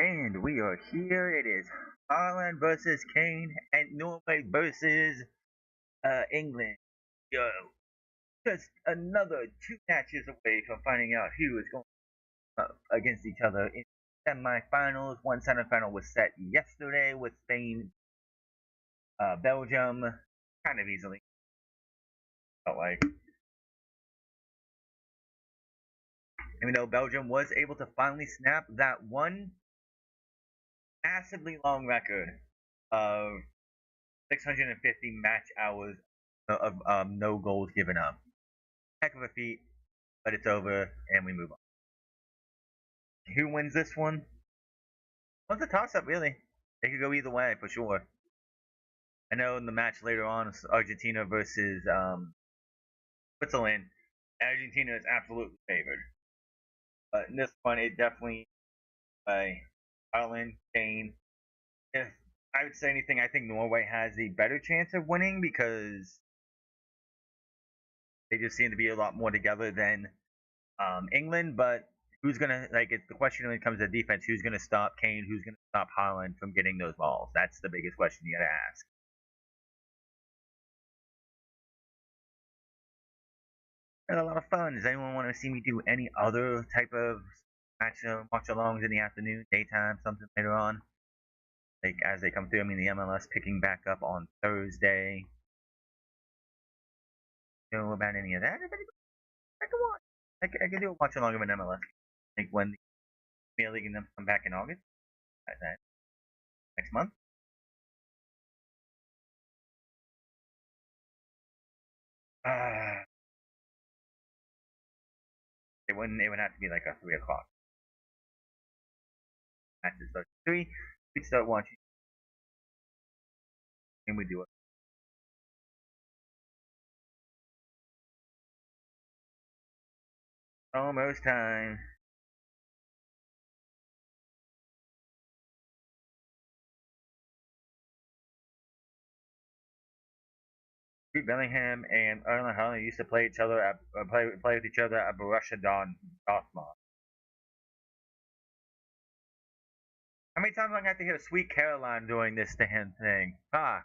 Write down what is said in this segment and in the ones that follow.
And we are here. It is Ireland versus Kane and Norway versus England. Yo, just another two matches away from finding out who is going against each other in semifinals. One semifinal was set yesterday with Spain, Belgium, kind of easily. Felt like, even though Belgium was able to finally snap that one massively long record of 650 match hours of no goals given up. Heck of a feat, but it's over and we move on. Who wins this one? Well, it's a toss up, really. It could go either way for sure. I know in the match later on, Argentina versus Switzerland, Argentina is absolutely favored. But in this one, it definitely by Ireland, Spain. If I would say anything, I think Norway has a better chance of winning because they just seem to be a lot more together than England. But who's gonna it's the question when it comes to defense? Who's gonna stop Kane? Who's gonna stop Haaland from getting those balls? That's the biggest question you gotta ask. Had a lot of fun. Does anyone want to see me do any other type of match watch alongs in the afternoon, daytime, something later on? Like as they come through. I mean, the MLS picking back up on Thursday. Know about any of that? I can watch. I can do a watch along of an MLS. Like when the Premier League and them come back in August. That next month. Uh, it wouldn't. It would have to be like a 3 o'clock. Matches start at 3. We'd start watching, and we do it. Almost time. Bellingham and Erling Haaland used to play each other at play with each other at Borussia Dortmund. How many times am I going to hear Sweet Caroline doing this to him thing? Ah,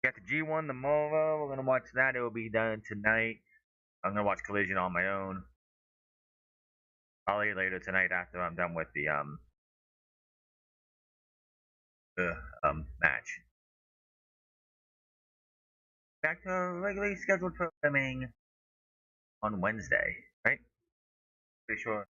we got the G1 tomorrow. We're gonna watch that. It will be done tonight. I'm gonna watch Collision on my own. Probably later tonight after I'm done with the match. Back to our regularly scheduled programming on Wednesday, right? Pretty sure.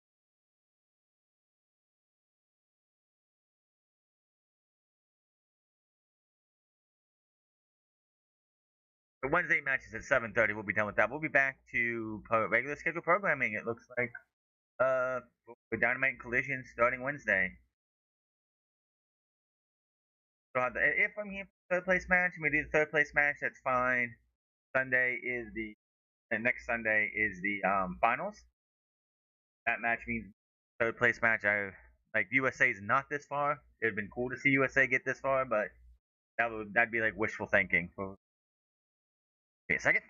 The Wednesday match is at 7:30. We'll be done with that. We'll be back to regular scheduled programming. It looks like with Dynamite and Collision starting Wednesday. So if I'm here for third place match, and we do the third place match, that's fine. Sunday is the and next Sunday is the finals. That match means third place match. I like USA is not this far. It'd been cool to see USA get this far, but that'd be like wishful thinking. For wait a second.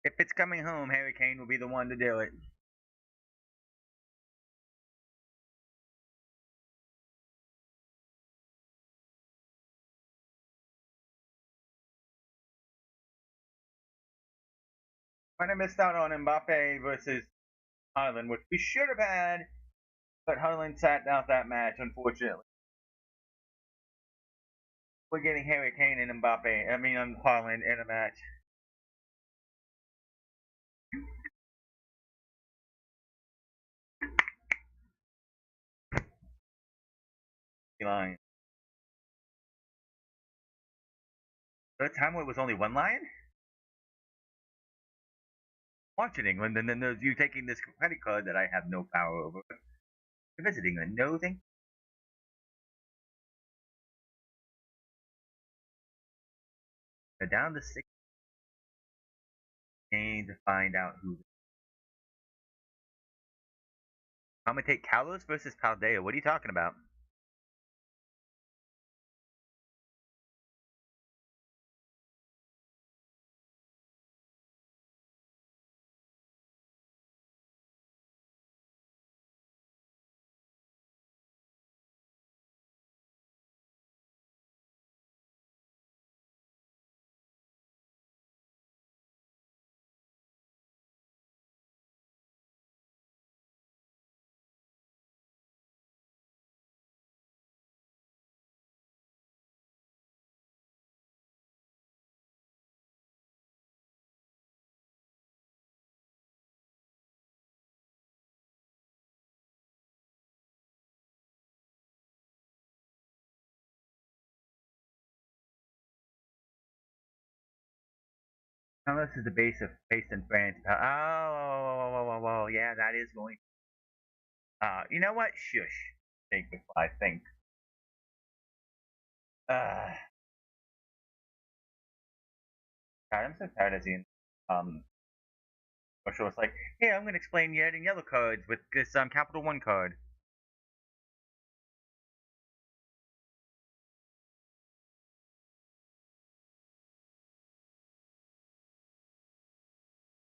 If it's coming home, Harry Kane will be the one to do it. Might have missed out on Mbappe versus Haaland, which we should have had, but Haaland sat out that match, unfortunately. We're getting Harry Kane and Mbappe. I mean, Haaland in a match. Lion. At a time where it was only one lion? Watching England, and then there's you taking this credit card that I have no power over. You're visiting England. No, thank you. Down to 6. Need to find out who I'm gonna take Kalos versus Paldea. What are you talking about? Kalos is the base of based in France. Oh, yeah, that is going. You know what? Shush. Think before I think. Uh, God, I'm so tired of seeing social. It's like, hey, I'm gonna explain red and yellow cards with this Capital One card.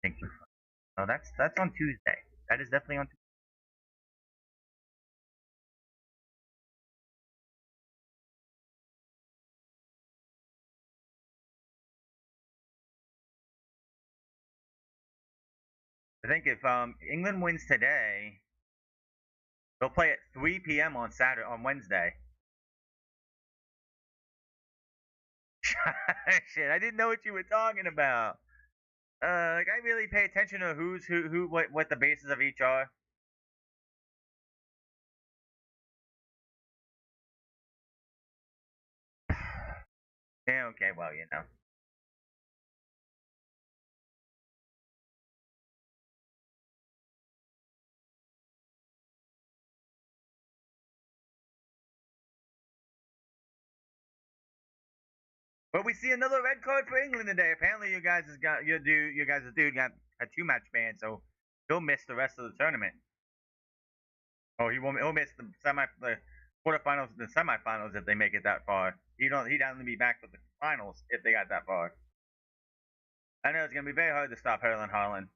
Think before. Oh, that's on Tuesday. That is definitely on. I think if England wins today, they'll play at 3 p.m. on Saturday on Wednesday. Shit, I didn't know what you were talking about. Like I really pay attention to who's who, what the bases of each are. Yeah, okay, well, you know. But we see another red card for England today. Apparently, you guys' dude got a 2 match ban, so he'll miss the rest of the tournament. Oh, he'll miss the quarterfinals and the semifinals if they make it that far. He'd only be back for the finals if they got that far. I know it's gonna be very hard to stop Erling Haaland.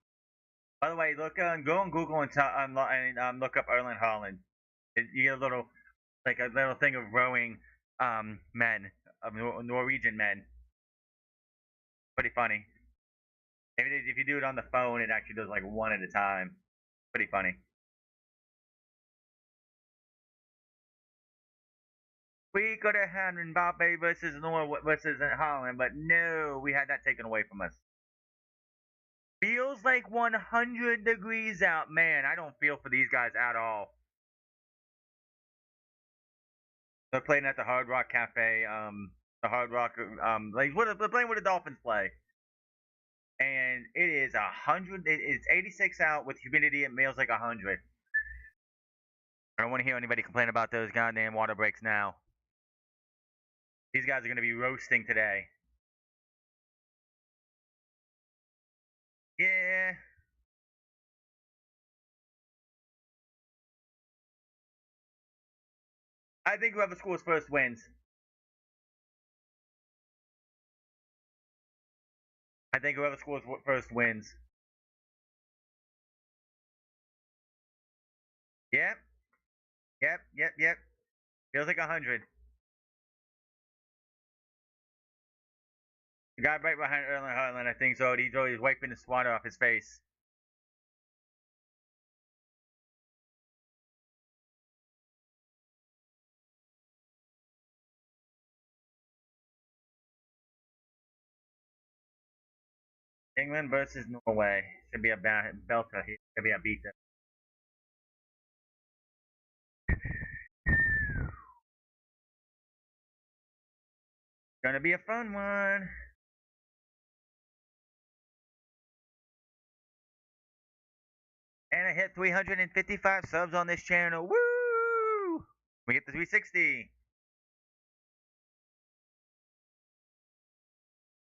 By the way, go on Google and look up Erling Haaland. You get a little like a little thing of rowing men of Norwegian men. Pretty funny. If you do it on the phone, it actually does like one at a time. Pretty funny. We could have had Mbappe versus Norway versus Holland, but no, we had that taken away from us. Feels like 100 degrees out, man. I don't feel for these guys at all. They're playing at the Hard Rock Cafe. The Hard Rock. They're playing where the Dolphins play, and it is 100. It's 86 out with humidity. It feels like 100. I don't want to hear anybody complain about those goddamn water breaks now. These guys are going to be roasting today. Yeah, I think whoever scores first wins. I think whoever scores first wins. Yep, yep. Feels like 100. The guy right behind Erling Haaland, I think so. He's always wiping the swatter off his face. England versus Norway should be a belter here. Should be a beater. Gonna be a fun one. And I hit 355 subs on this channel. Woo! We get the 360.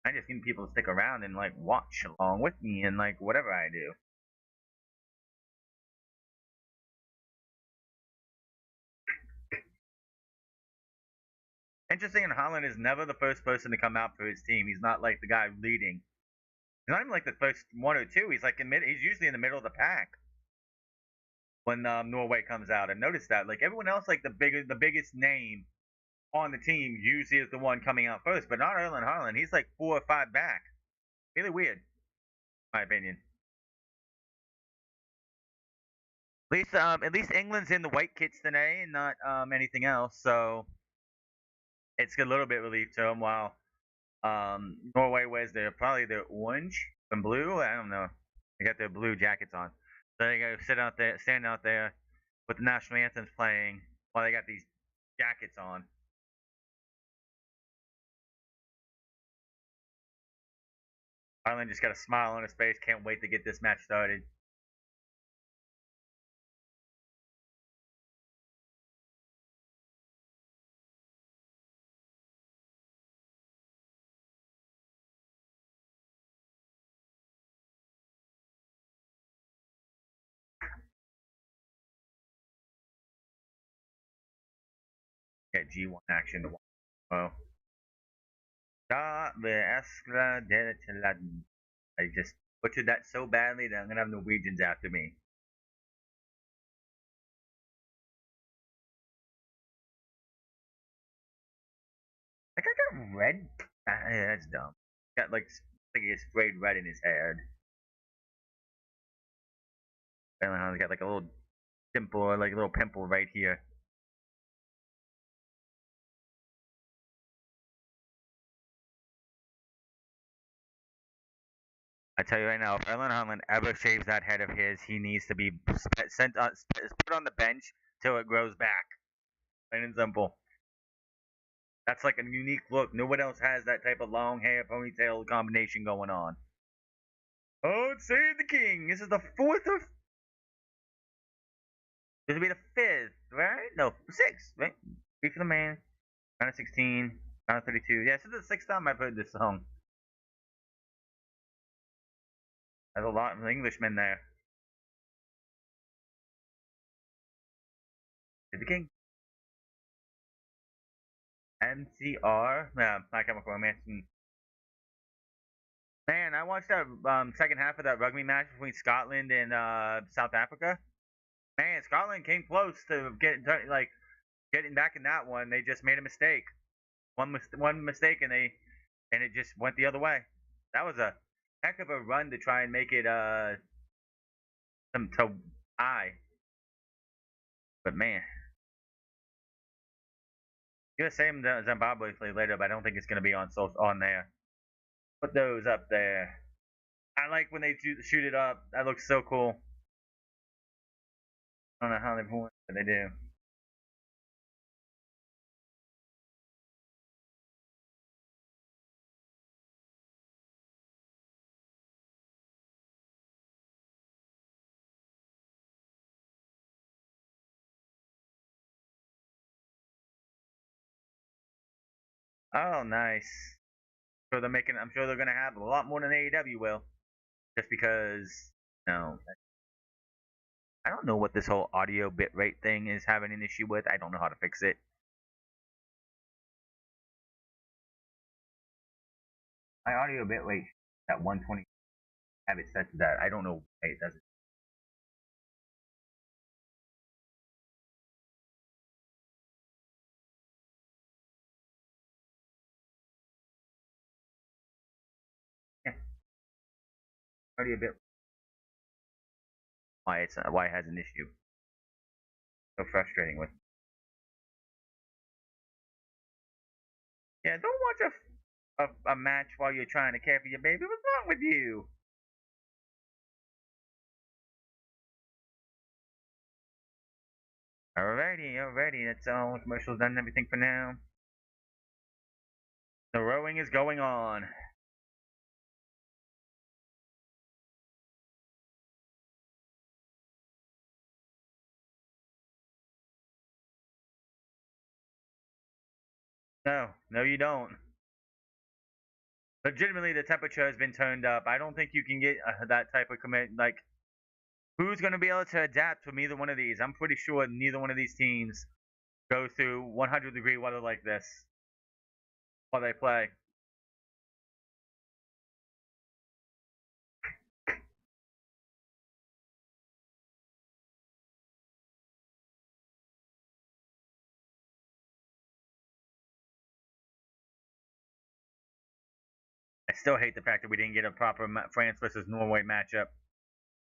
I just need people to stick around and like watch along with me and like whatever I do. Interesting, and Holland is never the first person to come out for his team. He's not like the guy leading. He's not even like the first one or two. He's like he's usually in the middle of the pack when Norway comes out. And notice that, like everyone else, like the biggest name on the team usually is the one coming out first, but not Erling Haaland. He's like 4 or 5 back. Really weird, in my opinion. At least England's in the white kits today and not anything else, so it's a little bit relief to them. While Norway wears probably their orange and blue. I don't know. They got their blue jackets on, so they gotta stand out there with the national anthems playing while they got these jackets on. Ireland just got a smile on his face. Can't wait to get this match started. Get G1 action. Oh. Da Escla de Teladen. I just butchered that so badly that I'm gonna have Norwegians after me. Like I got red. Yeah, that's dumb. Got like he sprayed red in his head. I don't know how he got like a little dimple, like a little pimple right here. I tell you right now, if Erlen Haaland ever shaves that head of his, he needs to be put on the bench till it grows back. Plain and simple. That's like a unique look. No one else has that type of long hair ponytail combination going on. Oh, save the king! This is the fourth or this will be the fifth, right? No, sixth, right? Three for the man. Round of 16, round of 32. Yeah, this is the sixth time I've heard this song. There's a lot of Englishmen there. Save the king. MCR, yeah, My Chemical Romance. Man, I watched that second half of that rugby match between Scotland and South Africa. Man, Scotland came close to getting back in that one. They just made a mistake. One mistake, and it just went the other way. That was a heck of a run to try and make it some to tie. But man, USA and Zimbabwe play later, but I don't think it's going to be on there. Put those up there. I like when they shoot it up. That looks so cool. I don't know how they point, but they do. Oh, nice. So they're making. I'm sure they're gonna have a lot more than AEW will, just because. No, I don't know what this whole audio bitrate thing is having an issue with. I don't know how to fix it. My audio bitrate at 120. Have it set to that. I don't know why it doesn't. Yeah, audio bit. Why it has an issue. So frustrating with. Yeah, don't watch a match while you're trying to care for your baby. What's wrong with you? Alrighty. That's all. Commercials done and everything for now. The rowing is going on. No, you don't. Legitimately, the temperature has been turned up. I don't think you can get that type of commit. Like, who's going to be able to adapt from either one of these? I'm pretty sure neither one of these teams go through 100-degree weather like this. while they play. I still hate the fact that we didn't get a proper France versus Norway matchup.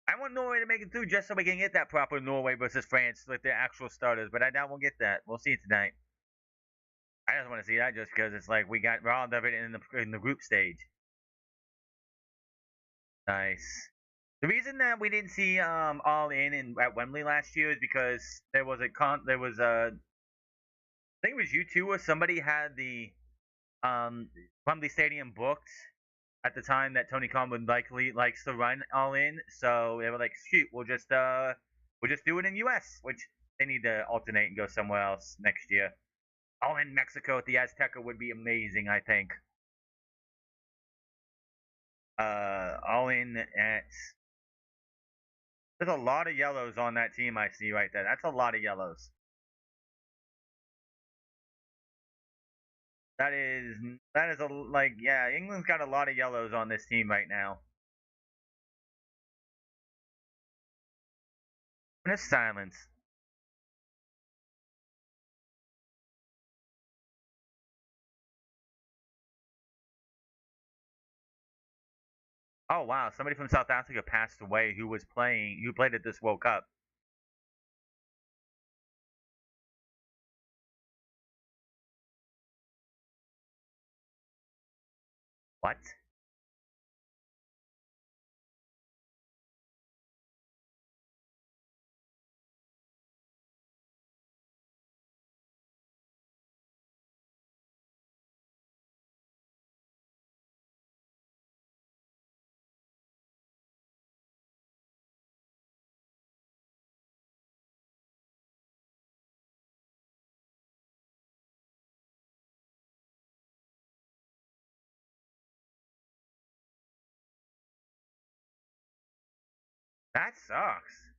I want Norway to make it through just so we can get that proper Norway versus France with the actual starters, but I doubt we'll get that. We'll see it tonight. I just want to see that just because it's like we got robbed of it in the group stage. Nice. The reason that we didn't see all in at Wembley last year is because there was a I think it was you two or somebody had the Wembley Stadium booked at the time that Tony Khan would likely likes to run all in. So they were like, shoot, we'll just do it in US, which they need to alternate and go somewhere else next year. All in Mexico at the Azteca would be amazing, I think. All in at there's a lot of yellows on that team I see right there. That's a lot of yellows. That is that is a like yeah, England's got a lot of yellows on this team right now. And it's silence. Oh wow, somebody from South Africa passed away who played at this World Cup. What? That sucks.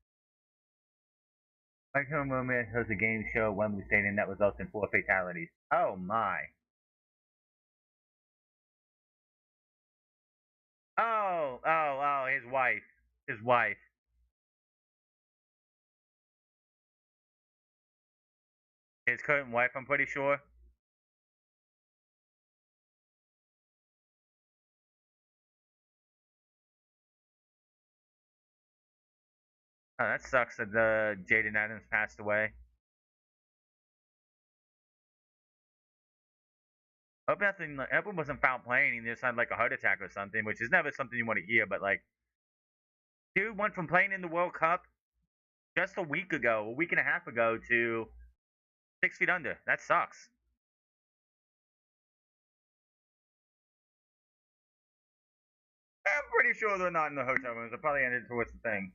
My home moment hosts a game show at Wembley Stadium that results in 4 fatalities. Oh my. Oh, his wife. His wife. His current wife, I'm pretty sure. Oh, that sucks that Jaden Adams passed away. Hope nothing. Hope wasn't foul playing. He just had like a heart attack or something, which is never something you want to hear. But like, dude went from playing in the World Cup just a week and a half ago, to 6 feet under. That sucks. I'm pretty sure they're not in the hotel rooms. They probably ended towards the thing.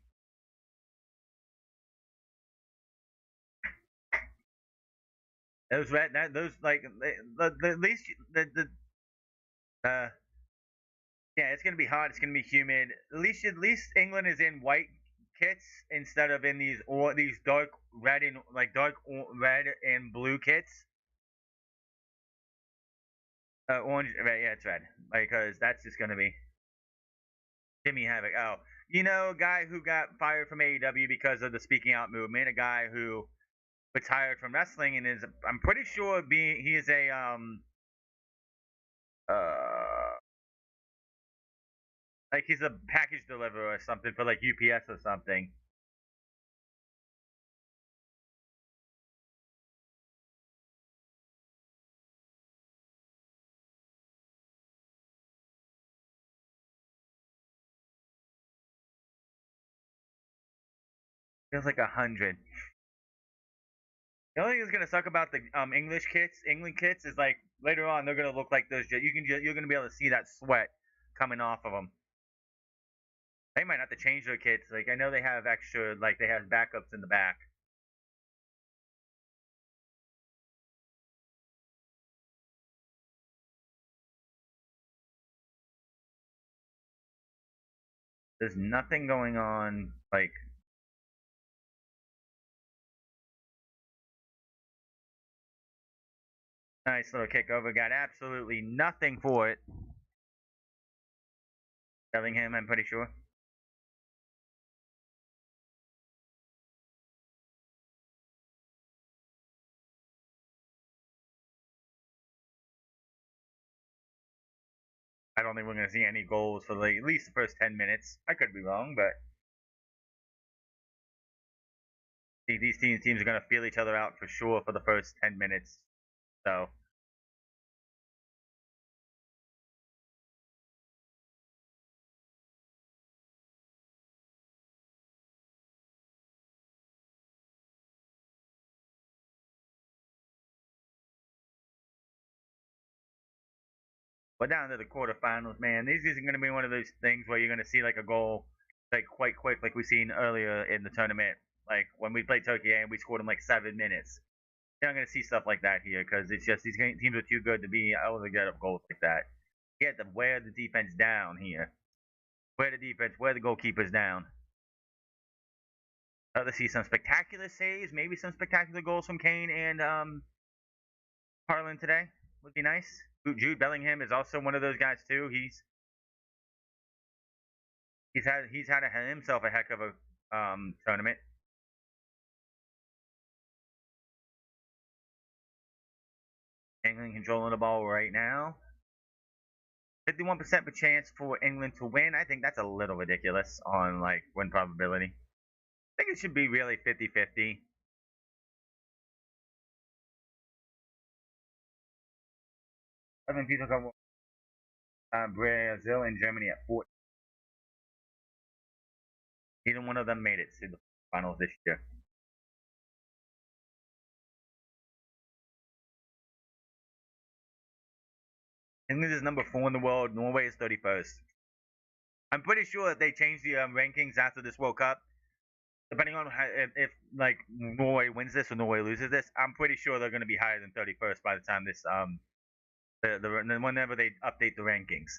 Those red, that those like the at least uh yeah, it's gonna be hot. It's gonna be humid. At least England is in white kits instead of in these dark red and like red and blue kits. Orange, red, yeah, it's red because that's just gonna be Jimmy Havoc. Oh, a guy who got fired from AEW because of the speaking out movement. A guy who retired from wrestling and is I'm pretty sure he is a uh like he's a package deliverer or something for like UPS or something. Feels like 100. The only thing that's gonna suck about the England kits, is like later on they're gonna look like those. You're gonna be able to see that sweat coming off of them. They might have to change their kits. Like I know they have extra, like they have backups in the back. There's nothing going on. Like Nice little kick over. Got absolutely nothing for it. Bellingham, I'm pretty sure. I don't think we're going to see any goals for at least the first 10 minutes. I could be wrong, but these teams are going to feel each other out for sure for the first 10 minutes. So, but down to the quarterfinals, man, these isn't going to be one of those things where you're going to see like a goal like quite quick, like we've seen earlier in the tournament. Like when we played Turkey and we scored in like 7 minutes. You're not going to see stuff like that here because it's just these teams are too good to be able to get up goals like that. You have to wear the defense down here. Wear the defense, wear the goalkeepers down. Let's see some spectacular saves, maybe some spectacular goals from Kane and Harlan today would be nice. Jude Bellingham is also one of those guys too. He's had himself a heck of a tournament. England controlling the ball right now. 51% chance for England to win. I think that's a little ridiculous on like win probability. I think it should be really 50-50. I mean, people come Brazil and Germany at 4. Neither one of them made it to the finals this year. England is number 4 in the world. Norway is 31st. I'm pretty sure that they changed the rankings after this World Cup. Depending on how, if like Norway wins this or Norway loses this, I'm pretty sure they're going to be higher than 31st by the time this whenever they update the rankings.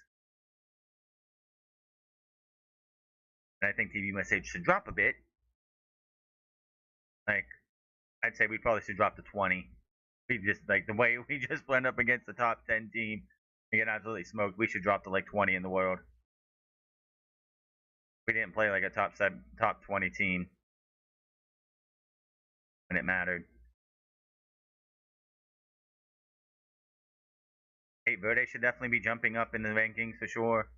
And I think TV message should drop a bit. Like I'd say we probably should drop to 20. We just like the way we just went up against the top 10 team and get absolutely smoked. We should drop to like 20 in the world. We didn't play like a top 20 team when it mattered. Cape Verde should definitely be jumping up in the rankings for sure.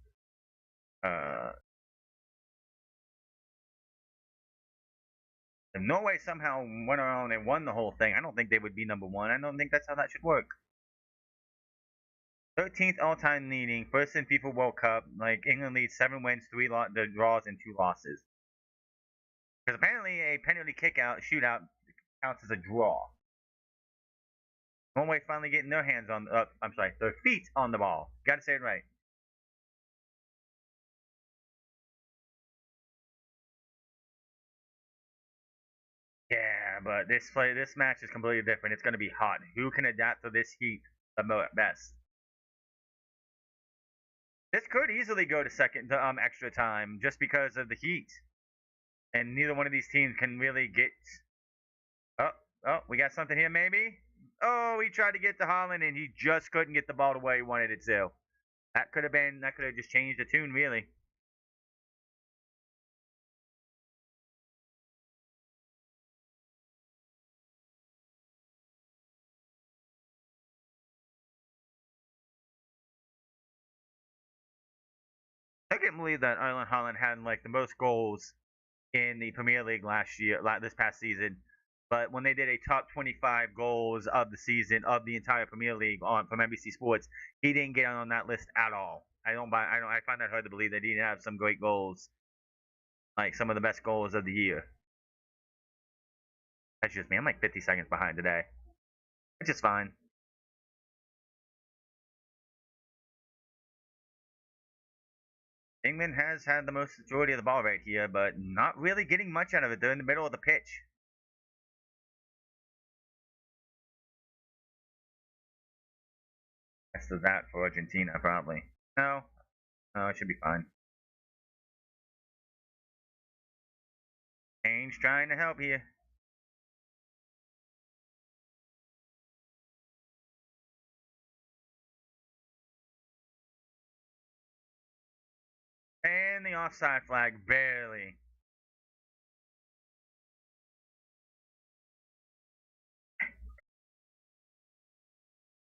If Norway somehow went around and won the whole thing, I don't think they would be number 1. I don't think that's how that should work. 13th all-time leading, first in FIFA World Cup. Like England leads 7 wins, 3 draws, and 2 losses. Because apparently a penalty kick-out shootout counts as a draw. Norway finally getting their hands on, I'm sorry, their feet on the ball. Got to say it right. Yeah, but this match is completely different. It's going to be hot. Who can adapt to this heat the best? This could easily go to extra time just because of the heat, and neither one of these teams can really get. Oh, oh, we got something here, maybe. Oh, he tried to get to Holland, and he just couldn't get the ball to where he wanted it to. That could have just changed the tune, really. I can't believe that Erling Haaland had like the most goals in the Premier League this past season. But when they did a top 25 goals of the season of the entire Premier League from NBC Sports, he didn't get on that list at all. I find that hard to believe that he didn't have some great goals, like some of the best goals of the year. That's just me. I'm like 50 seconds behind today, which is fine. England has had the most majority of the ball right here, but not really getting much out of it. They're in the middle of the pitch. That's that for Argentina, probably. No, no, it should be fine. Ainge trying to help here. And the offside flag, barely.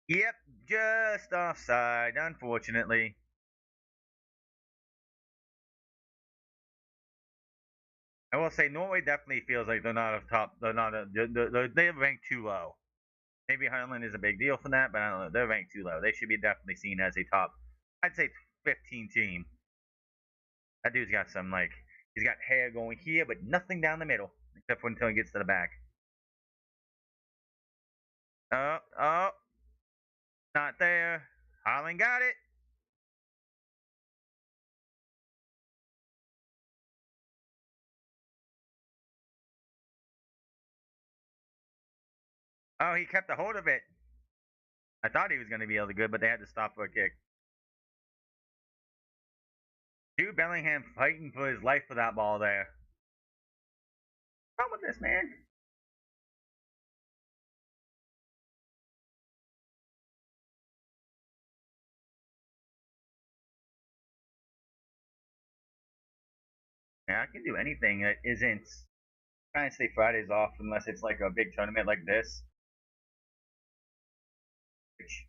Yep, just offside, unfortunately. I will say Norway definitely feels like they're not a top. They're not a. They're ranked too low. Maybe Ireland is a big deal for that, but I don't know. They're ranked too low. They should be definitely seen as a top. I'd say 15 team. That dude's got some like. He's got hair going here, but nothing down the middle, except for until he gets to the back. Oh, oh, not there. Holland got it. Oh, he kept a hold of it. I thought he was going to be able to good, but they had to stop for a kick. Jude Bellingham fighting for his life for that ball there. What's wrong with this man? Yeah, I can do anything that isn't trying to stay Fridays off unless it's like a big tournament like this. Which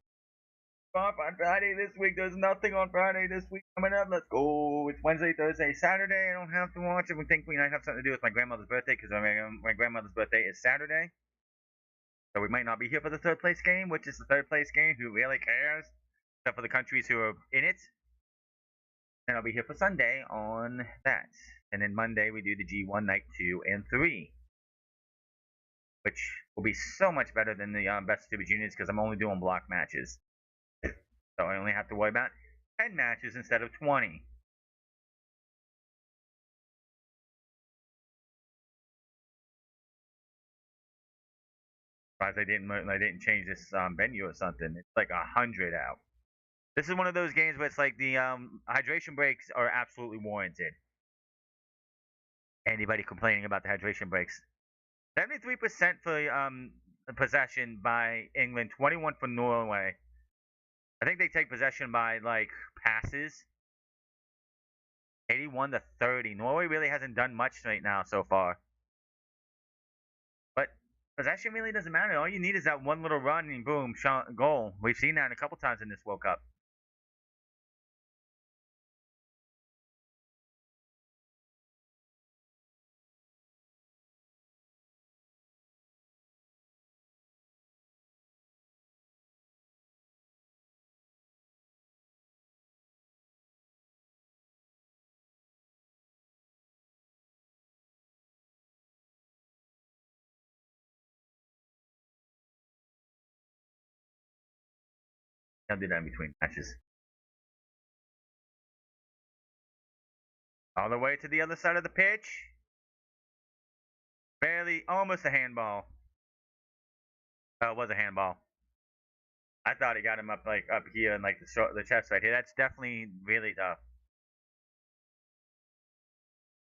off on Friday this week. There's nothing on Friday this week coming up. Let's go. It's Wednesday, Thursday, Saturday. I don't have to watch it. We think we might have something to do with my grandmother's birthday because my grandmother's birthday is Saturday. So we might not be here for the third place game, which is the third place game. Who really cares? Except for the countries who are in it. And I'll be here for Sunday on that. And then Monday we do the G1 night 2 and 3. Which will be so much better than the best of juniors because I'm only doing block matches. So I only have to worry about 10 matches instead of 20. Surprised they didn't change this venue or something. It's like 100 out. This is one of those games where it's like the hydration breaks are absolutely warranted. Anybody complaining about the hydration breaks? 73% for possession by England, 21 for Norway. I think they take possession by like passes. 81 to 30. Norway really hasn't done much right now so far. But possession really doesn't matter. All you need is that one little run and boom, shot, goal. We've seen that a couple times in this World Cup. They'll do that in between matches. All the way to the other side of the pitch. Barely, almost a handball. Oh, it was a handball. I thought he got him up like up here and like the chest right here. That's definitely really tough.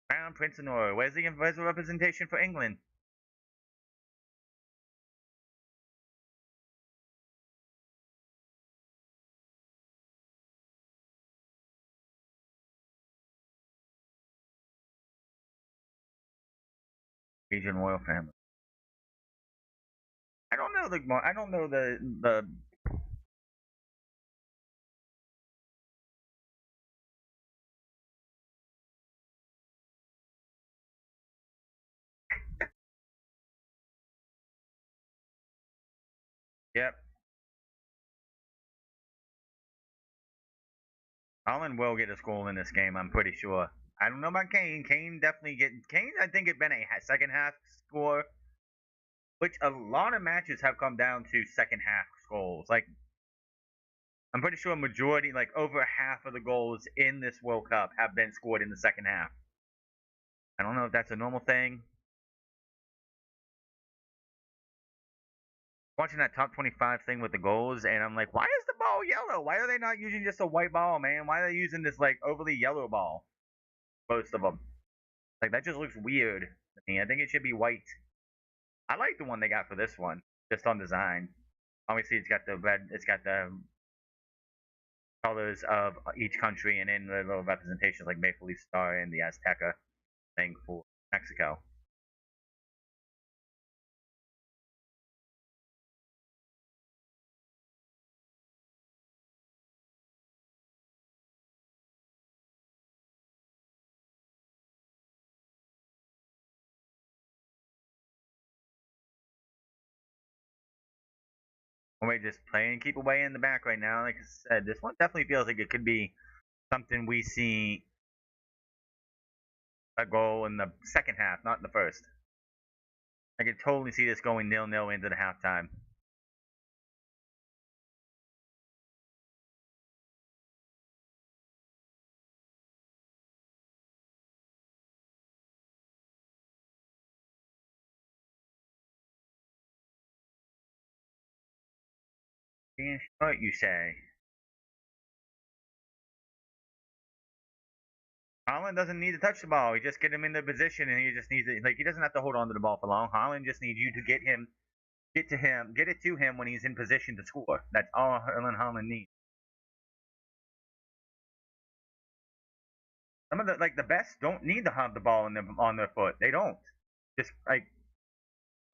Crown Prince of Norway. Where's the representation for England? Region royal family. I don't know the. Yep. Holland will get a goal in this game. I'm pretty sure. I don't know about Kane. Kane definitely get Kane. I think it been a second half score, which a lot of matches have come down to second half goals. Like I'm pretty sure a majority, like over half of the goals in this World Cup, have been scored in the second half. I don't know if that's a normal thing. Watching that top 25 thing with the goals, and I'm like, why is the ball yellow? Why are they not using just a white ball, man? Why are they using this like overly yellow ball? Most of them. Like that just looks weird to me. I think it should be white. I like the one they got for this one, just on design. Obviously, it's got the red. It's got the colors of each country, and then the little representations like Maple Leaf Star and the Azteca thing for Mexico. We're just playing keep away in the back right now. Like I said, this one definitely feels like it could be something we see a goal in the second half, not in the first. I could totally see this going 0-0 into the halftime. Being short, you say? Holland doesn't need to touch the ball. You just get him in the position, and he just needs it. Like he doesn't have to hold on to the ball for long. Holland just needs you to get it to him when he's in position to score. That's all Erling Holland needs. Some of the best don't need to have the ball on their foot. They don't. Just like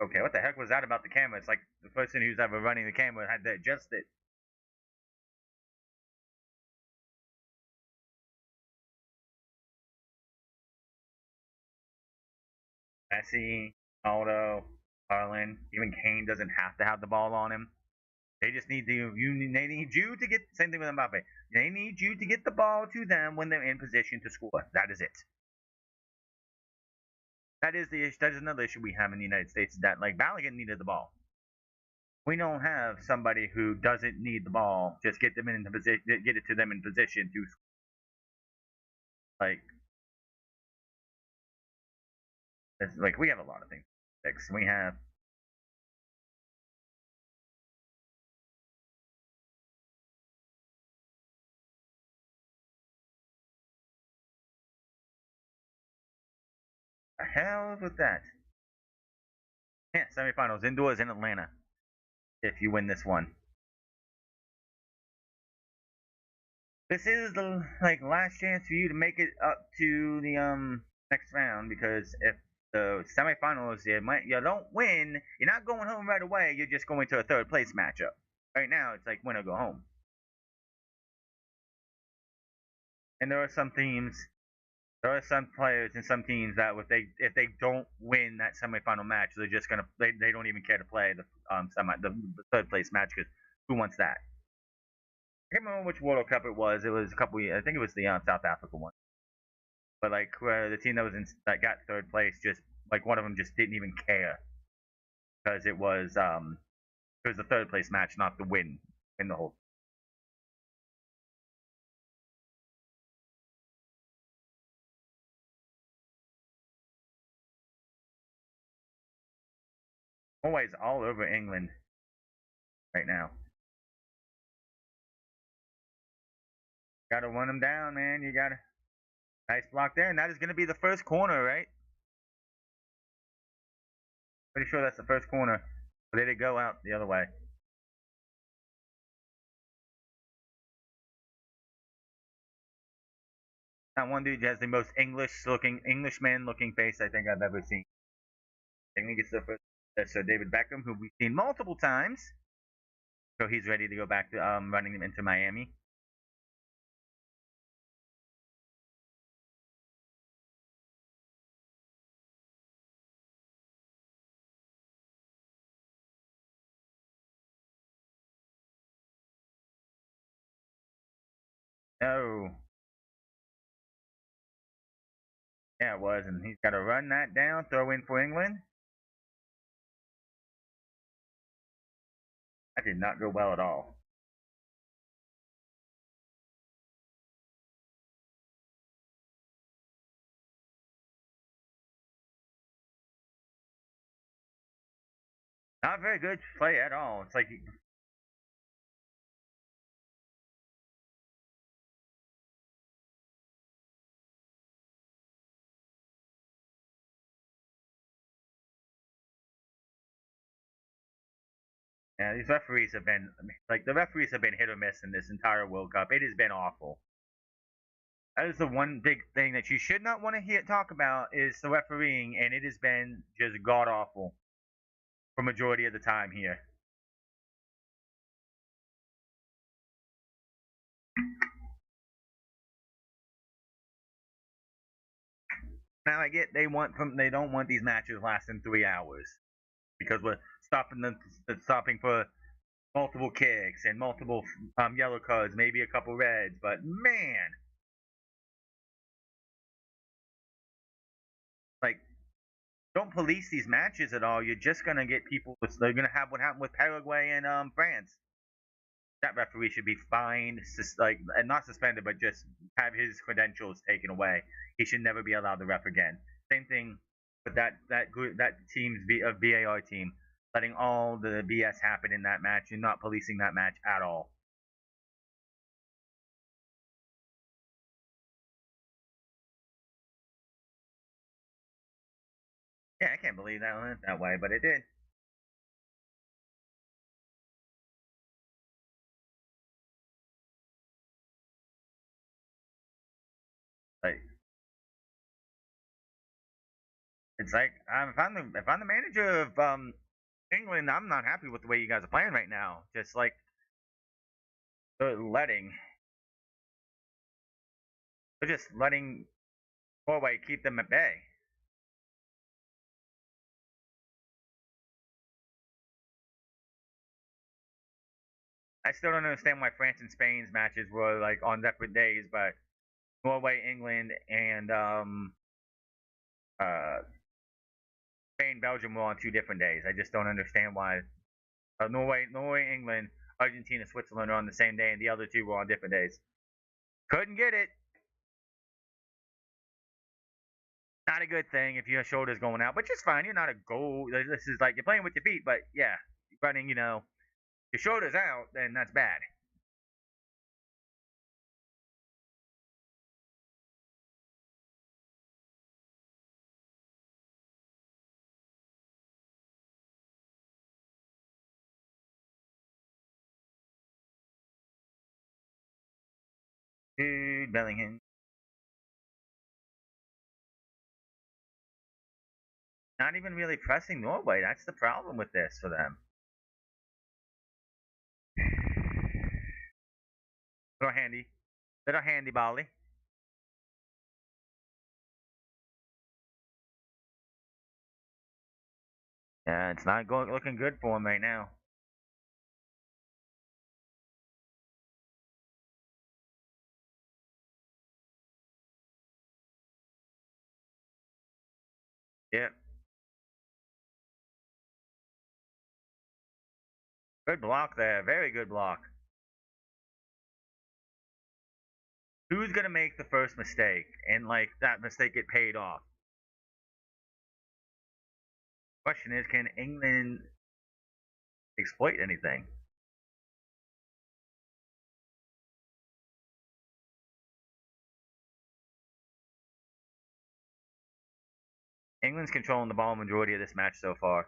okay, what the heck was that about the camera? It's like the person who's ever running the camera had to adjust it. Messi, Ronaldo, Harlan, even Kane doesn't have to have the ball on him. They just need they need you to get same thing with Mbappe. They need you to get the ball to them when they're in position to score. That is it. That is another issue we have in the United States is that like Balogun needed the ball. We don't have somebody who doesn't need the ball. Just get them in the position, get it to them in position to like. It's like we have a lot of things to fix. We have the hell with that. Yeah, semifinals indoors in Atlanta. If you win this one, this is the like last chance for you to make it up to the next round because if the semifinals you don't win, you're not going home right away. You're just going to a third place matchup. Right now, it's like win or go home. And there are some players and some teams that if they don't win that semifinal match, they're just gonna they don't even care to play the third place match because who wants that? I can't remember which World Cup it was. It was a couple. I think it was the South Africa one. But like the team that got third place, just like one of them just didn't even care because it was the third place match, not the win in the whole. Always all over England right now. Got to run them down, man. You got to nice block there, and that is going to be the first corner, right? Pretty sure that's the first corner. Or did it go out the other way? That one dude has the most Englishman looking face I think I've ever seen. I think it's the first. That's David Beckham, who we've seen multiple times. So he's ready to go back to running them into Miami. Oh, yeah, it was, and he's got to run that down, throw in for England. That did not go well at all. Not very good play at all. It's like Yeah, these referees have been like the referees have been hit or miss in this entire World Cup. It has been awful. That is the one big thing that you should not want to hear talk about is the refereeing, and it has been just god awful for majority of the time here. Now I get they don't want these matches lasting 3 hours because we're stopping for multiple kicks and multiple yellow cards, maybe a couple reds. But man, like don't police these matches at all. You're just gonna get people. They're gonna have what happened with Paraguay and France. That referee should be fined, like and not suspended, but just have his credentials taken away. He should never be allowed to ref again. Same thing with that team's VAR team, letting all the BS happen in that match and not policing that match at all. Yeah, I can't believe that went that way, but it did. Like it's like if I'm the manager of England, I'm not happy with the way you guys are playing right now. Just like they're letting they're just letting Norway keep them at bay. I still don't understand why France and Spain's matches were like on separate days, but Norway, England, and uh, Spain, Belgium were on 2 different days. I just don't understand why Norway, England, Argentina, Switzerland are on the same day, and the other two were on different days. Couldn't get it. Not a good thing if your shoulder's going out, but just fine. You're not a goal. This is like you're playing with your feet, but yeah, running. Your shoulder's out, then that's bad. Dude, Bellingham. Not even really pressing Norway. That's the problem with this for them. Little handy. Little handy Bali. Yeah, it's not looking good for him right now. Yep. Good block there. Very good block. Who's gonna make the first mistake and like that mistake get paid off? Question is, can England exploit anything? England's controlling the ball majority of this match so far.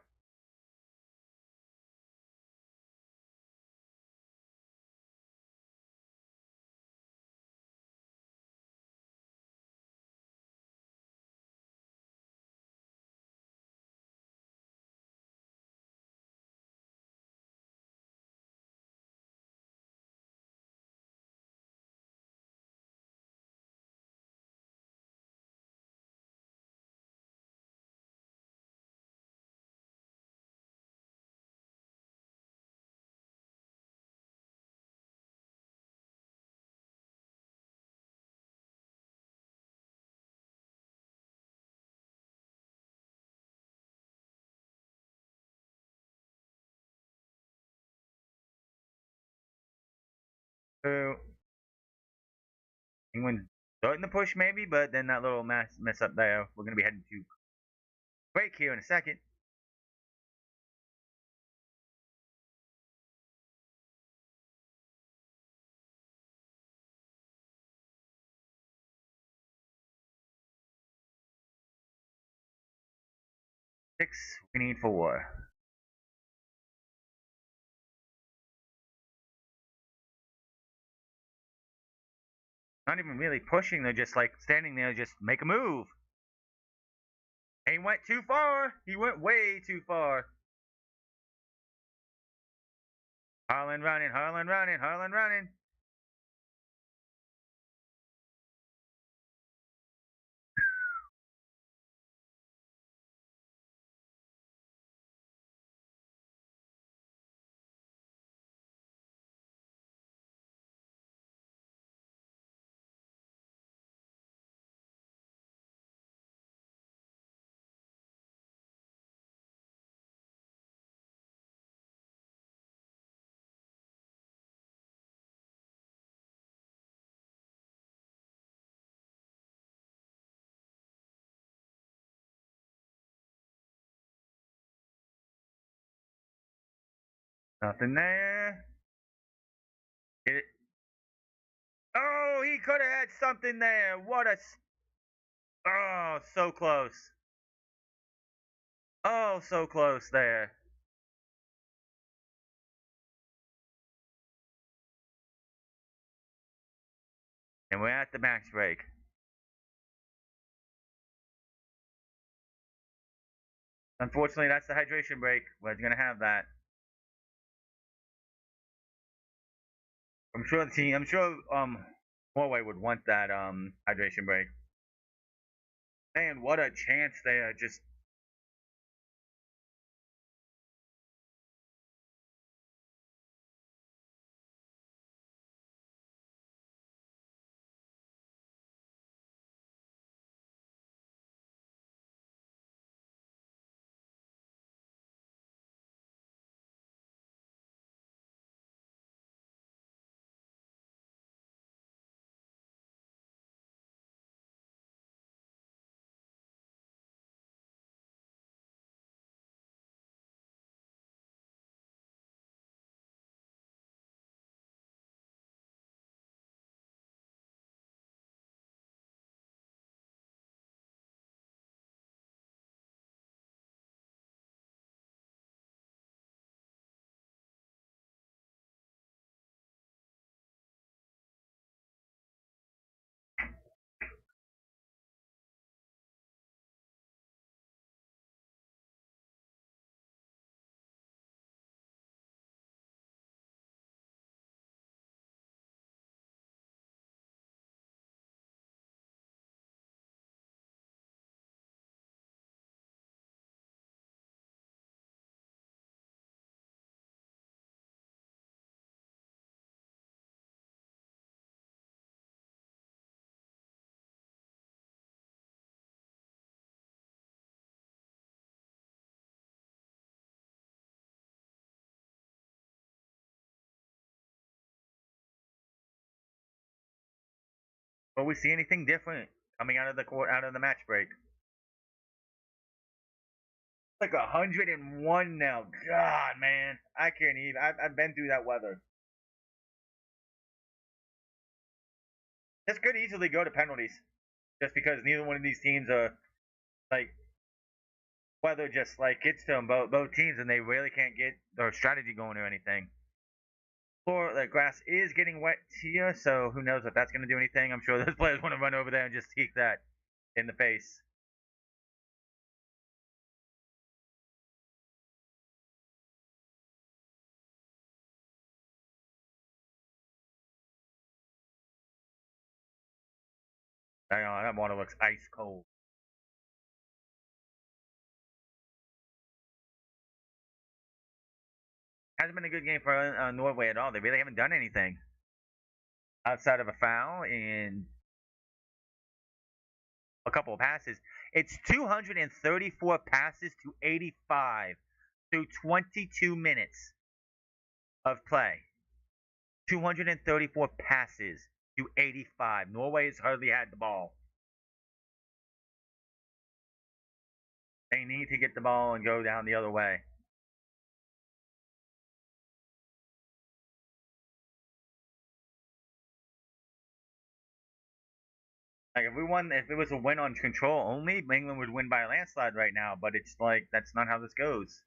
So England starting to push maybe, but then that little mess up there. We're gonna be heading to break here in a second. 6. We need 4. Not even really pushing, they're just like standing there, just make a move. And he went too far. He went way too far. Harlan running, Harlan running, Harlan running. Nothing there. It, oh, he could have had something there. What a. Oh, so close. Oh, so close there. And we're at the max break. Unfortunately, that's the hydration break. We're going to have that. I'm sure Norway would want that hydration break. Man, what a chance there. Just will we see anything different coming out of the court out of the match break? Like 101 now. God, man, I can't even. I've been through that weather. This could easily go to penalties, just because neither one of these teams are like weather just like gets to them both teams, and they really can't get their strategy going or anything. Floor, the grass is getting wet here, so who knows if that's going to do anything. I'm sure those players want to run over there and just kick that in the face. Hang on, that water looks ice cold. Hasn't been a good game for Norway at all. They really haven't done anything outside of a foul and a couple of passes. It's 234 passes to 85 through 22 minutes of play. 234 passes to 85. Norway has hardly had the ball. They need to get the ball and go down the other way. Like if it was a win on control only, England would win by a landslide right now. But it's like that's not how this goes.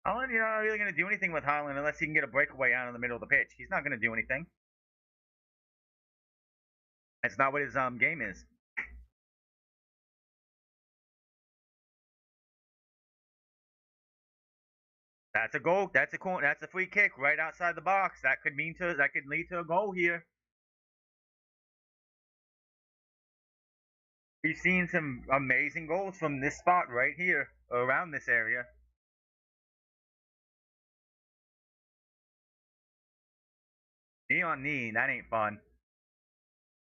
Holland, you're not really going to do anything with Holland unless he can get a breakaway out in the middle of the pitch. He's not going to do anything. That's not what his game is. That's a goal. That's a That's a free kick right outside the box. That could lead to a goal here. We've seen some amazing goals from this spot right here, around this area. Knee on knee, that ain't fun.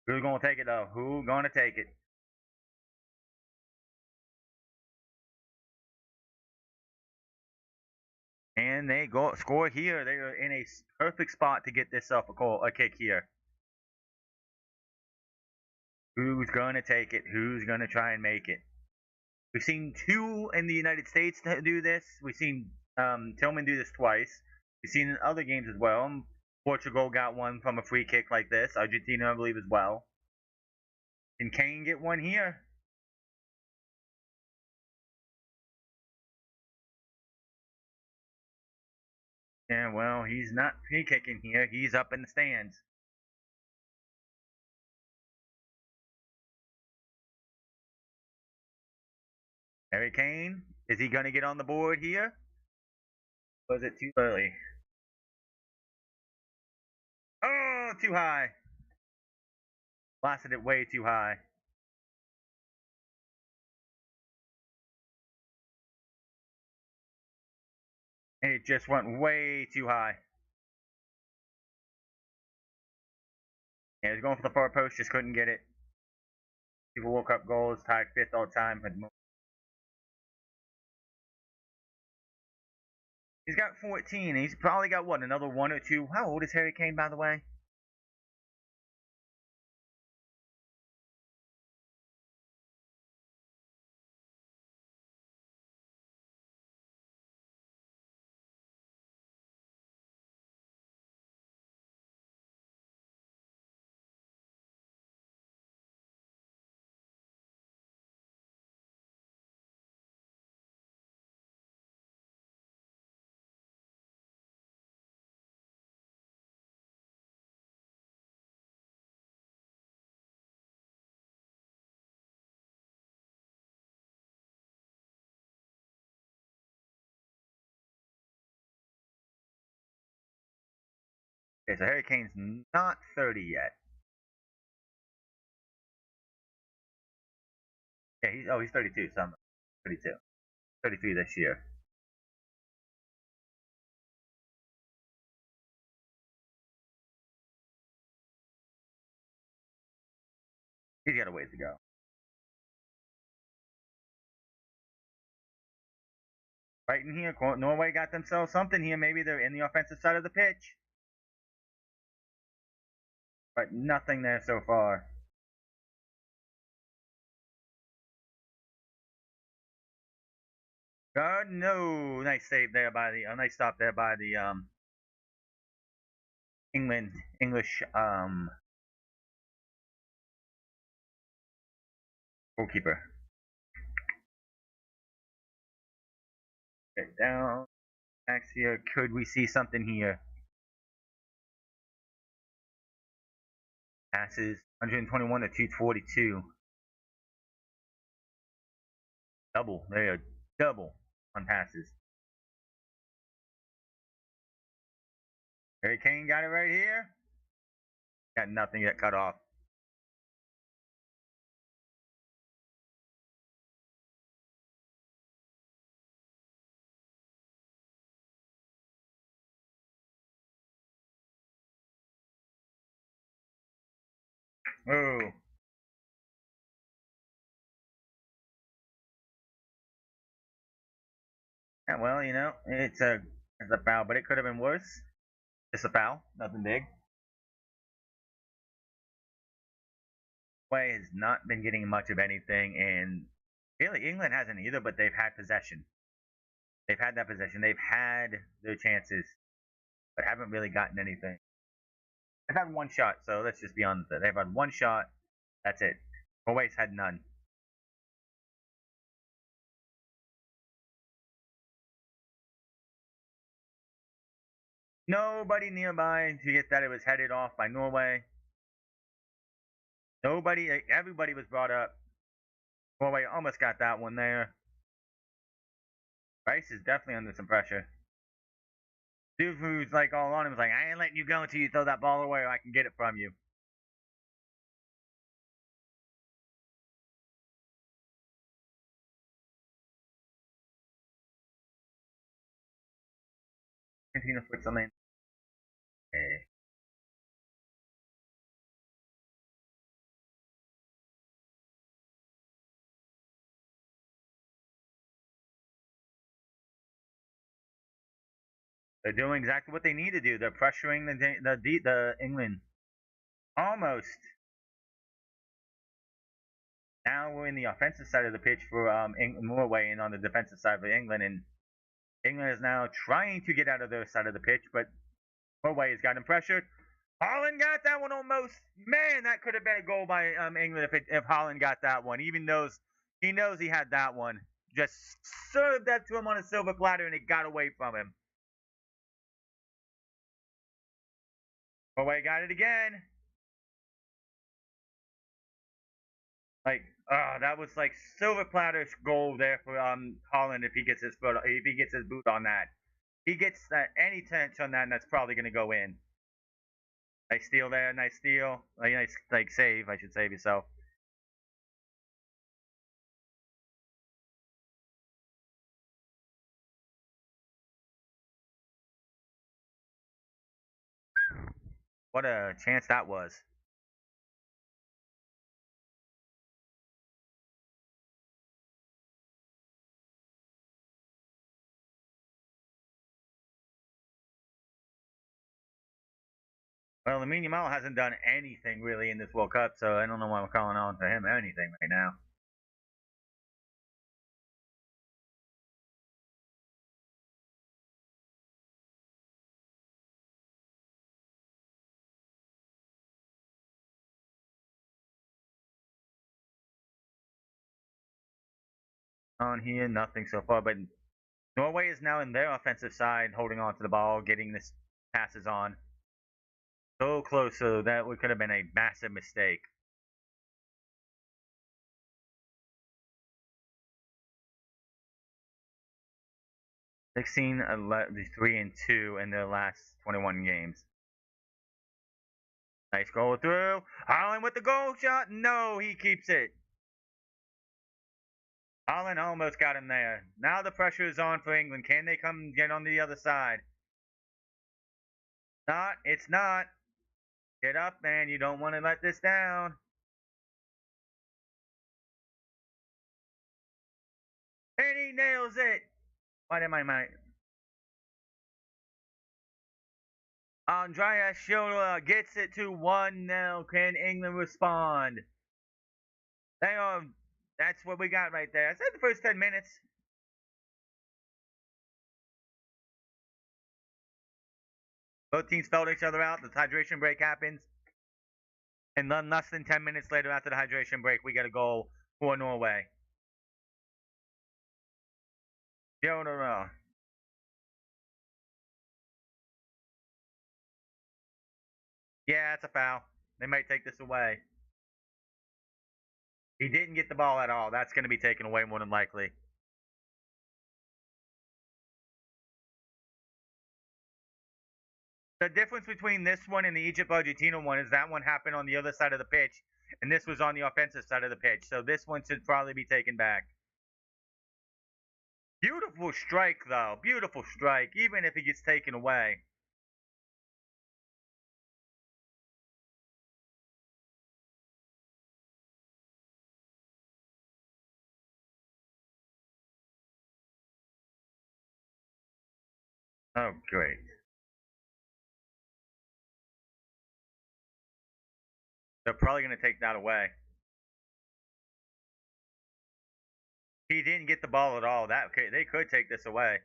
Who's gonna take it though? Who's gonna take it? And they go score here. They are in a perfect spot to get this up a kick here. Who's gonna take it? Who's gonna try and make it? We've seen two in the United States do this. We've seen Tillman do this twice. We've seen in other games as well. Portugal got one from a free kick like this. Argentina, I believe, as well. Can Kane get one here? Yeah, well, he's not free kicking here. He's up in the stands. Harry Kane, is he going to get on the board here? Was it too early? Oh, too high. Blasted it way too high. And it just went way too high. Yeah, he was going for the far post, just couldn't get it. FIFA World Cup goals, tied fifth all time. He's got 14. He's probably got what, another one or two. How old is Harry Kane, by the way? Okay, so Harry Kane's not 30 yet. Yeah, he's 32, so I'm 32. 33 this year. He's got a ways to go. Right in here, Norway got themselves something here. Maybe they're in the offensive side of the pitch. But nothing there so far. God, no. Nice save there by the, nice stop there by the, English, goalkeeper. Okay, down. Next here, could we see something here? Passes 121 to 242. Double. They are double on passes. Harry Kane got it right here. Got nothing yet cut off. Oh. Yeah, well, it's a foul, but it could have been worse. Just a foul, nothing big. Norway has not been getting much of anything, and really England hasn't either. But they've had possession. They've had that possession. They've had their chances, but haven't really gotten anything. They've had one shot, so let's just be honest. They've had one shot. That's it. Norway's had none. Nobody nearby to get that it was headed off by Norway. Nobody, everybody was brought up. Norway almost got that one there. Rice is definitely under some pressure. Dude who's like all on him was like, I ain't letting you go until you throw that ball away or I can get it from you. Continue to Switzerland. Okay. They're doing exactly what they need to do. They're pressuring the England. Almost. Now we're in the offensive side of the pitch for Norway, and on the defensive side for England. And England is now trying to get out of their side of the pitch, but Norway has gotten pressured. Holland got that one almost. Man, that could have been a goal by England if Holland got that one. Even knows he knows he had that one. Just served that to him on a silver platter, and it got away from him. Norway got it again. Like, that was like silver platter goal there for Holland if he gets his boot on that. He gets that any touch on that, and that's probably going to go in. Nice steal there, nice steal, nice like save. I should save yourself. What a chance that was. Well, Lamine Yamal hasn't done anything really in this World Cup, so I don't know why we're calling on for him anything right now. On here, nothing so far, but Norway is now in their offensive side, holding on to the ball, getting this passes on. So close, so that could have been a massive mistake. 16, 11, 3 and 2 in their last 21 games. Nice goal through. Holland with the goal shot. No, he keeps it. Holland almost got him there. Now the pressure is on for England. Can they come and get on the other side? Not. It's not. Get up, man. You don't want to let this down. And he nails it. Why did my Andrea Schürrle gets it to 1-0. Can England respond? They are. That's what we got right there. I said the first 10 minutes. Both teams felt each other out. The hydration break happens. And then less than 10 minutes later after the hydration break, we get a goal for Norway. Schürrle. Yeah, it's a foul. They might take this away. He didn't get the ball at all. That's going to be taken away more than likely. The difference between this one and the Egypt Argentina one is that one happened on the other side of the pitch, and this was on the offensive side of the pitch. So this one should probably be taken back. Beautiful strike, though. Beautiful strike, even if it gets taken away. Oh, great. They're probably going to take that away. He didn't get the ball at all. They could take this away.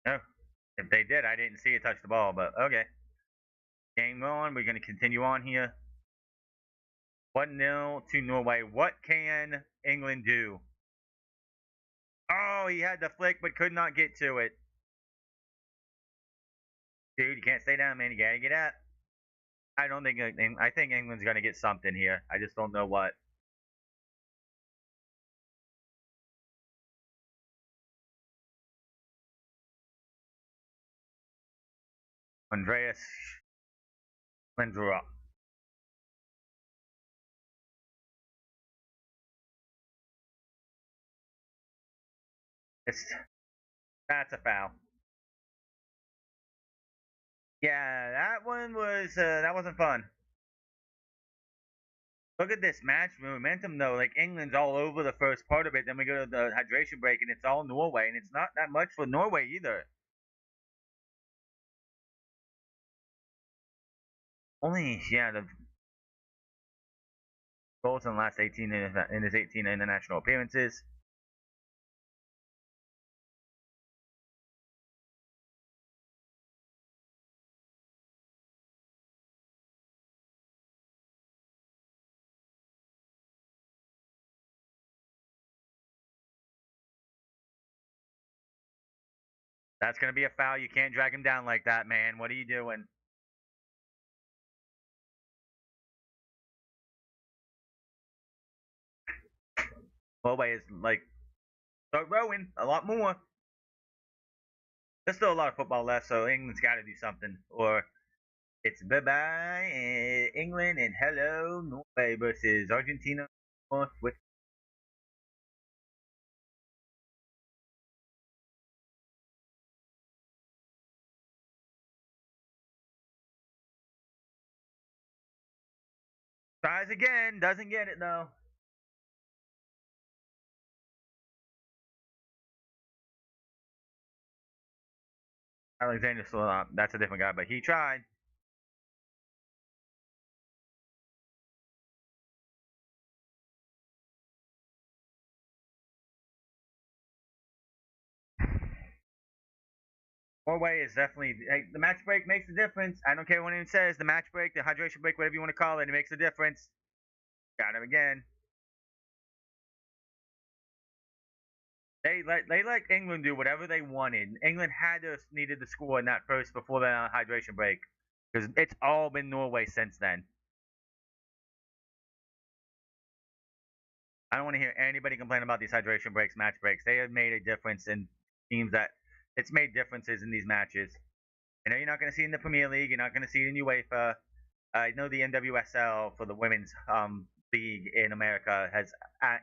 No, if they did, I didn't see it touch the ball. But okay, game on. We're going to continue on here. 1-0 to Norway. What can England do? Oh, he had the flick but could not get to it. Dude, you can't stay down, man. You gotta get up. I don't think I think England's gonna get something here. I just don't know what. Andreas Lindrup. It's that's a foul. Yeah, that wasn't fun. Look at this match momentum though. Like England's all over the first part of it. Then we go to the hydration break and it's all Norway, and it's not that much for Norway either. Only the goals in the last 18 in his 18 international appearances. That's gonna be a foul. You can't drag him down like that, man. What are you doing? Norway is like start rowing a lot more. There's still a lot of football left, so England's got to do something, or it's bye bye England and hello Norway versus Argentina. With tries again, doesn't get it though. Alexander still that's a different guy, but he tried. Norway is definitely the match break makes a difference. I don't care what anyone says. The match break, the hydration break, whatever you want to call it, it makes a difference. Got him again. They let England do whatever they wanted. England had to needed to score in that first before the hydration break because it's all been Norway since then. I don't want to hear anybody complain about these hydration breaks, match breaks. They have made a difference in teams that it's made differences in these matches. I know you're not going to see it in the Premier League. You're not going to see it in UEFA. I know the NWSL for the women's league in America has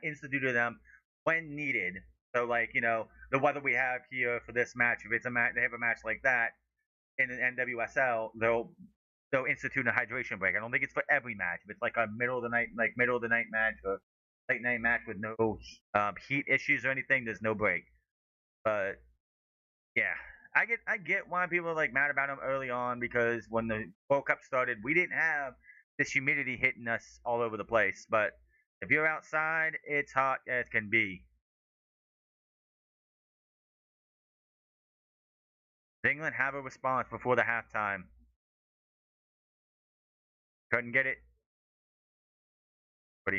instituted them when needed. So, like the weather we have here for this match, if it's a match, they have a match like that in an NWSL, they'll institute a hydration break. I don't think it's for every match. If it's like a middle of the night match or late night match with no heat issues or anything, there's no break. But yeah, I get why people are like mad about him early on because when the World Cup started, we didn't have this humidity hitting us all over the place. But if you're outside, it's hot as can be. England have a response before the halftime. Couldn't get it. But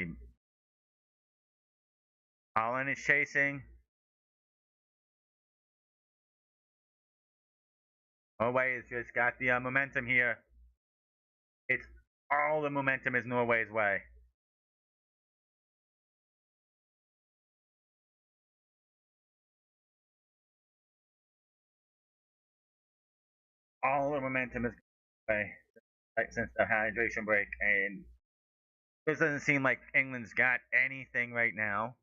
Holland is chasing. Norway has just got the momentum here. It's all the momentum is Norway's way. All the momentum is Norway since the hydration break, and this doesn't seem like England's got anything right now.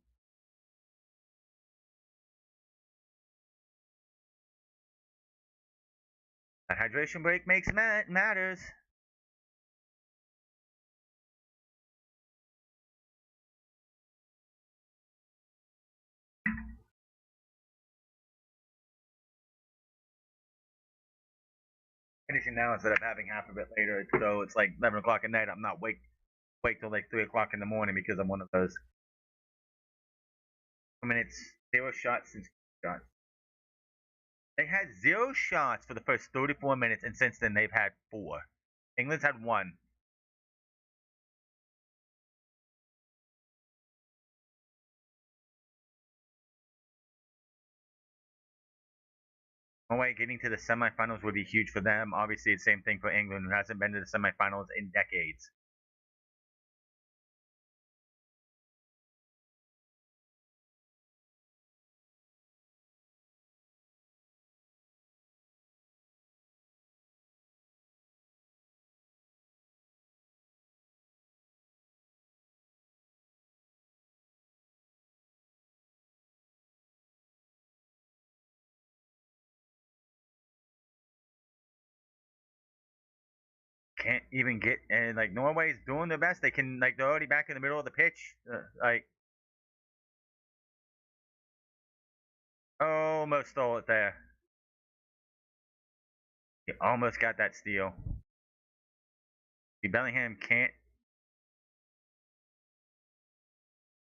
A hydration break makes matters. Finishing now instead of having half of it later, so it's like 11 o'clock at night. I'm not wait till like 3 o'clock in the morning because I'm one of those. I mean, it's zero shots since shots. They had zero shots for the first 34 minutes, and since then they've had four. England's had one. Norway getting to the semifinals would be huge for them. Obviously, it's the same thing for England, who hasn't been to the semifinals in decades. Can't even get, and like Norway's doing their best. They can, like, they're already back in the middle of the pitch. Like, almost stole it there. He almost got that steal. Bellingham can't.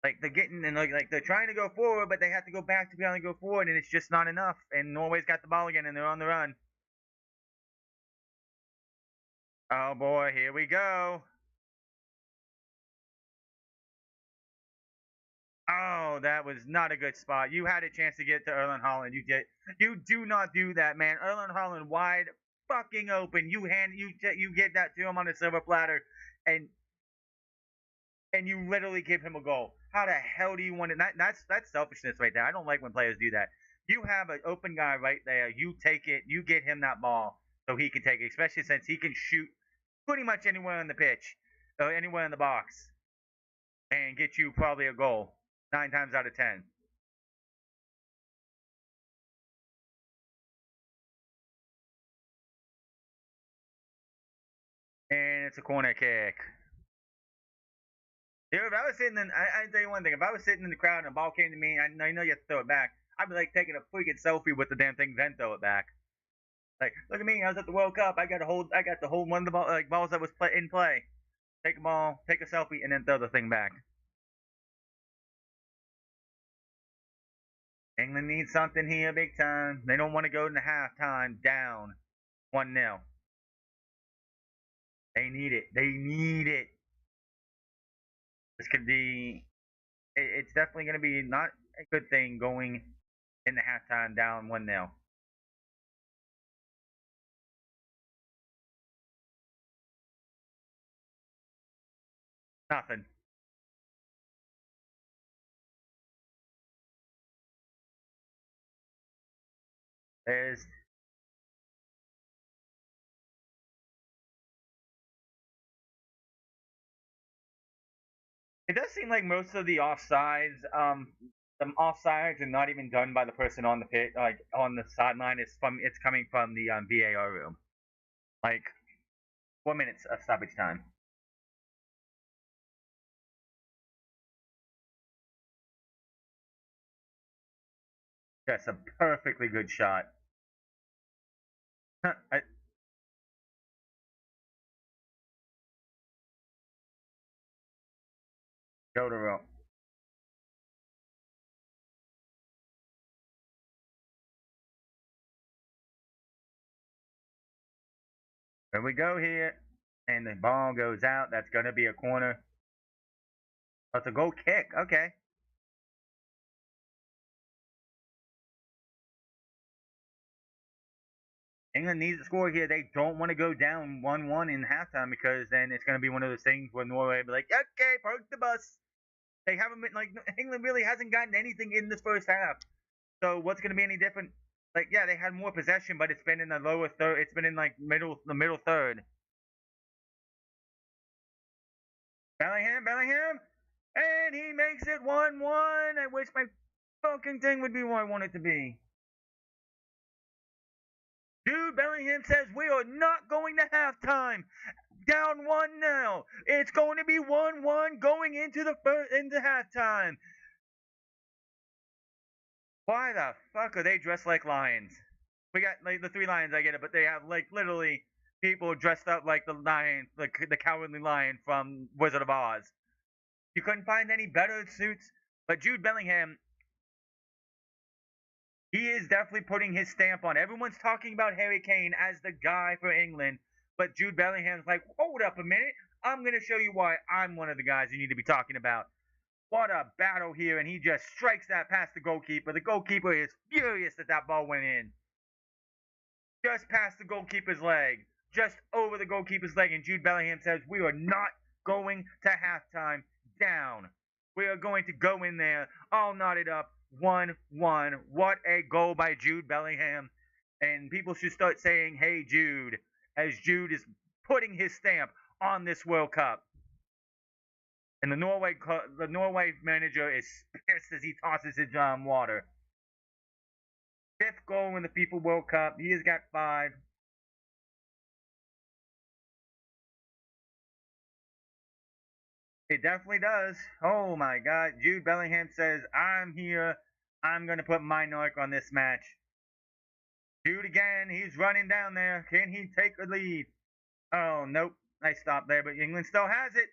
Like, they're getting, and like they're trying to go forward, but they have to go back to be able to go forward, and it's just not enough. And Norway's got the ball again, and they're on the run. Oh boy, here we go. Oh, that was not a good spot. You had a chance to get to Erling Haaland. You did. You do not do that, man. Erling Haaland wide fucking open. You get that to him on a silver platter, and you literally give him a goal. How the hell do you want it? That's selfishness right there. I don't like when players do that. You have an open guy right there. You take it. You get him that ball so he can take it, especially since he can shoot pretty much anywhere on the pitch, or anywhere in the box, and get you probably a goal 9 times out of 10. And it's a corner kick. Dude, if I was sitting in, I tell you one thing. If I was sitting in the crowd and a ball came to me, I know you have to throw it back. I'd be like taking a freaking selfie with the damn thing, then throw it back. Like, look at me. I was at the World Cup. I got to hold one of the balls that was in play. Take a ball, take a selfie, and then throw the thing back. England needs something here, big time. They don't want to go into halftime down 1-0. They need it. They need it. This could be. It's definitely going to be not a good thing going into halftime down 1-0. Nothing. There's. It does seem like most of the offsides are not even done by the person on the pit, like on the sideline. It's coming from the VAR room. Like 4 minutes of stoppage time. That's a perfectly good shot. I, go to row. Here we go here, and the ball goes out. That's gonna be a corner. That's a goal kick. Okay. England needs to score here. They don't want to go down 1-1 in halftime because then it's going to be one of those things where Norway will be like, okay, park the bus. They haven't been, like, England really hasn't gotten anything in this first half. So what's going to be any different? Like, yeah, they had more possession, but it's been in the lower third. It's been in like the middle third. Bellingham, and he makes it 1-1. I wish my fucking thing would be what I want it to be. Dude, Bellingham says we are not going to halftime. Down 1-0. It's going to be 1-1 going into halftime. Why the fuck are they dressed like lions? We got like the three lions, I get it, but they have like literally people dressed up like the lion, like the cowardly lion from Wizard of Oz. You couldn't find any better suits, but Jude Bellingham, he is definitely putting his stamp on. Everyone's talking about Harry Kane as the guy for England, but Jude Bellingham's like, hold up a minute, I'm gonna show you why I'm one of the guys you need to be talking about. What a battle here, and he just strikes that past the goalkeeper. The goalkeeper is furious that that ball went in. just past the goalkeeper's leg, just over the goalkeeper's leg, and Jude Bellingham says, "We are not going to halftime down. We are going to go in there all knotted up, 1-1. What a goal by Jude Bellingham. And people should start saying, "Hey Jude," as Jude is putting his stamp on this World Cup. And the Norway manager is pissed as he tosses his water. Fifth goal in the FIFA World Cup. He has got 5. It definitely does. Oh my God. Jude Bellingham says, "I'm here. I'm going to put my mark on this match." Jude again. He's running down there. Can he take a lead? Oh, nope. I stopped there, but England still has it.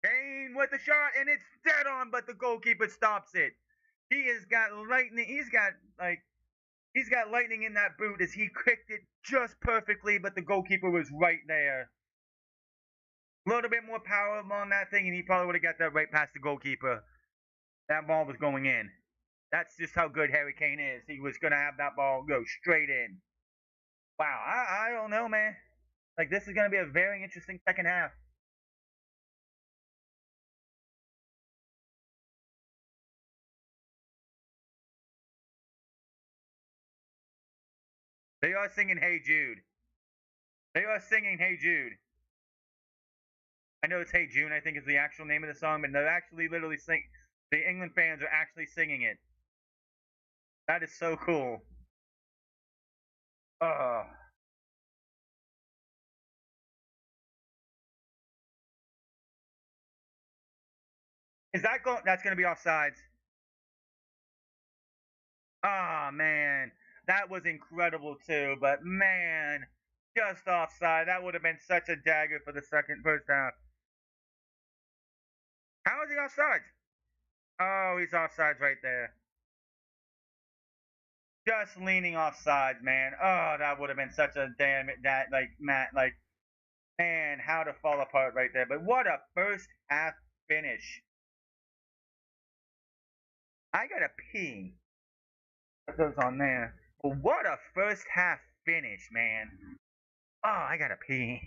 Kane with the shot, and it's dead on, but the goalkeeper stops it. He has got lightning. He's got lightning in that boot as he kicked it just perfectly, but the goalkeeper was right there. A little bit more power on that thing, and he probably would have got that right past the goalkeeper. That ball was going in. That's just how good Harry Kane is. He was going to have that ball go straight in. Wow, I don't know, man. Like, this is going to be a very interesting second half. They are singing "Hey Jude." They are singing "Hey Jude." I know it's "Hey June," I think is the actual name of the song, but they're actually literally sing. The England fans are actually singing it. That is so cool. Oh, is that going? That's going to be offsides. Oh man, that was incredible too. But man, just offside. That would have been such a dagger for the first half. How is he offsides? Oh, he's offsides right there. Just leaning offsides, man. Oh, that would have been such a damn that like Matt like man, how to fall apart right there. But what a first half finish. I gotta pee. What goes on there? But what a first half finish, man. Oh, I gotta pee.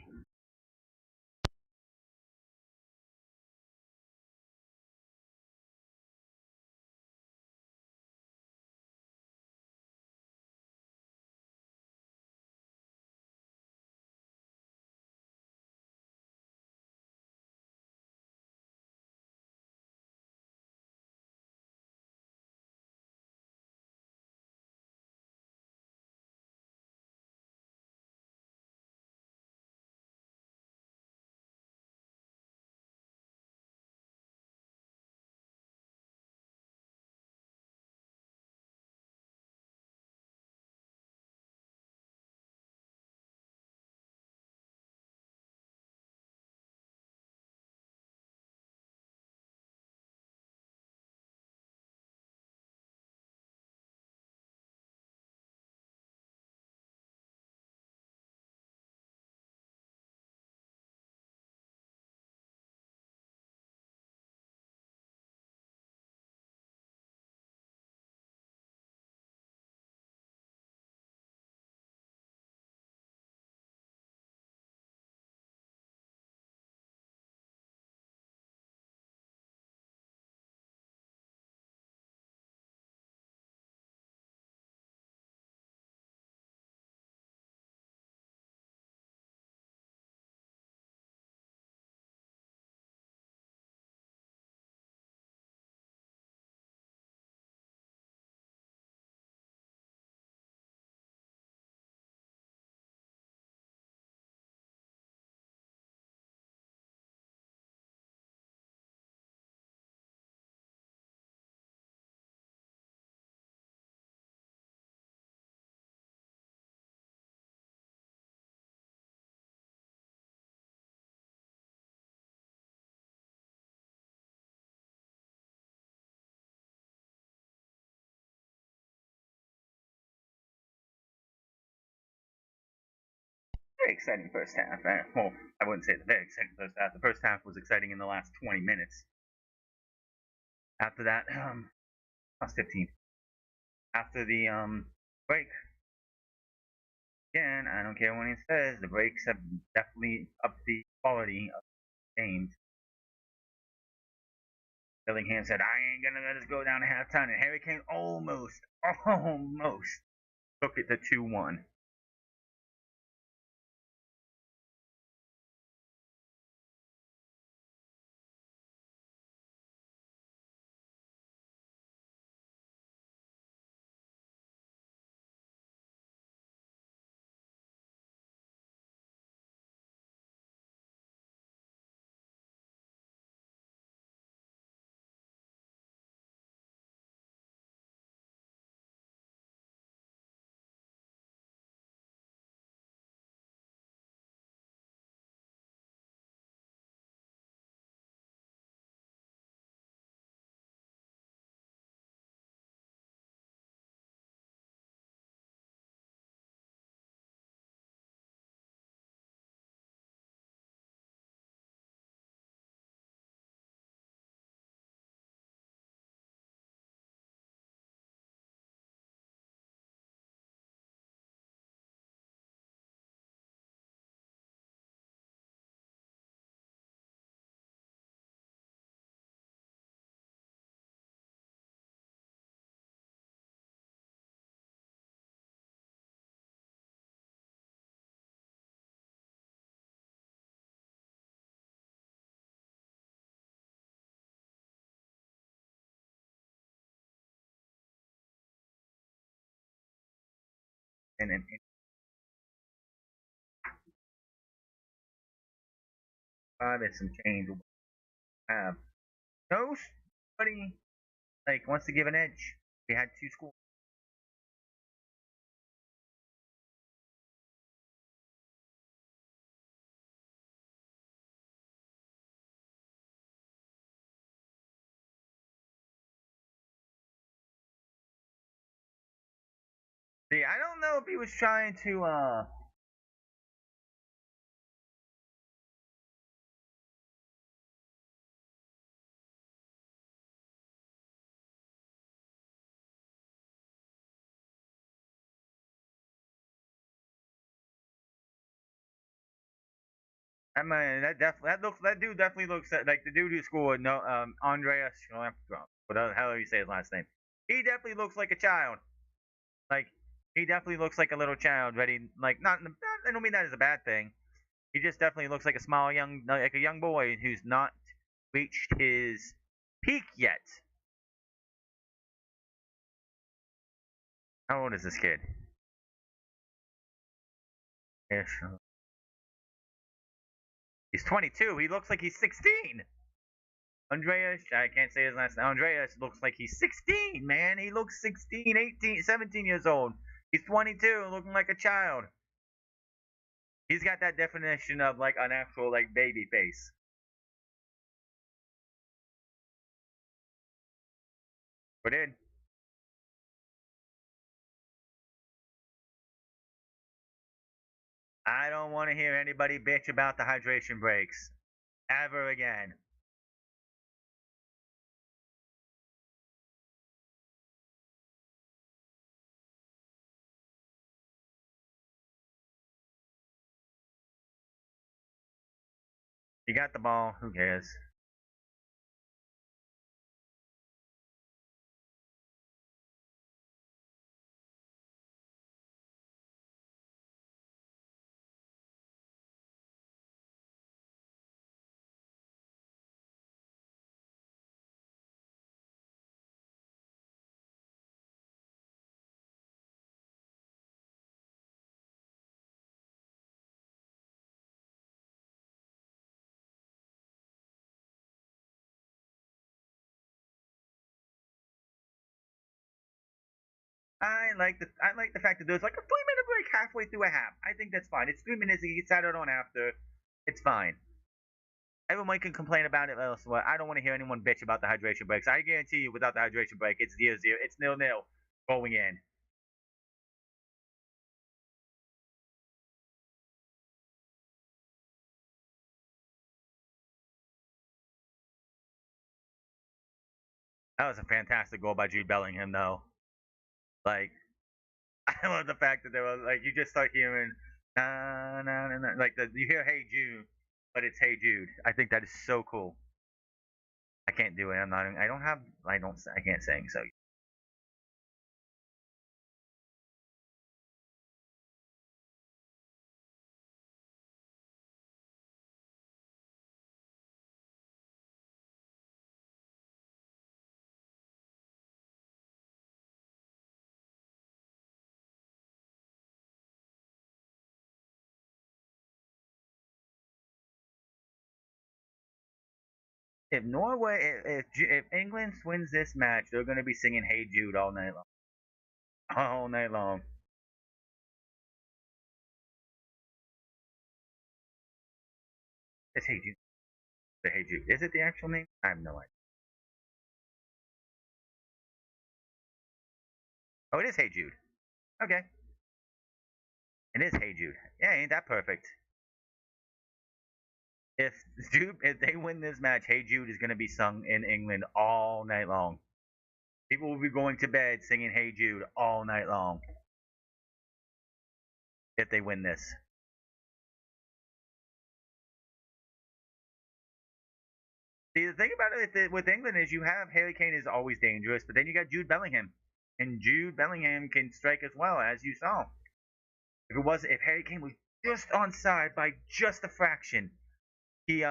Very exciting first half. Well, I wouldn't say the very exciting first half. The first half was exciting in the last 20 minutes. After that, last 15. After the break, Again, I don't care what he says. The breaks have definitely upped the quality of games. Bellingham said, "I ain't gonna let us go down to halftime," and Harry Kane almost took it to 2-1. And then five and some change will have nobody like wants to give an edge. We had two schools. See, I don't know if he was trying to I mean that dude definitely looks like the dude who scored no Andreas whatever the hell you say his last name. He definitely looks like a child. Like he definitely looks like a little child ready like not I don't mean that as a bad thing. He just definitely looks like a small young like a young boy who's not reached his peak yet. How old is this kid? Ish. He's 22. He looks like he's 16. Andreas, I can't say his last name. Andreas looks like he's 16, man. He looks 16, 18, 17 years old. He's 22, looking like a child. He's got that definition of like an actual like baby face. But then, I don't want to hear anybody bitch about the hydration breaks ever again. You got the ball. Who cares? I like the fact that there's like a 3 minute break halfway through a half. I think that's fine. It's 3 minutes. You get started on after. It's fine. Everyone can complain about it elsewhere. I don't want to hear anyone bitch about the hydration breaks. I guarantee you, without the hydration break, it's 0-0. It's 0-0 going in. That was a fantastic goal by Jude Bellingham, though. Like I love the fact that they were like, you just start hearing, na na na, na like you hear Hey Jude, but it's Hey Jude. I think that is so cool. I can't do it. I'm not. I don't have. I don't. I can't sing. So if Norway, if England wins this match, they're going to be singing Hey Jude all night long. All night long. It's Hey Jude. The Hey Jude. Is it the actual name? I have no idea. Oh, it is Hey Jude. Okay. It is Hey Jude. Yeah, ain't that perfect? If Jude, if they win this match, Hey Jude is going to be sung in England all night long. People will be going to bed singing Hey Jude all night long if they win this. See, the thing about it with England is you have Harry Kane is always dangerous, but then you got Jude Bellingham, and Jude Bellingham can strike as well, as you saw. If Harry Kane was just onside by just a fraction, he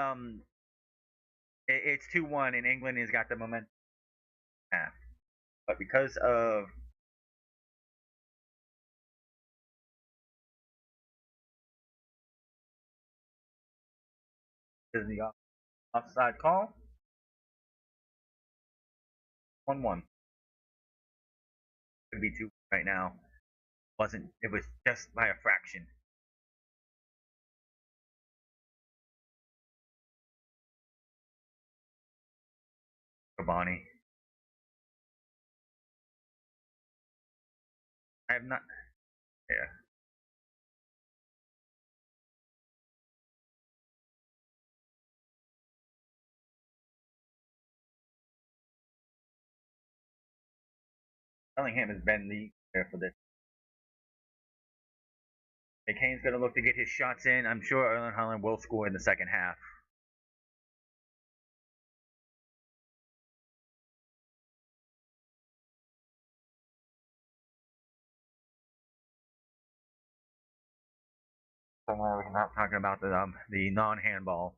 it's 2-1, and England has got the momentum. Yeah. But because of the offside call, 1-1 could be 2 right now. Wasn't It was just by a fraction. Cavani. I have not. Yeah. Bellingham has been the there for this. Kane's going to look to get his shots in. I'm sure Erling Haaland will score in the second half. We're not talking about the non-handball.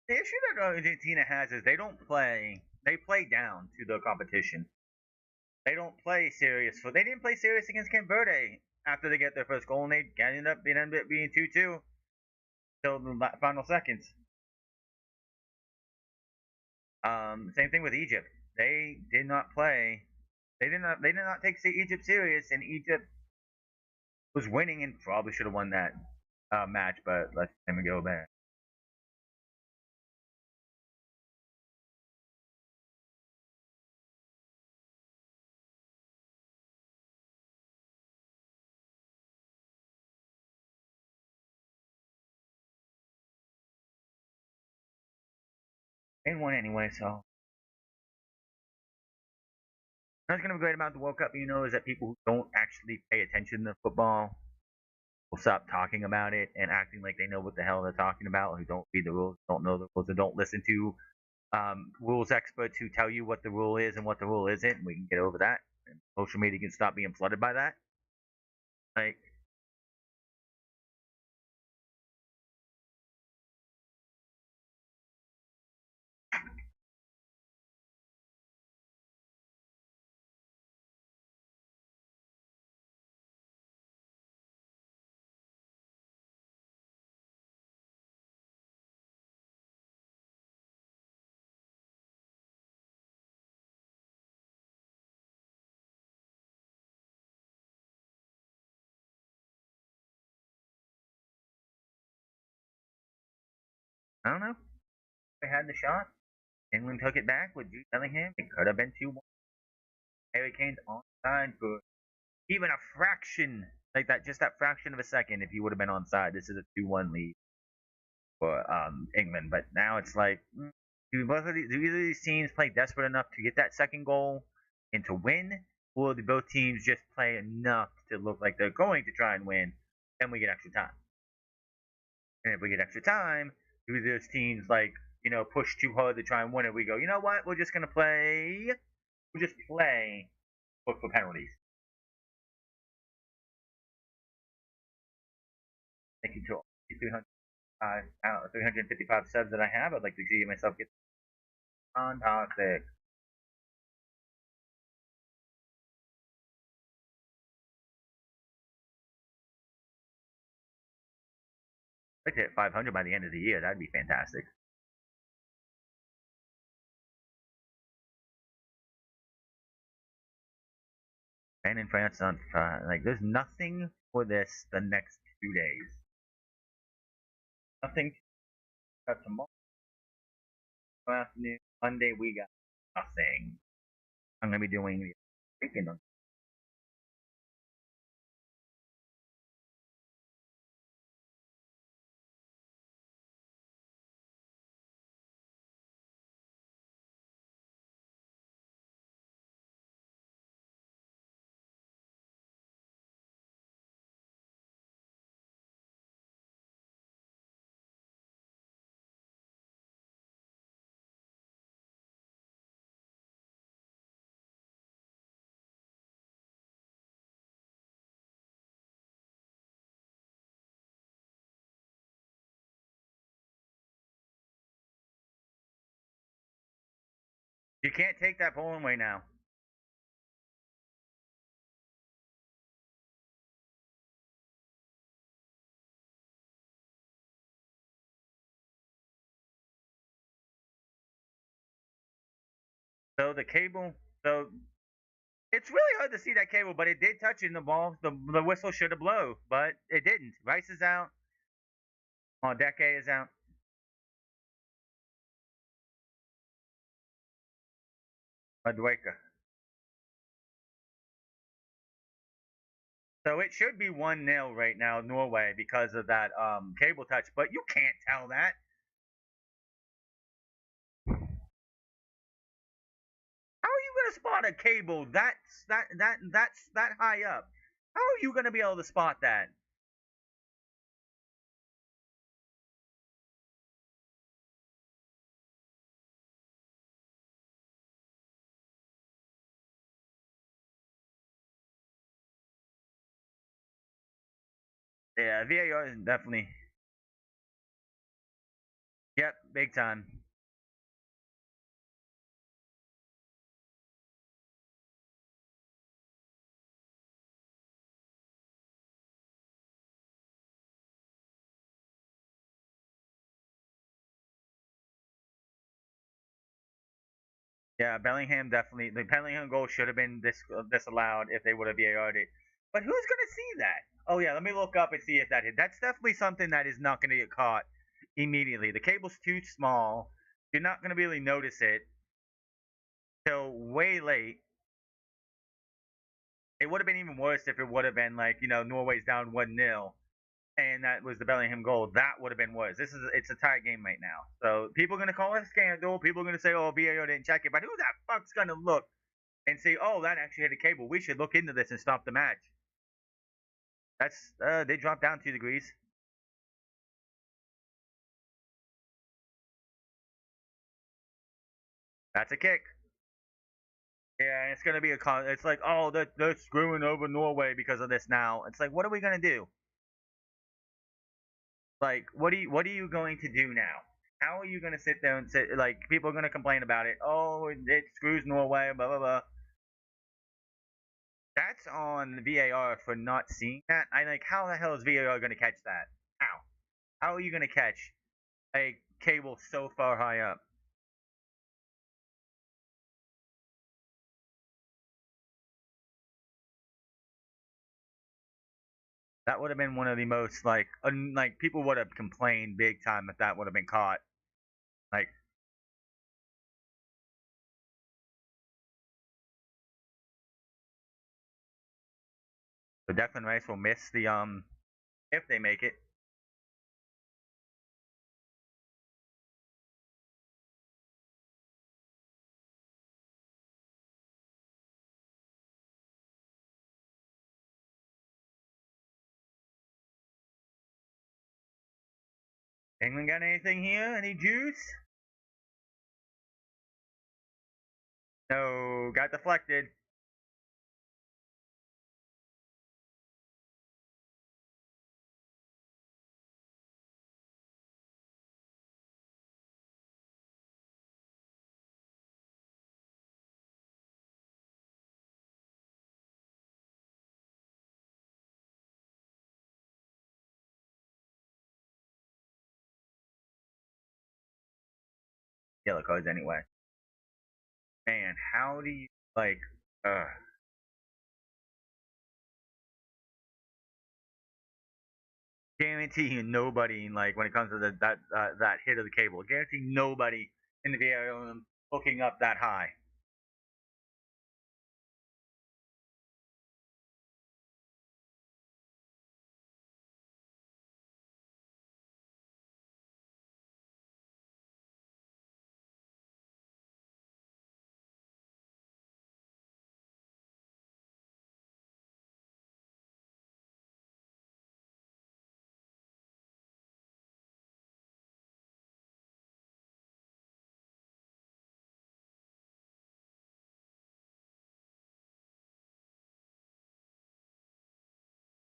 The issue that Argentina has is they don't play. They play down to the competition. They don't play serious. They didn't play serious against Cape Verde after they get their first goal, and they ended up being 2-2 till the final seconds. Same thing with Egypt. They did not play. They did not take Egypt serious, and Egypt was winning and probably should have won that match, but let them go there. They won anyway, so that's gonna be great about the World Cup. Is that people who don't actually pay attention to football will stop talking about it and acting like they know what the hell they're talking about, who don't read the rules, don't know the rules, and don't listen to rules experts who tell you what the rule is and what the rule isn't. And we can get over that. And social media can stop being flooded by that. Like, I don't know. They had the shot. England took it back with Jude Bellingham. It could have been 2-1. Harry Kane's onside for even a fraction, like that, just that fraction of a second. If he would have been onside, this is a 2-1 lead for England. But now it's like, do either of these teams play desperate enough to get that second goal and to win, or do both teams just play enough to look like they're going to try and win? Then we get extra time. And if we get extra time, do those teams push too hard to try and win it? We go, you know what? We're just gonna play. We'll just play, look for penalties. Thank you to all 355 subs that I have. I'd like to see myself get fantastic. I'd like to hit 500 by the end of the year. That'd be fantastic. And in France, on there's nothing for this the next 2 days. Nothing. Got tomorrow afternoon, Monday we got nothing. I'm gonna be doing the freaking. You can't take that Poland way now. So the cable, so it's really hard to see that cable, but it did touch in the ball. The whistle should have blown, but it didn't. Rice is out. Deke is out. Madueka. So it should be 1-0 right now, Norway, because of that cable touch. But you can't tell that. How are you gonna spot a cable that's high up? How are you gonna be able to spot that? Yeah, VAR is definitely. Yep, big time. Yeah, Bellingham definitely. The Bellingham goal should have been disallowed if they would have VAR'd it. But who's gonna see that? Oh yeah, let me look up and see if that hit. That's definitely something that is not gonna get caught immediately. The cable's too small. You're not gonna really notice it till way late. It would have been even worse if it would have been Norway's down 1-0 and that was the Bellingham goal. That would have been worse. It's a tie game right now. So people are gonna call it a scandal. People are gonna say, "Oh, VAR didn't check it," but who the fuck's gonna look and say, "Oh, that actually hit a cable. We should look into this and stop the match." That's they dropped down 2 degrees. That's a kick. Yeah, it's gonna be a con. It's like, oh, they're screwing over Norway because of this now. It's like, what are we gonna do? Like, what are you going to do now? How are you gonna sit there and sit like people are gonna complain about it? Oh, it screws Norway, blah blah blah. That's on VAR for not seeing that. I like, how the hell is VAR gonna catch that? How? How are you gonna catch a cable so far high up? That would have been one of the most like people would have complained big time if that would have been caught. Like the Declan Rice will miss the if they make it. England got anything here? Any juice? No, got deflected. Yellow cards anyway. Man, how do you like? Uh, Guarantee nobody like when it comes to that hit of the cable. Guarantee nobody in the VAR room hooking up that high.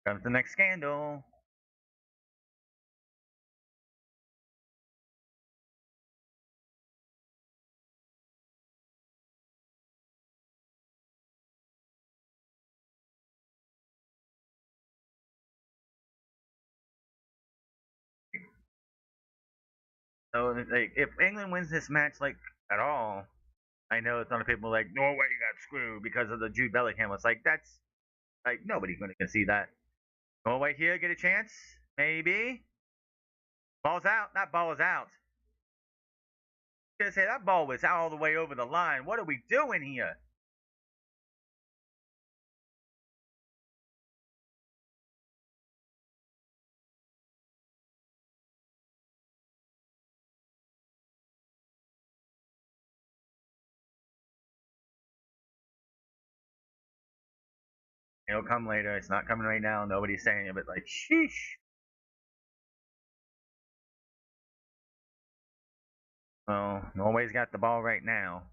Comes the next scandal. So like, if England wins this match like at all, I know it's on the people like Norway got screwed because of the Jude Bellingham. It's like that's like nobody's going to see that. Norway here get a chance, maybe. Ball's out. That ball is out. I was gonna say that ball was out all the way over the line. What are we doing here? It'll come later. It's not coming right now. Nobody's saying it, but like, sheesh. Well, Norway's got the ball right now.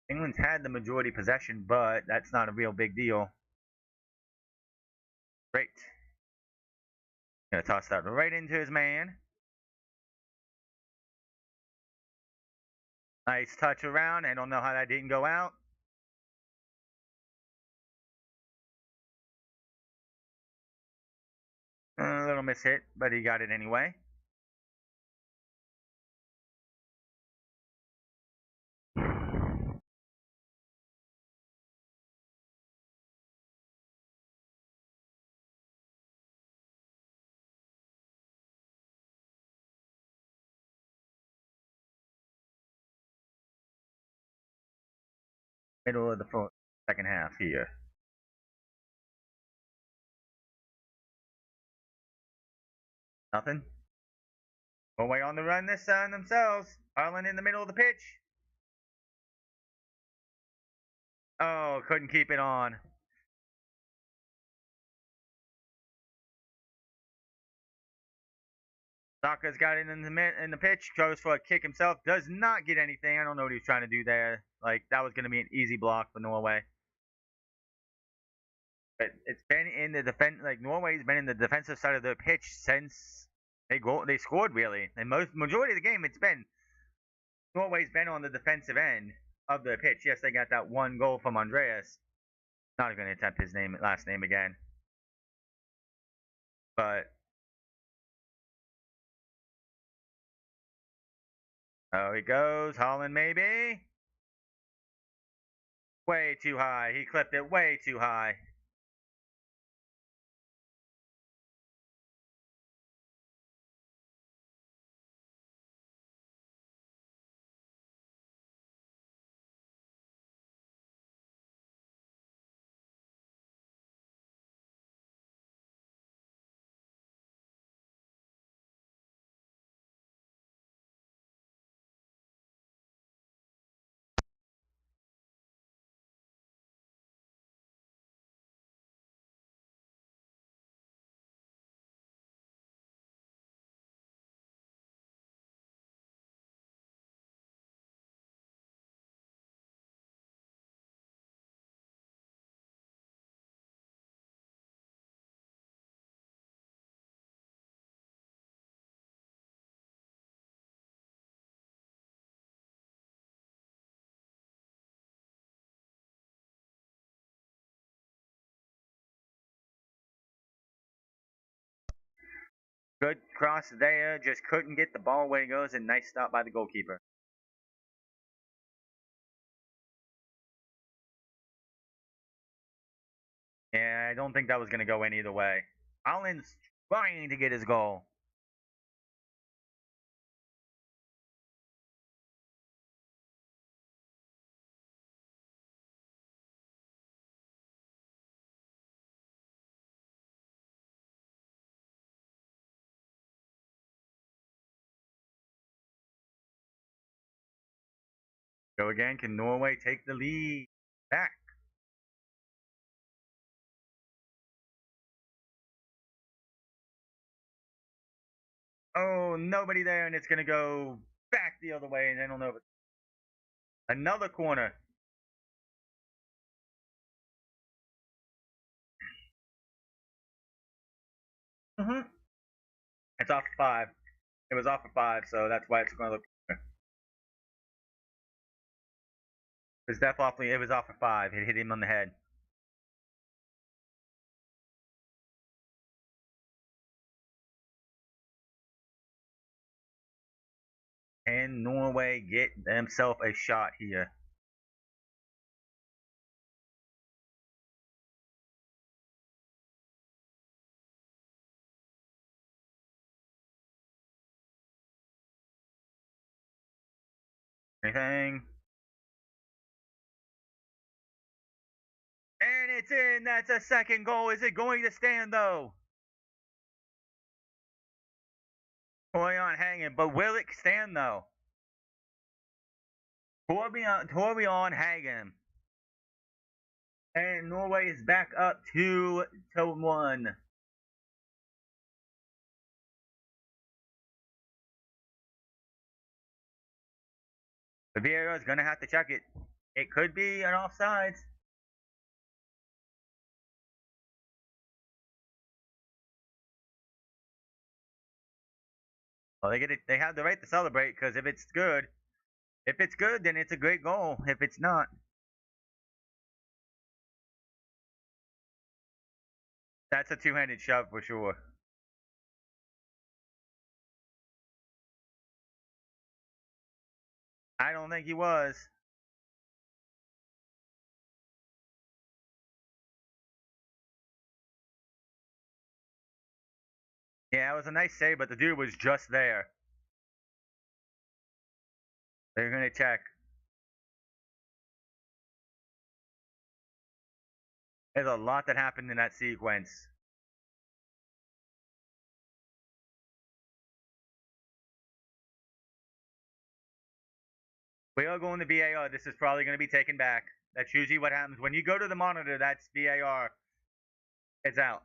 England's had the majority possession, but that's not a real big deal. Great. Gonna toss that right into his man. Nice touch around. I don't know how that didn't go out. A little miss hit, but he got it anyway. Middle of the second half here. Nothing. Norway on the run this time themselves. Ireland in the middle of the pitch. Oh, couldn't keep it on. Saka's got it in the pitch, goes for a kick himself, does not get anything. I don't know what he's trying to do there. Like, that was going to be an easy block for Norway. But it's been in the defense. Like, Norway's been in the defensive side of the pitch since they scored, really. And majority of the game, it's been Norway's been on the defensive end of the pitch. Yes, they got that one goal from Andreas. Not going to attempt his last name again. But oh, he goes. Holland, maybe. Way too high. He clipped it way too high. Good cross there. Just couldn't get the ball where it goes. And nice stop by the goalkeeper. Yeah, I don't think that was going to go in either way. Holland's trying to get his goal. Go again. Can Norway take the lead back? Oh, nobody there, and it's going to go back the other way, and I don't know if it's another corner. Mm-hmm. It's off for 5. It was off for 5, so that's why it's going to look. It's definitely it was off for 5. It hit him on the head. And Norway get themselves a shot here. Anything? And it's in. That's a second goal. Is it going to stand though? Torion hanging, but will it stand though? Torion hanging. And Norway is back up 2-1. The VAR is going to have to check it. It could be an offsides. Well, they have the right to celebrate because if it's good, then it's a great goal. If it's not, that's a two-handed shove for sure. I don't think he was. Yeah, it was a nice save, but the dude was just there. They're gonna check. There's a lot that happened in that sequence. We are going to VAR. This is probably going to be taken back. That's usually what happens. When you go to the monitor, that's VAR. It's out.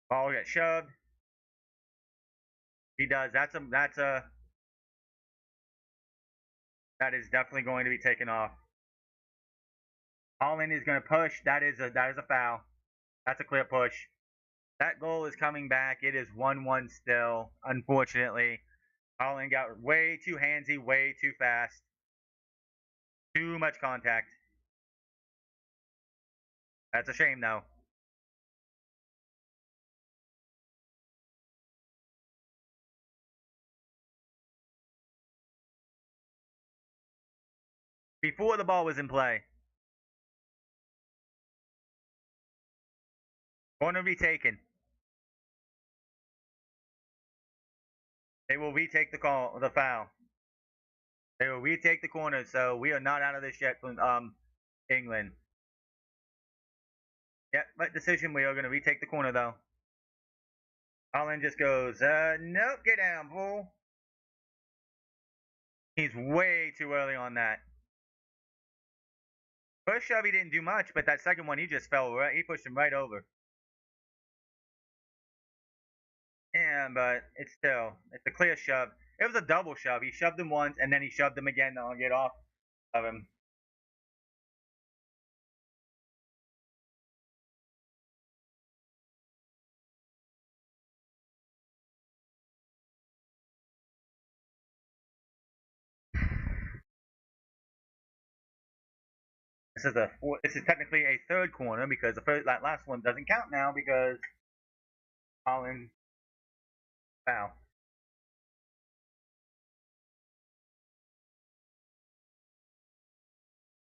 Ball gets shoved. He does. That is definitely going to be taken off. Holland is going to push. That is a foul. That's a clear push. That goal is coming back. It is 1-1 still. Unfortunately, Holland got way too handsy, way too fast. Too much contact. That's a shame, though. Before the ball was in play, corner retaken. They will retake the foul. They will retake the corner, so we are not out of this yet from England. Yep, right decision. We are going to retake the corner, though. Holland just goes, nope, get down, fool. He's way too early on that. First shove, he didn't do much, but that second one, he just fell right. He pushed him right over. Yeah, but it's a clear shove. It was a double shove. He shoved him once, and then he shoved him again to get off of him. This is technically a third corner because that last one doesn't count now because Holland foul.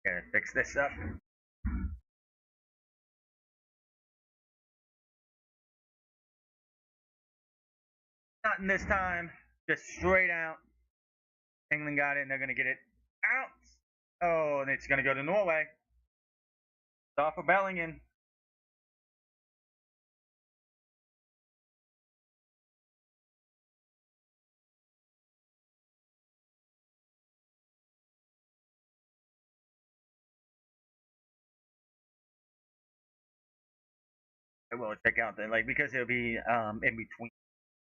Gotta fix this up. Not in this time. Just straight out. England got it, and they're gonna get it out. Oh, and it's gonna go to Norway. It's off of Bellingham. I will check out because it'll be in between.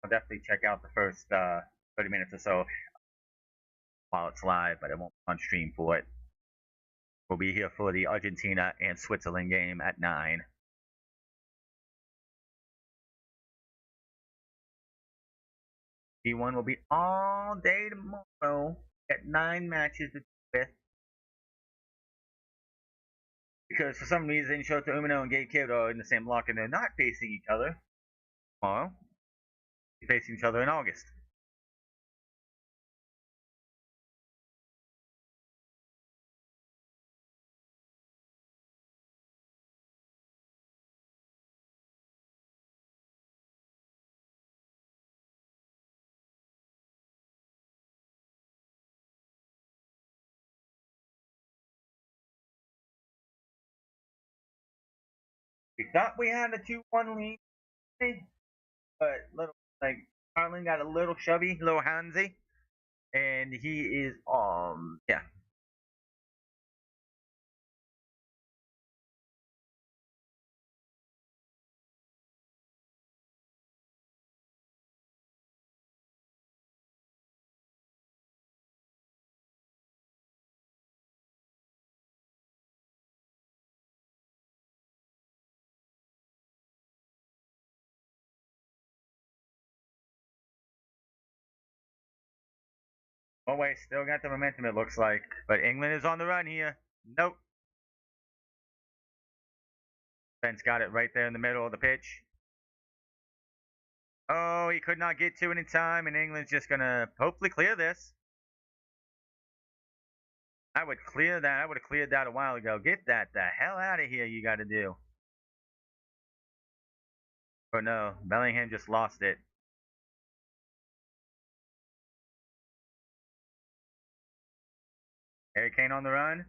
I'll definitely check out the first 30 minutes or so while it's live, but it won't be on stream for it. We'll be here for the Argentina and Switzerland game at 9. D1 will be all day tomorrow. At 9 matches to do with. Because for some reason, Shota Umino and Gabe Kidd are in the same block and they're not facing each other tomorrow. They're facing each other in August. We thought we had a 2-1 lead, but Harlan got a little chubby, little handsy, and he is yeah. Norway still got the momentum, it looks like, but England is on the run here. Nope. Ben's got it right there in the middle of the pitch. Oh, he could not get to it in time, and England's just gonna hopefully clear this. I would clear that. I would have cleared that a while ago. Get that the hell out of here, you got to do. Oh no, Bellingham just lost it. Harry Kane on the run.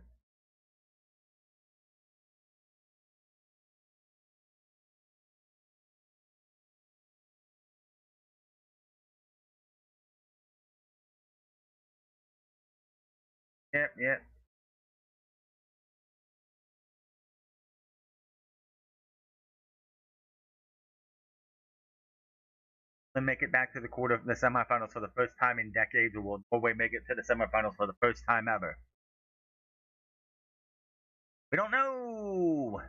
Yep, yep. And make it back to the semifinals for the first time in decades, or will Norway make it to the semifinals for the first time ever? We don't know.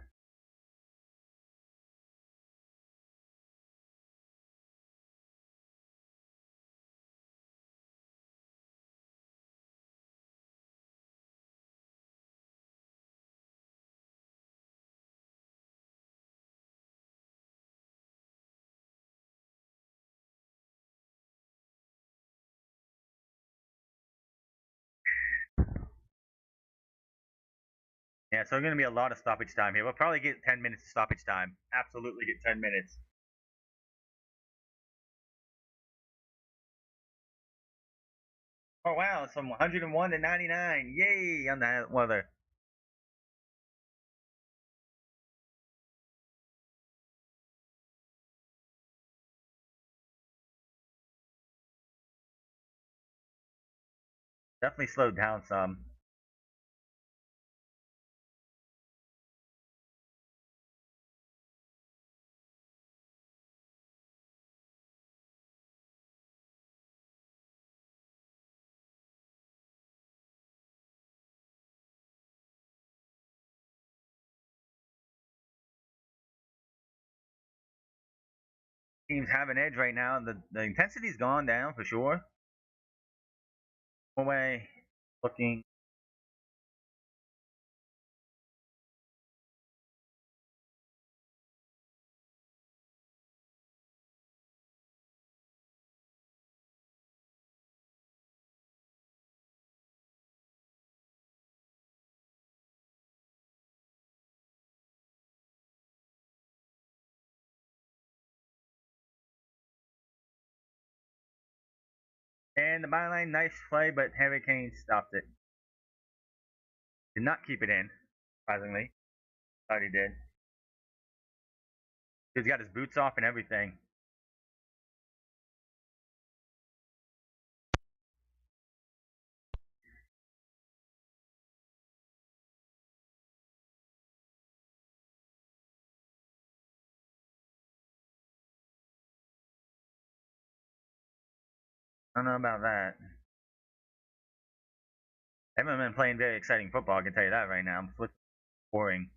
Yeah, so there's going to be a lot of stoppage time here. We'll probably get 10 minutes of stoppage time. Absolutely get 10 minutes. Oh, wow. It's from 101 to 99. Yay on that weather. Definitely slowed down some. Teams have an edge right now. The intensity's gone down for sure. Norway looking. And the byline, nice play, but Harry Kane stopped it. Did not keep it in, surprisingly. Thought he did. He's got his boots off and everything. I don't know about that. They haven't been playing very exciting football, I can tell you that right now. I'm boring.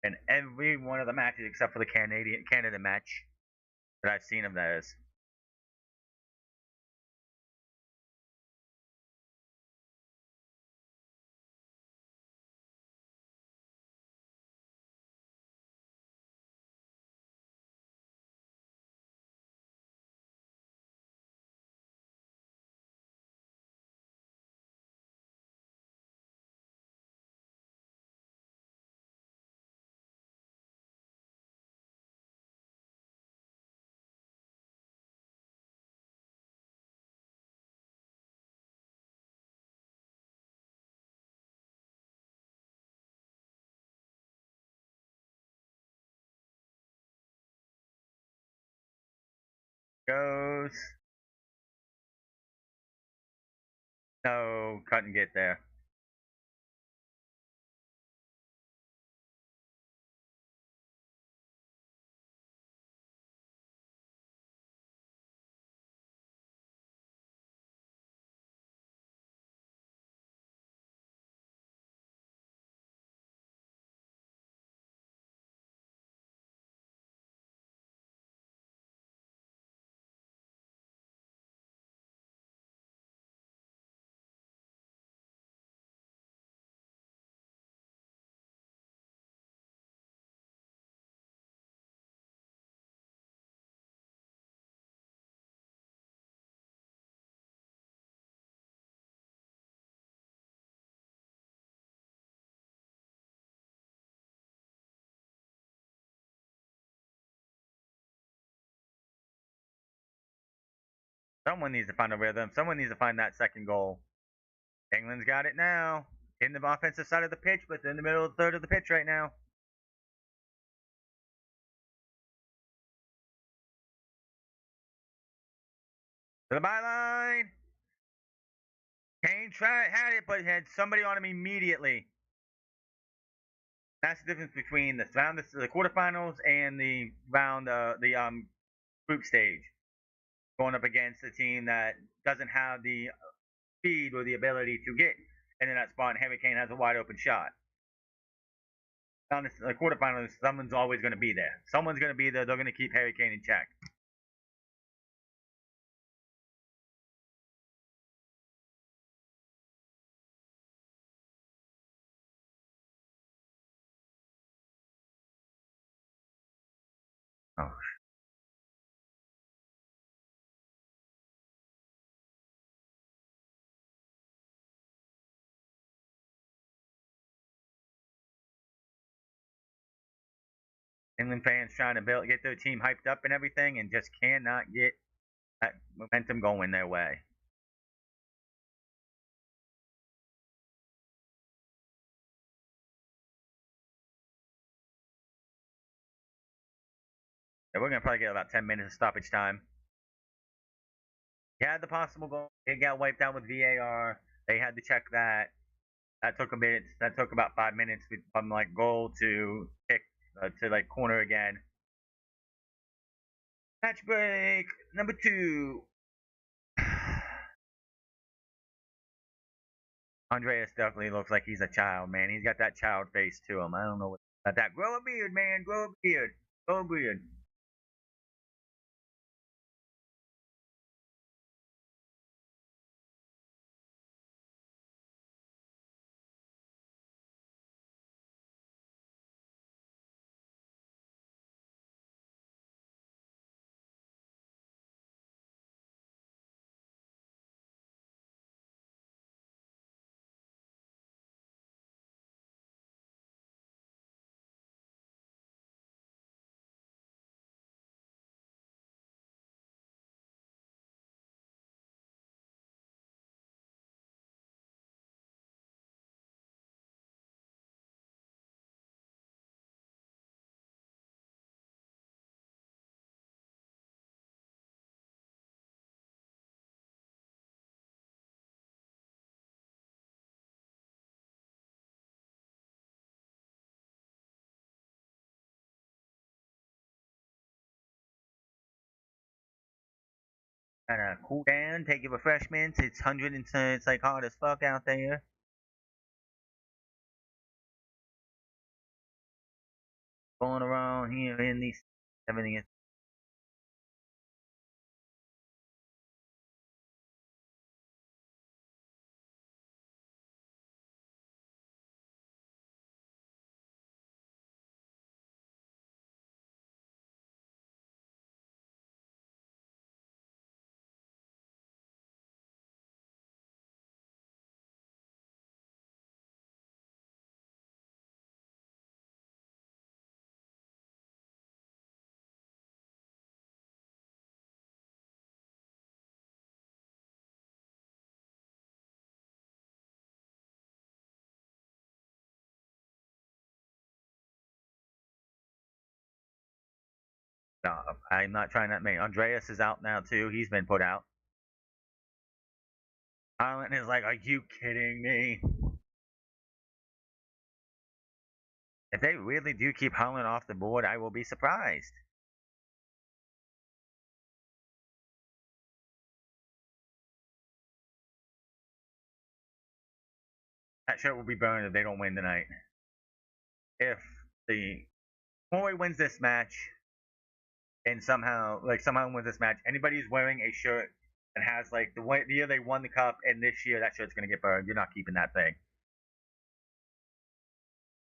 And every one of the matches except for the Canada match that I've seen of theirs. Goes. No, couldn't get there. Someone needs to find a rhythm. Someone needs to find that second goal. England's got it now. In the offensive side of the pitch, but in the middle of the third of the pitch right now. To the byline. Kane had it, but had somebody on him immediately. That's the difference between the quarterfinals and the group stage. Going up against a team that doesn't have the speed or the ability to get into that spot, and Harry Kane has a wide open shot. On the quarterfinals, someone's always going to be there. Someone's going to be there. They're going to keep Harry Kane in check. Oh, England fans trying to get their team hyped up and everything, and just cannot get that momentum going their way. Yeah, we're going to probably get about 10 minutes of stoppage time. He had the possible goal. It got wiped out with VAR. They had to check that. That took a minute. That took about 5 minutes from like goal to kick to like corner again. Match break number 2. Andreas definitely looks like he's a child, man. He's got that child face to him. I don't know what that. Grow a beard, man. Grow a beard. Grow a beard. Gotta cool down, take your refreshments. It's 100 and it's like hot as fuck out there. Going around here in these everything is. No, I'm not trying that. Man, Andreas is out now too. He's been put out. Ireland is like, are you kidding me? If they really do keep Holland off the board, I will be surprised. That shirt will be burned if they don't win tonight. If the Norway wins this match and somehow wins this match, anybody who's wearing a shirt that has like the year they won the cup and this year that shirt's gonna get burned. You're not keeping that thing.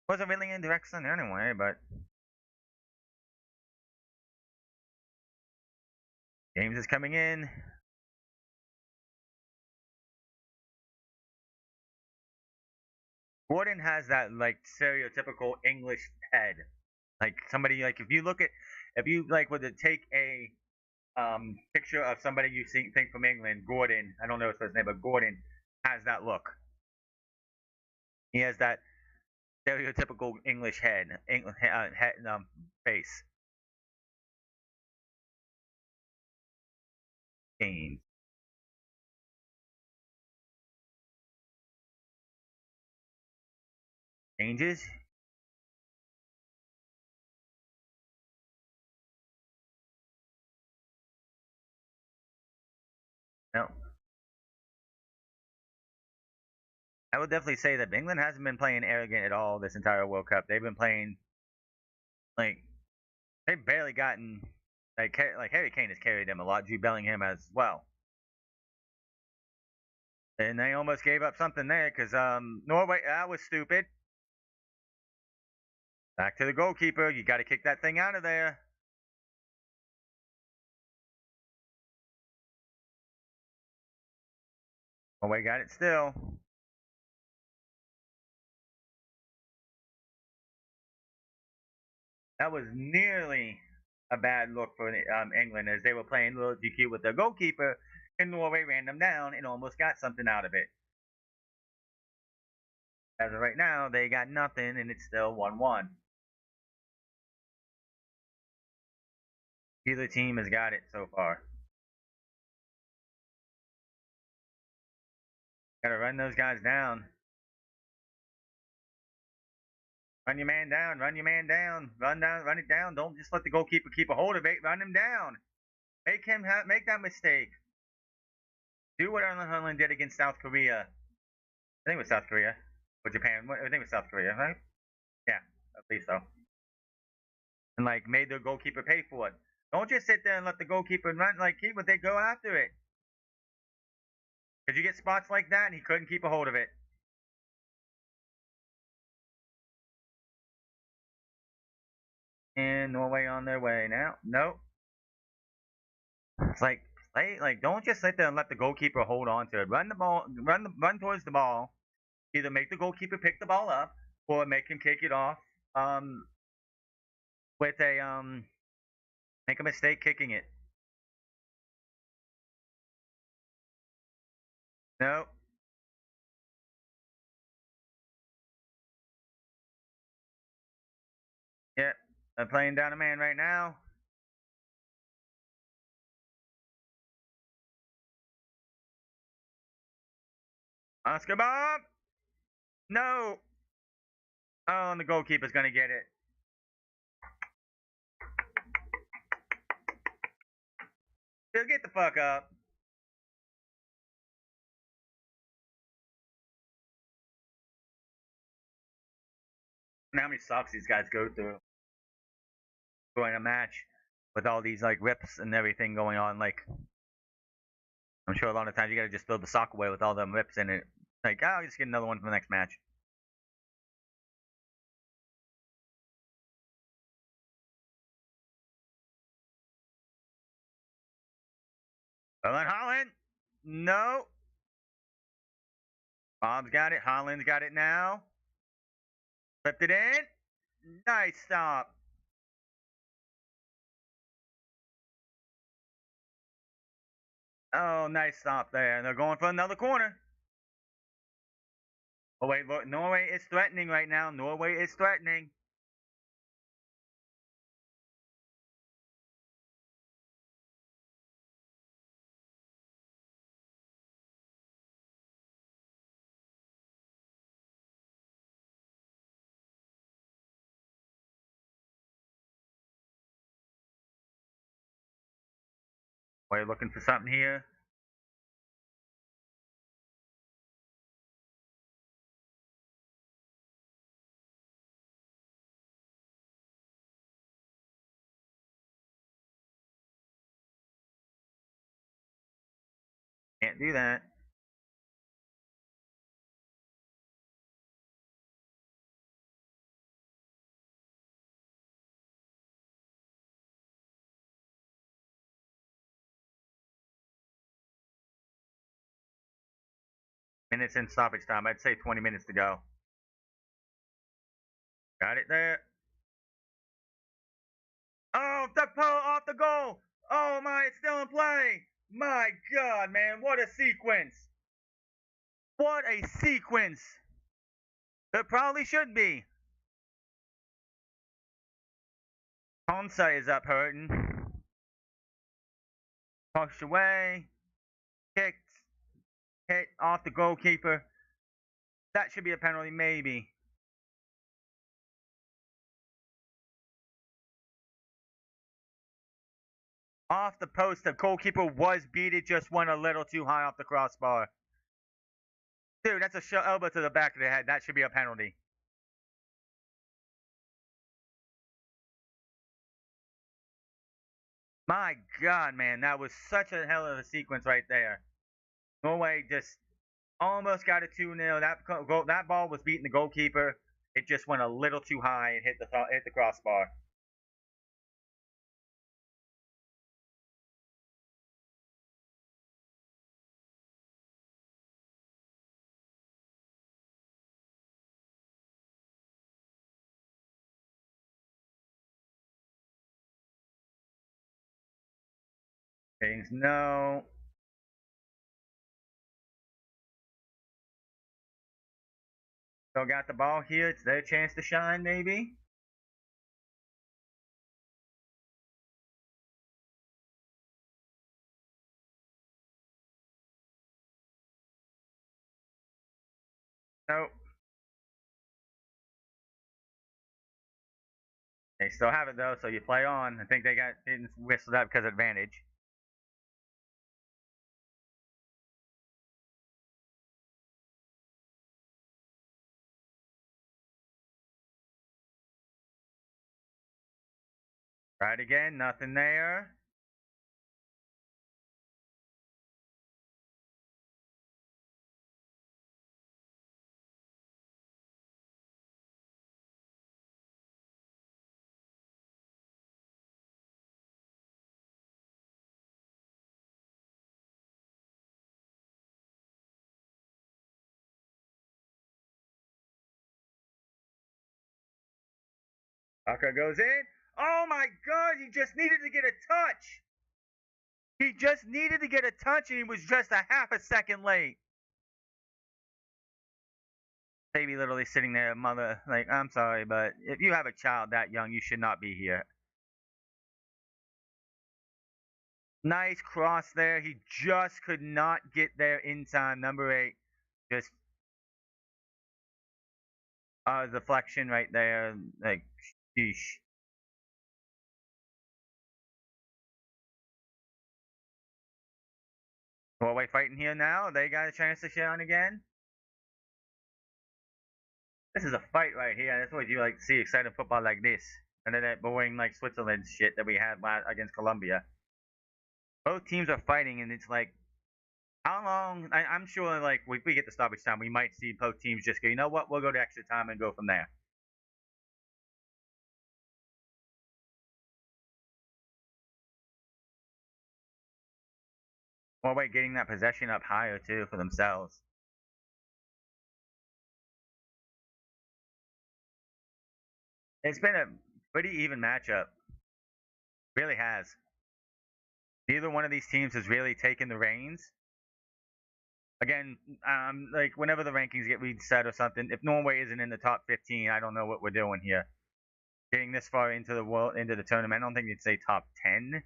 Wasn't really in direction anyway, but James is coming in. Gordon has that like stereotypical English head. Like somebody like if you like were to take a picture of somebody you think from England, Gordon. I don't know his first name, but Gordon has that look. He has that stereotypical English face. James. Changes? No. I would definitely say that England hasn't been playing arrogant at all this entire World Cup. They've been playing like they've barely gotten like Harry Kane has carried them a lot. Jude Bellingham as well, and they almost gave up something there because Norway that was stupid. Back to the goalkeeper. You got to kick that thing out of there. Norway got it still. That was nearly a bad look for England as they were playing a little GQ with their goalkeeper, and Norway ran them down and almost got something out of it. As of right now, they got nothing, and it's still 1-1. Either team has got it so far. Got to run those guys down. Run your man down. Run your man down. Run down. Run it down. Don't just let the goalkeeper keep a hold of it. Run him down. Make that mistake. Do what Erling Haaland did against South Korea. I think it was South Korea or Japan. I think it was South Korea, right? Yeah, at least so. And like made the goalkeeper pay for it. Don't just sit there and let the goalkeeper run. Like keep it. They go after it. Did you get spots like that? And he couldn't keep a hold of it. And Norway on their way now. Nope. It's like don't just sit there and let the goalkeeper hold on to it. Run the ball, run towards the ball. Either make the goalkeeper pick the ball up or make him kick it off. With a make a mistake kicking it. No. Yeah. They're playing down a man right now. Oscar Bob. No. Oh, and the goalkeeper's gonna get it. He'll get the fuck up. And how many socks these guys go through during a match with all these like rips and everything going on. Like I'm sure a lot of times you gotta just throw the sock away with all them rips in it. Like, oh, I'll just get another one for the next match. Erling Haaland. No. Bob's got it. Haaland's got it now. Flipped it in. Nice stop. Oh, nice stop there. They're going for another corner. Oh, wait, look. Norway is threatening right now. Norway is threatening. We're looking for something here. Can't do that. Minutes in stoppage time. I'd say 20 minutes to go. Got it there. Oh, the pull off the goal. Oh my, it's still in play. My God, man, what a sequence. What a sequence. It probably should be. Konsa is up hurting. Pushed away. Kicked. Hit off the goalkeeper. That should be a penalty, maybe. Off the post, the goalkeeper was beat. It just went a little too high off the crossbar. Dude, that's a elbow to the back of the head. That should be a penalty. My God, man, that was such a hell of a sequence right there. Norway just almost got a 2-0. That ball was beating the goalkeeper. It just went a little too high and hit the crossbar. Things no. Still got the ball here. It's their chance to shine, maybe. Nope. They still have it though, so you play on. I think they got didn't whistled up because of advantage. Try it again. Nothing there. Tucker goes in. Oh my God! He just needed to get a touch. He just needed to get a touch, and he was just a half a second late. Baby literally sitting there, mother, like, I'm sorry, but if you have a child that young, you should not be here. Nice cross there. He just could not get there in time. Number 8, just deflection right there. Like, sheesh. Norway fighting here now. They got a chance to shine again. This is a fight right here. That's what you like to see, exciting football like this. And then that boring like Switzerland shit that we had against Colombia. Both teams are fighting, and it's like, how long? I'm sure, like, if we get the stoppage time, we might see both teams just go, you know what, we'll go to extra time and go from there. Norway getting that possession up higher too for themselves. It's been a pretty even matchup. Really has. Neither one of these teams has really taken the reins. Again, like whenever the rankings get reset or something, if Norway isn't in the top 15, I don't know what we're doing here. Getting this far into the tournament, I don't think you'd say top 10,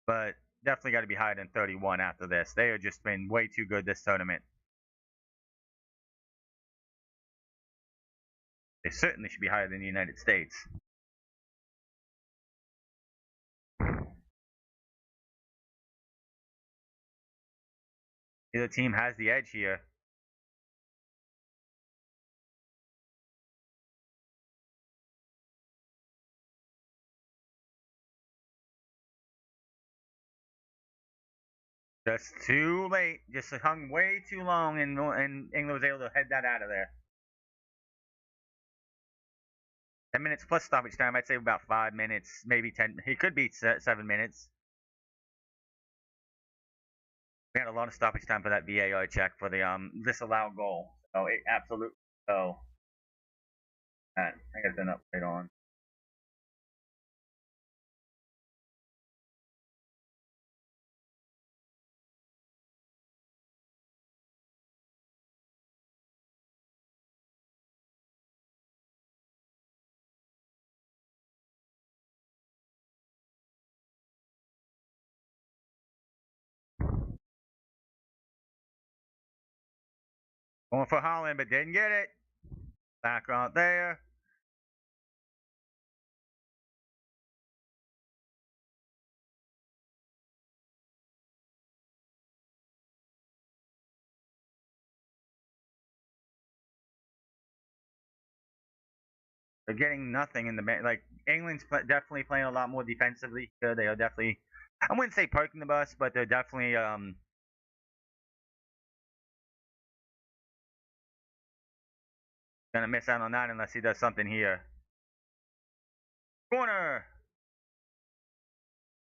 but definitely got to be higher than 31 after this. They have just been way too good this tournament. They certainly should be higher than the United States. Either team has the edge here. Just too late. Just hung way too long, and England was able to head that out of there. 10 minutes plus stoppage time. I'd say about 5 minutes, maybe 10. It could be 7 minutes. We had a lot of stoppage time for that VAR check for the disallowed goal. So it absolutely so. I think it's been upgrade on. Going for Holland, but didn't get it. Back out there. They're getting nothing in the like England's definitely playing a lot more defensively. They are definitely, I wouldn't say parking the bus, but they're definitely gonna miss out on that unless he does something here. Corner.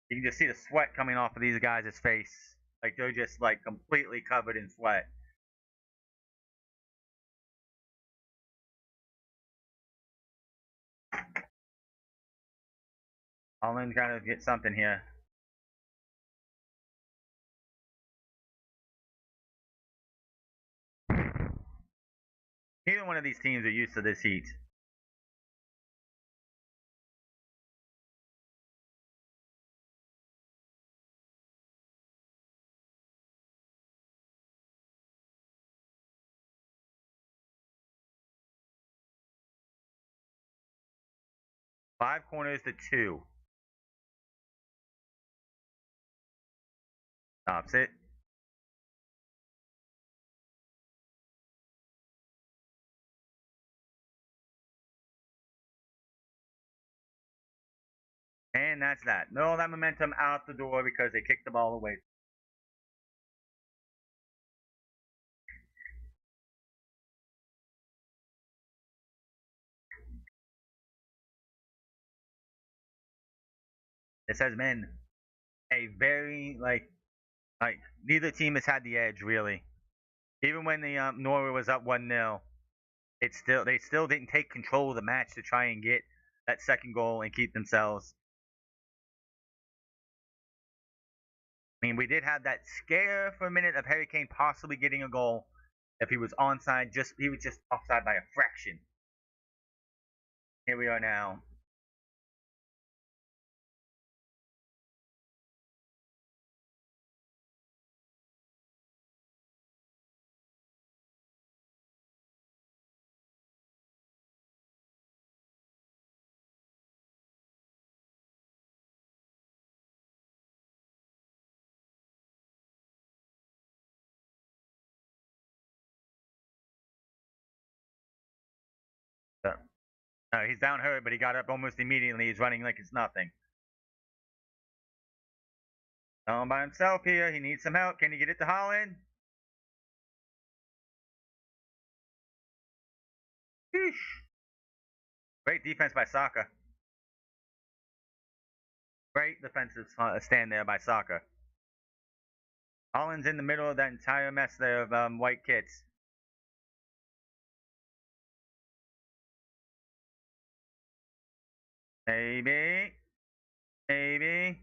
You can just see the sweat coming off of these guys' face. Like they're just like completely covered in sweat. Holland's gotta get something here. Neither one of these teams are used to this heat. Five corners to two. Stops it. And that's that. All that momentum out the door because they kicked the ball away. This has been a very like neither team has had the edge really. Even when the Norway was up 1-0, they still didn't take control of the match to try and get that second goal and keep themselves. I mean, we did have that scare for a minute of Harry Kane possibly getting a goal if he was onside. He was just offside by a fraction. Here we are now. He's down hurt, but he got up almost immediately. He's running like it's nothing. All by himself here. He needs some help. Can he get it to Holland? Sheesh. Great defense by Saka. Great defensive stand there by Saka. Holland's in the middle of that entire mess there of white kits. Maybe. Maybe.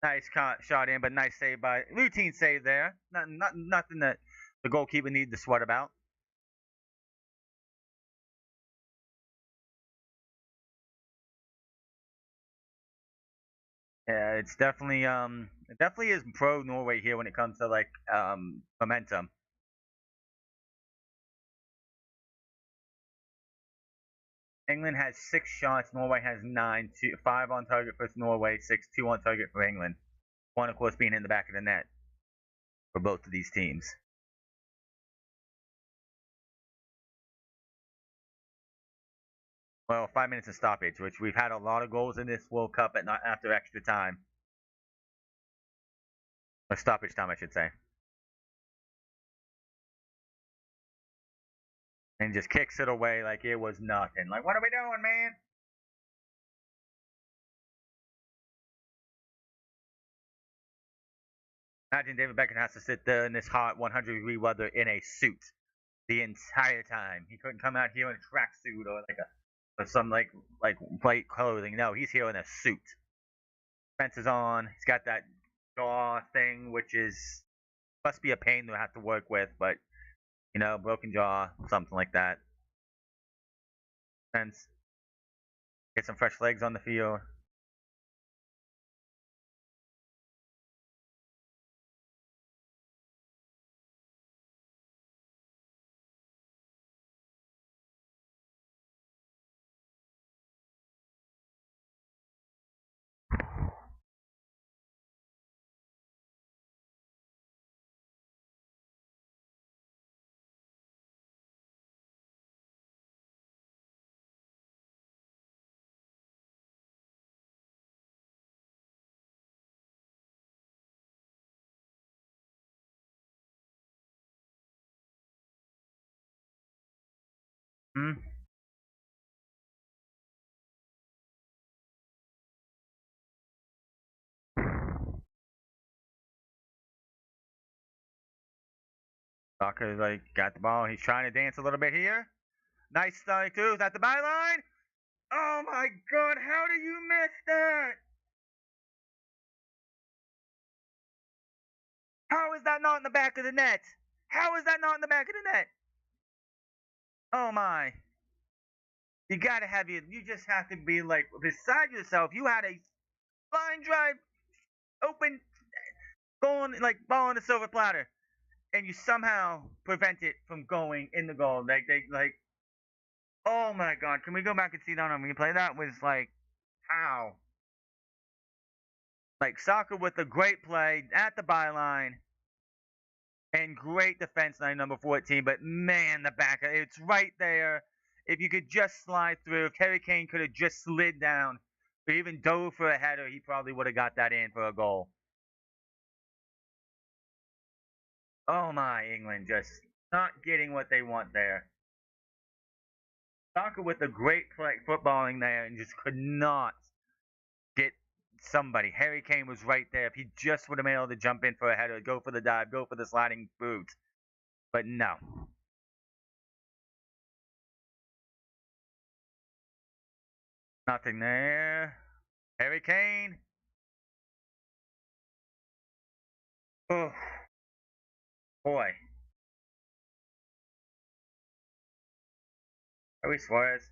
Nice shot in, but nice save by routine save there. Nothing that the goalkeeper needed to sweat about. Yeah, it definitely is pro Norway here when it comes to like momentum. England has 6 shots. Norway has 9. Five on target for Norway. 6, 2 on target for England. One, of course, being in the back of the net for both of these teams. Well, 5 minutes of stoppage, which we've had a lot of goals in this World Cup at not after extra time. Or stoppage time, I should say. And just kicks it away like it was nothing. Like, what are we doing, man? Imagine David Beckham has to sit there in this hot 100-degree weather in a suit the entire time. He couldn't come out here in a tracksuit or like or some like white clothing. No, he's here in a suit. Fence is on. He's got that jaw thing, which is must be a pain to have to work with, but broken jaw, something like that. Fence. Get some fresh legs on the field. Hmm? Soccer like got the ball. He's trying to dance a little bit here. Nice strike too. Is that the byline? Oh my god, how do you miss that? How is that not in the back of the net? How is that not in the back of the net? Oh my. You gotta have you just have to be like beside yourself. You had a line drive open going like ball on the silver platter. And you somehow prevent it from going in the goal. Like oh my god, can we go back and see that on replay? That was like how? Like soccer with a great play at the byline and great defense line number 14, but man, the back it's right there. If you could just slide through, if Harry Kane could have just slid down or even dove for a header, he probably would have got that in for a goal. Oh my, England just not getting what they want there. Soccer with a great play footballing there and just could not get somebody. Harry Kane was right there. If he just would have been able to jump in for a header, go for the dive, go for the sliding boot. But no. Nothing there. Harry Kane. Oh, boy. Luis Suarez.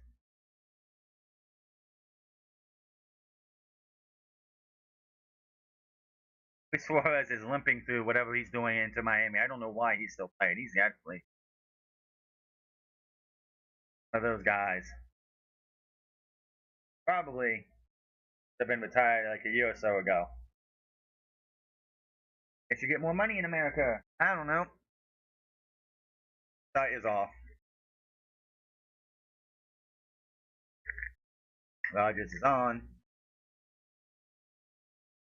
Luis Suarez is limping through whatever he's doing into Miami. I don't know why he's still playing. He's actually one of those guys. Probably have been retired like a year or so ago. Guess you get more money in America. I don't know. That is off. Rogers is on.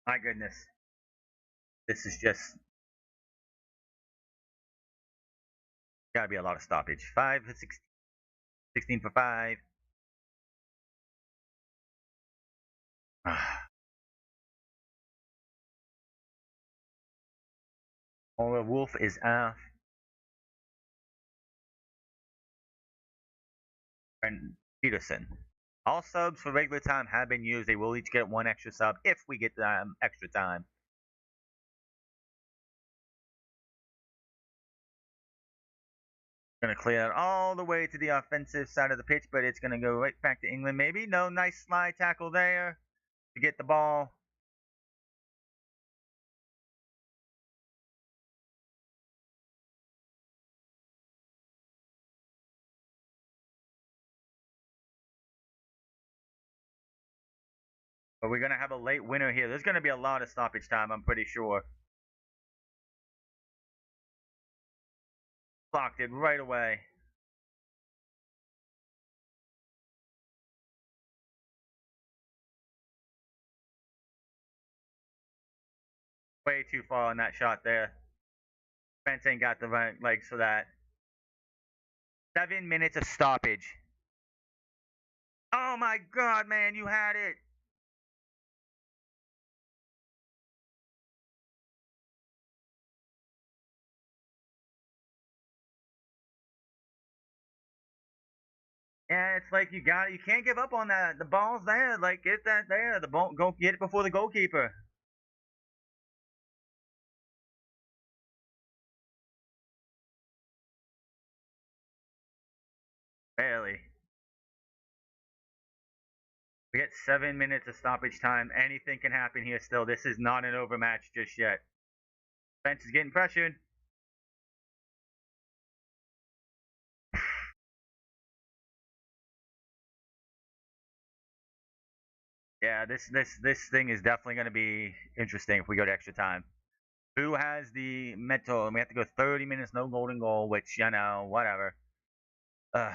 My goodness. This is just gotta be a lot of stoppage. 5 for 16, 16 for 5. Ola Wolf is off. And Peterson. All subs for regular time have been used. They will each get one extra sub if we get extra time. Going to clear it all the way to the offensive side of the pitch, but it's going to go right back to England maybe. No, nice slide tackle there to get the ball. But we're going to have a late winner here. There's going to be a lot of stoppage time, I'm pretty sure. Blocked it right away. Way too far on that shot there. Spence ain't got the right legs for that. 7 minutes of stoppage. Oh my god, man, you had it. Yeah, it's like you can't give up on that. The ball's there. Like get that there. The ball go get it before the goalkeeper. Barely. We get 7 minutes of stoppage time. Anything can happen here still. This is not an overmatch just yet. Spence is getting pressured. Yeah, this thing is definitely going to be interesting if we go to extra time. Who has the mental? And we have to go 30 minutes, no golden goal, which you know, whatever. Uh,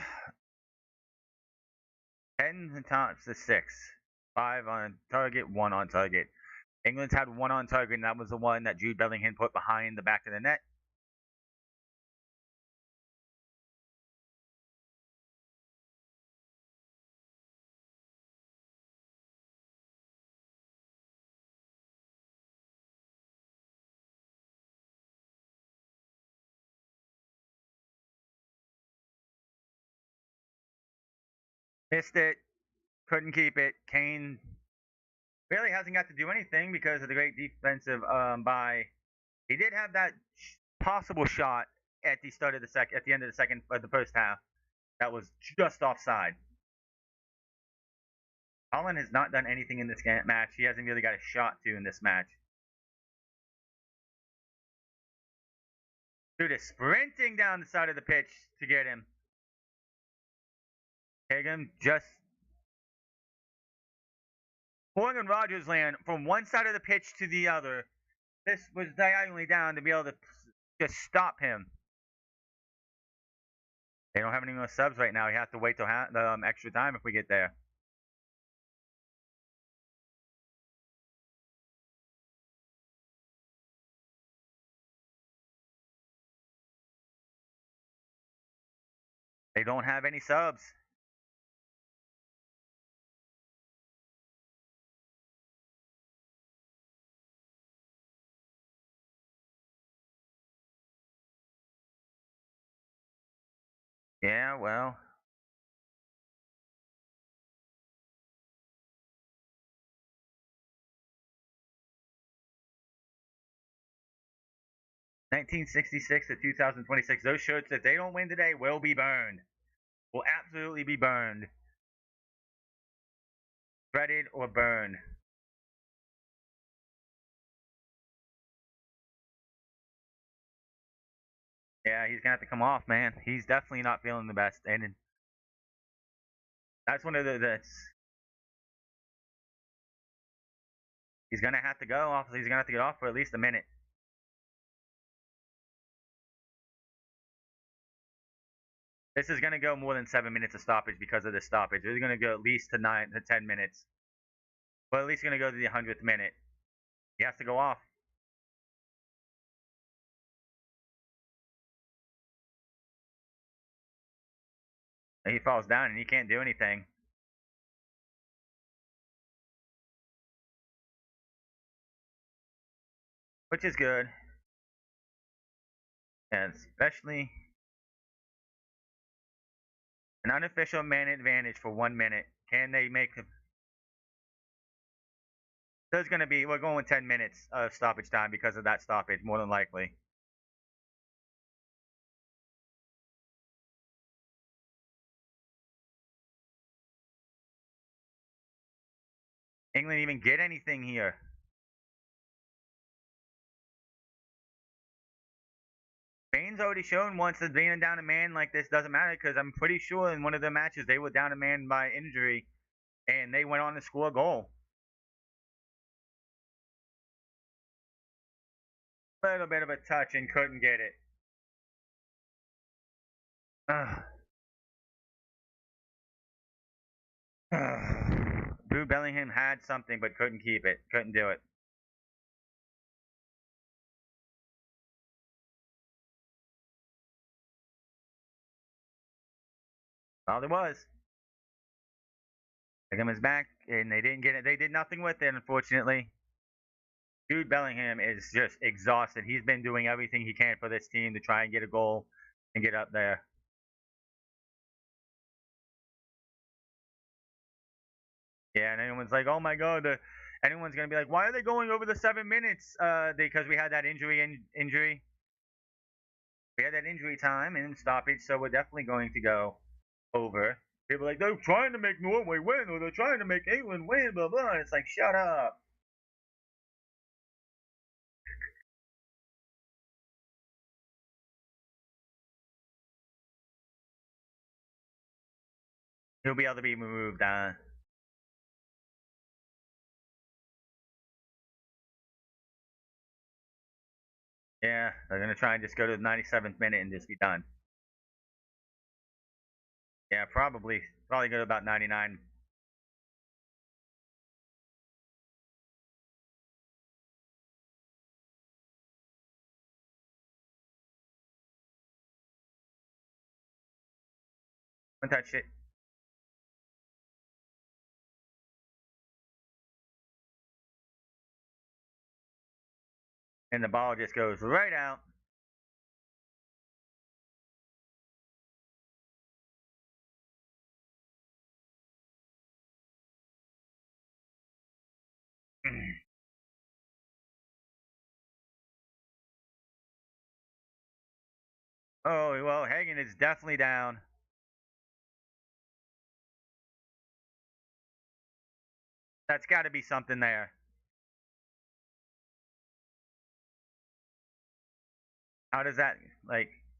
10 times to 6. 5 on target, 1 on target. England's had 1 on target, and that was the one that Jude Bellingham put behind the back of the net. Missed it. Couldn't keep it. Kane really hasn't got to do anything because of the great defensive by. He did have that possible shot at the start of at the end of the first half. That was just offside. Holland has not done anything in this match. He hasn't really got a shot to in this match. Dude is sprinting down the side of the pitch to get him. Hagan just Morgan Rogers land from one side of the pitch to the other. This was diagonally down to be able to just stop him. They don't have any more subs right now. You have to wait till the extra time if we get there. They don't have any subs. Yeah, well. (1966 to 2026). Those shirts, if they don't win today, will be burned. Will absolutely be burned. Shredded or burned. Yeah, he's gonna have to come off, man. He's definitely not feeling the best, and that's one of the. He's gonna have to go off. He's gonna have to get off for at least a minute. This is gonna go more than 7 minutes of stoppage because of this stoppage. It's gonna go at least to 9 to 10 minutes. But at least gonna go to the 100th minute. He has to go off. And he falls down and he can't do anything. Which is good. And especially an unofficial man advantage for 1 minute. Can they make the There's going to be, we're going 10 minutes of stoppage time because of that stoppage, more than likely. England even get anything here? Spain's already shown once that being down a man like this doesn't matter because I'm pretty sure in one of the matches they were down a man by injury and they went on to score a goal. A little bit of a touch and couldn't get it. Drew Bellingham had something but couldn't keep it. Couldn't do it. Well, there was. Beckham is back, and they didn't get it. They did nothing with it, unfortunately. Jude Bellingham is just exhausted. He's been doing everything he can for this team to try and get a goal and get up there. Yeah, and anyone's like, "Oh my God!" Anyone's gonna be like, "Why are they going over the 7 minutes?" Because we had that injury. We had that injury time and stoppage, so we're definitely going to go over. People are like, they're trying to make Norway win, or they're trying to make England win, blah blah. And it's like, shut up. He'll be able to be removed. Yeah, they're gonna try and just go to the 97th minute and just be done. Yeah, probably go to about 99. One touch it. And the ball just goes right out. Oh, well, Hagen is definitely down. That's got to be something there. How does that, like, it's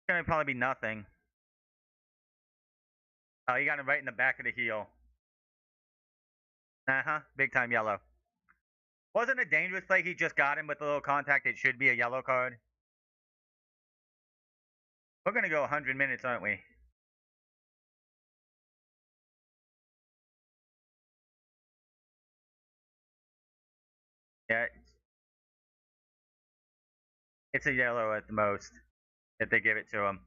going to probably be nothing. Oh, you got him right in the back of the heel. Uh-huh, big time yellow. Wasn't a dangerous play. He just got him with a little contact. It should be a yellow card. We're going to go 100 minutes, aren't we? Yeah, it's a yellow at the most if they give it to him.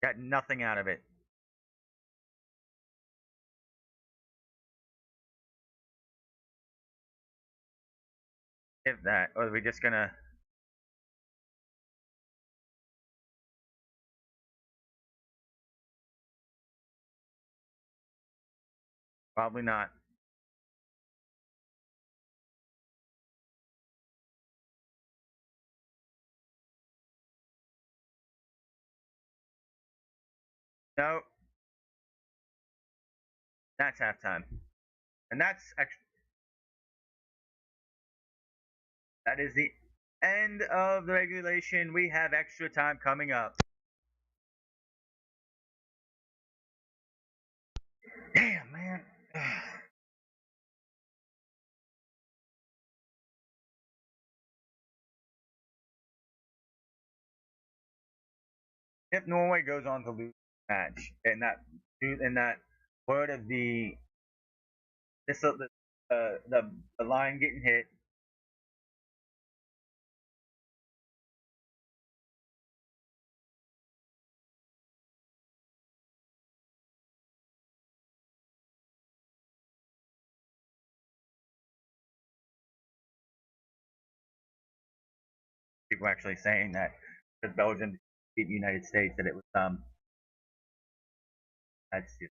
Got nothing out of it. If that, or are we just gonna? Probably not. No, that's halftime, and that is the end of the regulation. We have extra time coming up. Damn, man. If Norway goes on to lose the match, and that word of the line getting hit, people actually saying that because Belgium beat the United States, that it was that's just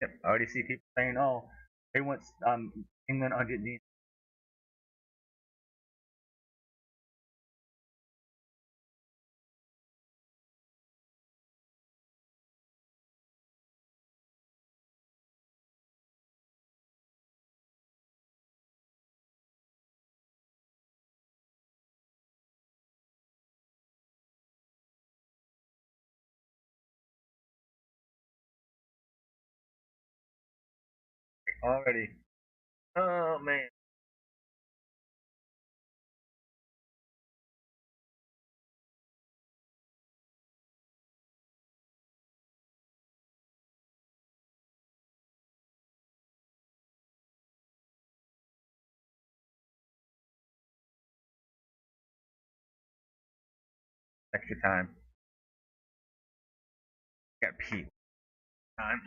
yep. I already see people saying, "Oh, they want England Argentina." Already. Oh man. Extra time. Got pee time.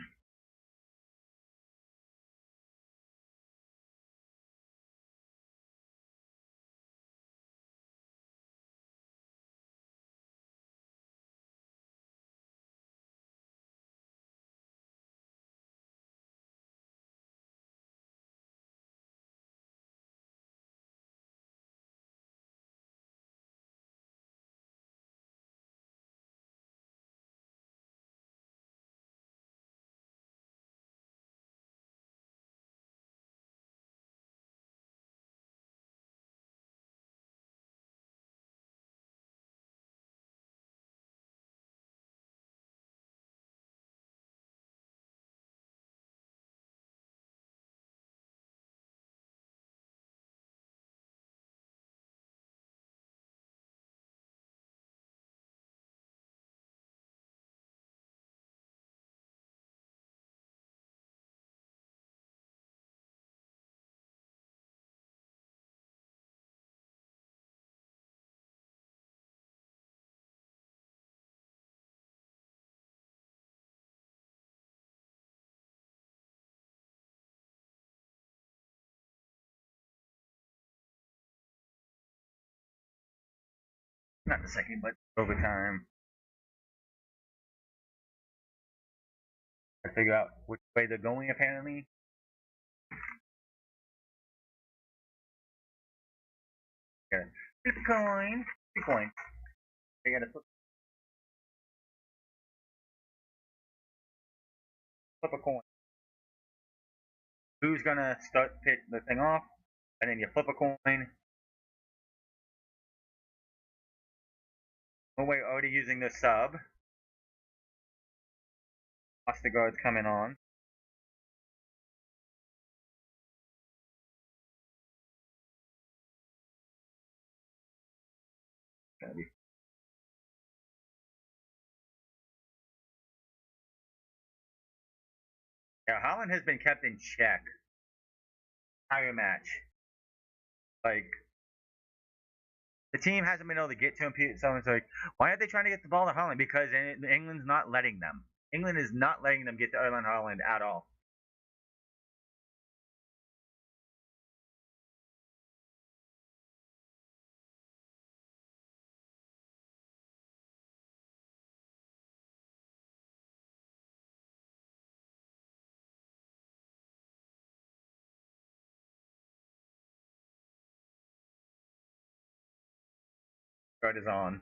the second, but overtime. I figure out which way they're going, apparently. Yeah. Flip a coin. 2 coins. They gotta flip a coin. Who's gonna start pick the thing off? And then you flip a coin. Norway already using the sub. Ostergaard's coming on. Yeah, Holland has been kept in check. Entire match. Like, the team hasn't been able to get to him. So it's like, why aren't they trying to get the ball to Holland? Because England's not letting them. England is not letting them get to Erling Haaland at all. Guard is on.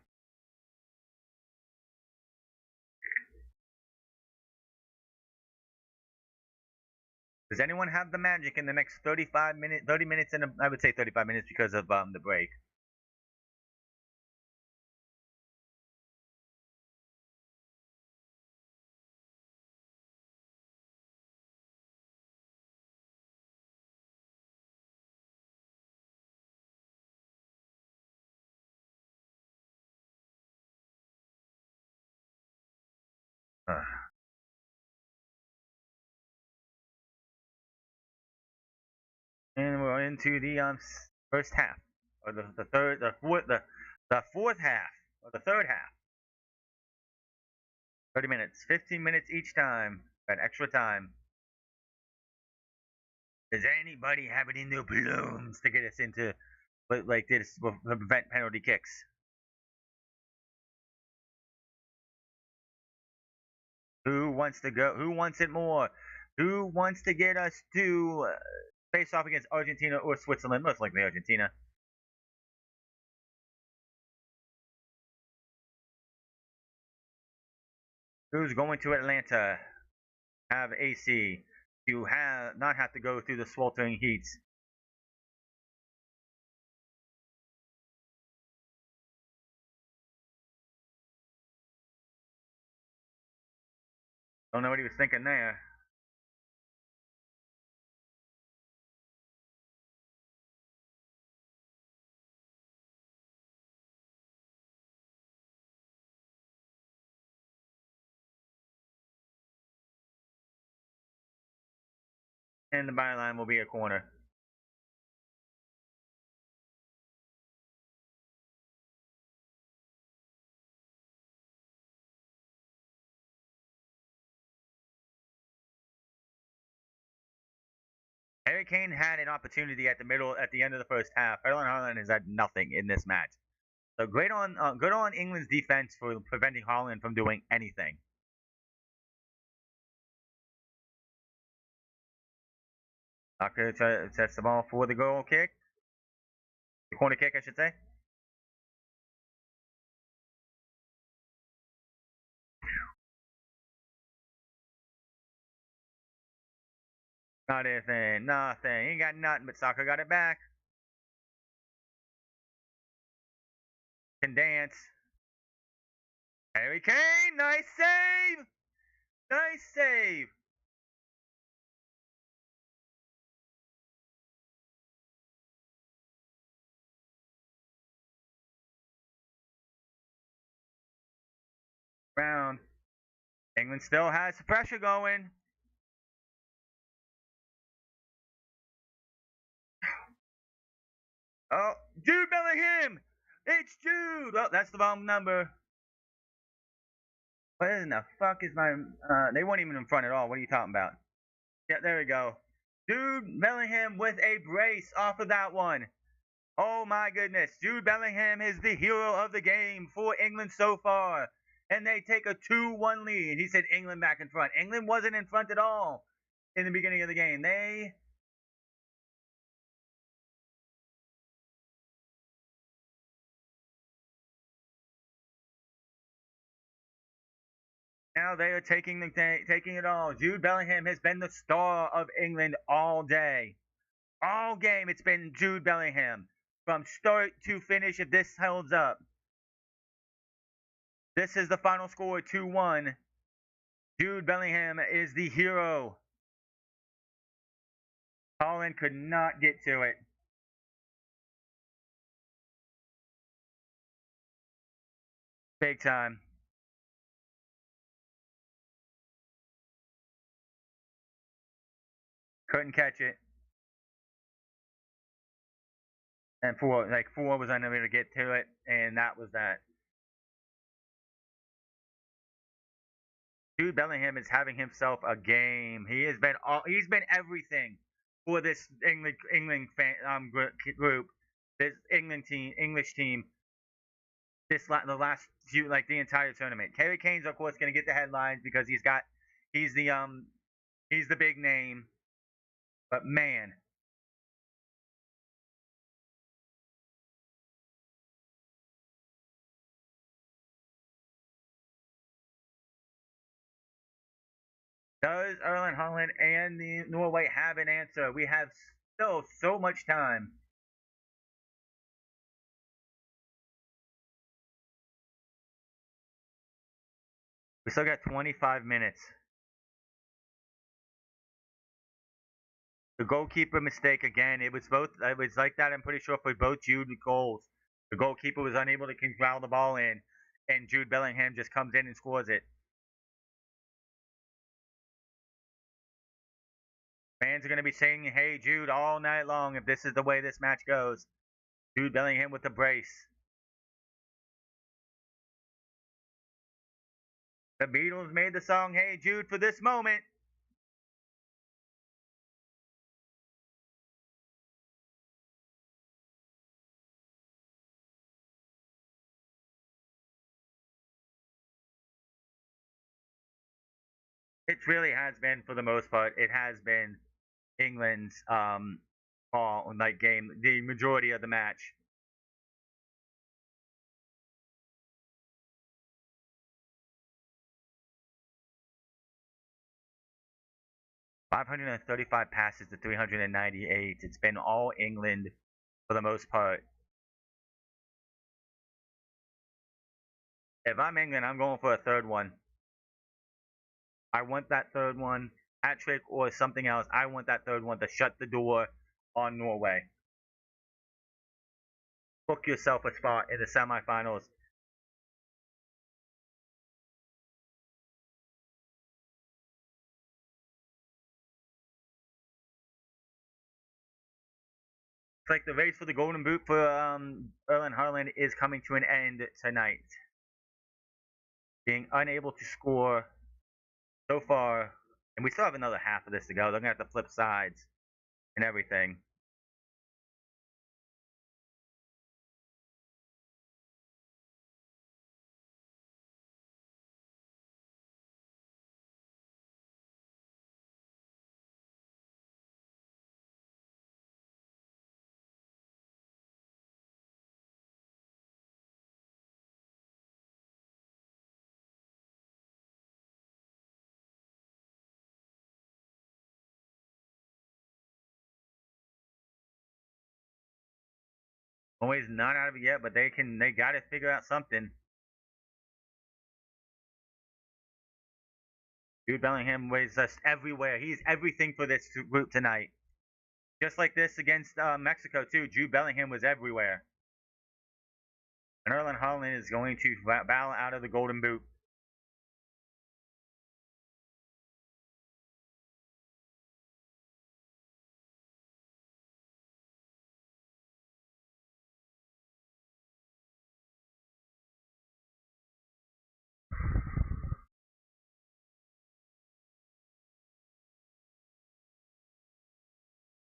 Does anyone have the magic in the next 35 minutes, 30 minutes, and I would say 35 minutes because of the break? And we're into the first half, or the fourth half, or the third half. 30 minutes, 15 minutes each time, that extra time. Does anybody have it in their balloons to get us into like this to prevent penalty kicks? Who wants to go? Who wants it more? Who wants to get us to face off against Argentina or Switzerland? Most likely Argentina. Who's going to Atlanta? Have AC. You have not have to go through the sweltering heats. Don't know what he was thinking there. And the byline will be a corner. Harry Kane had an opportunity at the end of the first half. Erling Haaland has had nothing in this match. So good on England's defense for preventing Haaland from doing anything. Tucker sets the ball for the goal kick, the corner kick, I should say. Nothing. He got nothing, but Saka got it back. Can dance. Harry Kane, nice save! Nice save! Round. England still has the pressure going. Oh, Jude Bellingham! It's Jude! Oh, that's the wrong number. What in the fuck is my... they weren't even in front at all. What are you talking about? Yeah, there we go. Jude Bellingham with a brace off of that one. Oh my goodness. Jude Bellingham is the hero of the game for England so far. And they take a 2-1 lead. He said England back in front. England wasn't in front at all in the beginning of the game. Now they are taking it all. Jude Bellingham has been the star of England all day. All game it's been Jude Bellingham. From start to finish, if this holds up. This is the final score, 2-1. Jude Bellingham is the hero. Holland could not get to it. Big time. Couldn't catch it. And four was unable to get to it, and that was that. Jude Bellingham is having himself a game. He's been everything for this England group, this English team. The last few the entire tournament. Harry Kane's of course going to get the headlines because he's the big name. But man, does Erling Haaland and the Norway have an answer? We have still so much time. We still got 25 minutes. The goalkeeper mistake again. It was both. It was like that. I'm pretty sure for both Jude goals. The goalkeeper was unable to corral the ball in, and Jude Bellingham just comes in and scores it. Fans are going to be singing "Hey Jude" all night long if this is the way this match goes. Jude Bellingham with the brace. The Beatles made the song "Hey Jude" for this moment. It really has been, for the most part, it has been England's ball game the majority of the match. 535 passes to 398. It's been all England for the most part. If I'm England, I'm going for a third one. I want that third one, hat trick or something else. I want that third one to shut the door on Norway. Book yourself a spot in the semifinals. It's like the race for the Golden Boot for Erling Haaland is coming to an end tonight. Being unable to score so far, and we still have another half of this to go. They're gonna have to flip sides and everything. Always not out of it yet, but they got to figure out something. Jude Bellingham was just everywhere. He's everything for this group tonight. Just like this against Mexico too. Jude Bellingham was everywhere. And Erling Haaland is going to bow out of the Golden Boot.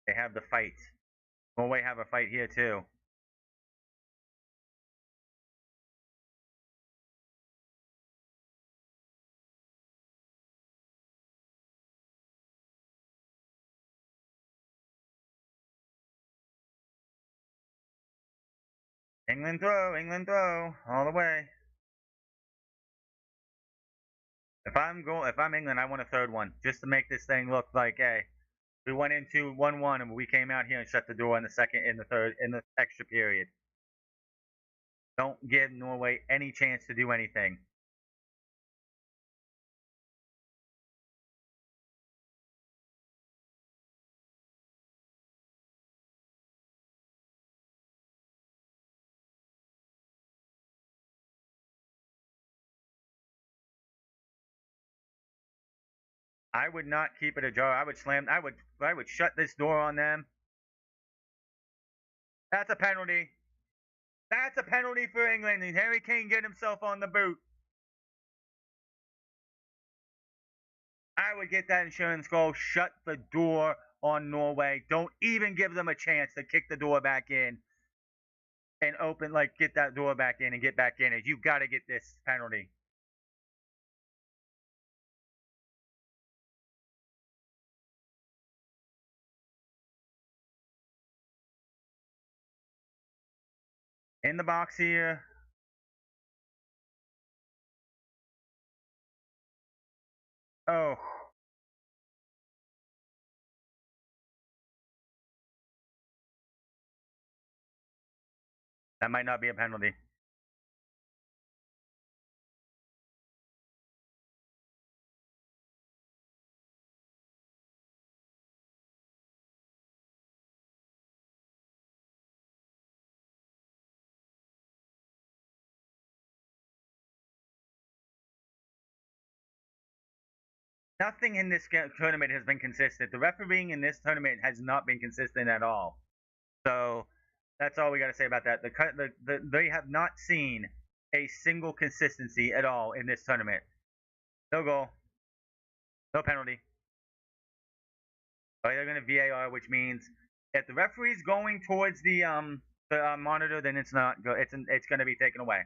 They have the fight. Norway have a fight here too. England throw, all the way. If I'm England, I want a third one just to make this thing look like, hey, we went into 1-1 and we came out here and shut the door in the second, in the third, in the extra period. Don't give Norway any chance to do anything. I would not keep it ajar. I would slam. I would shut this door on them. That's a penalty. That's a penalty for England. And Harry Kane get himself on the boot. I would get that insurance goal. Shut the door on Norway. Don't even give them a chance to kick the door back in and open, like, get that door back in and get back in it. You got to get this penalty. In the box here. Oh. That might not be a penalty. Nothing in this tournament has been consistent. The refereeing in this tournament has not been consistent at all. So that's all we got to say about that. They have not seen a single consistency at all in this tournament. No goal, no penalty. But they're going to VAR, which means if the referee's going towards the monitor, then it's not go. It's going to be taken away.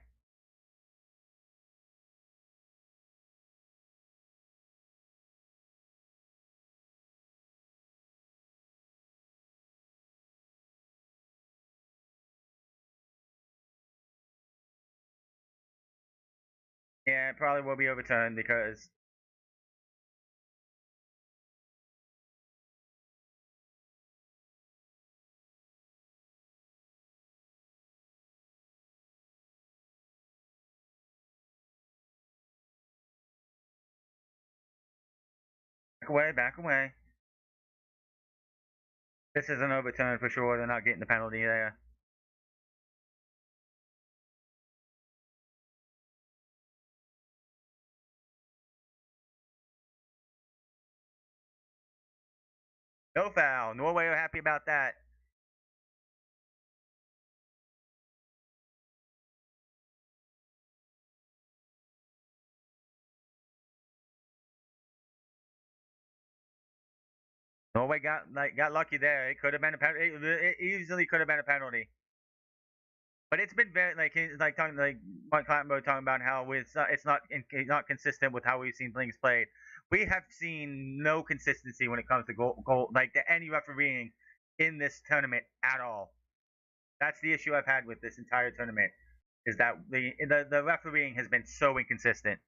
Yeah, it probably will be overturned because back away. This is an overturn for sure. They're not getting the penalty there. No foul. Norway are happy about that. Norway got lucky there. It could have been a penalty. It easily could have been a penalty. But it's been very like talking like Mark Clattenburg talking about how it's not consistent with how we've seen things played. We have seen no consistency when it comes to goal like to any refereeing in this tournament at all. That's the issue I've had with this entire tournament is that the refereeing has been so inconsistent.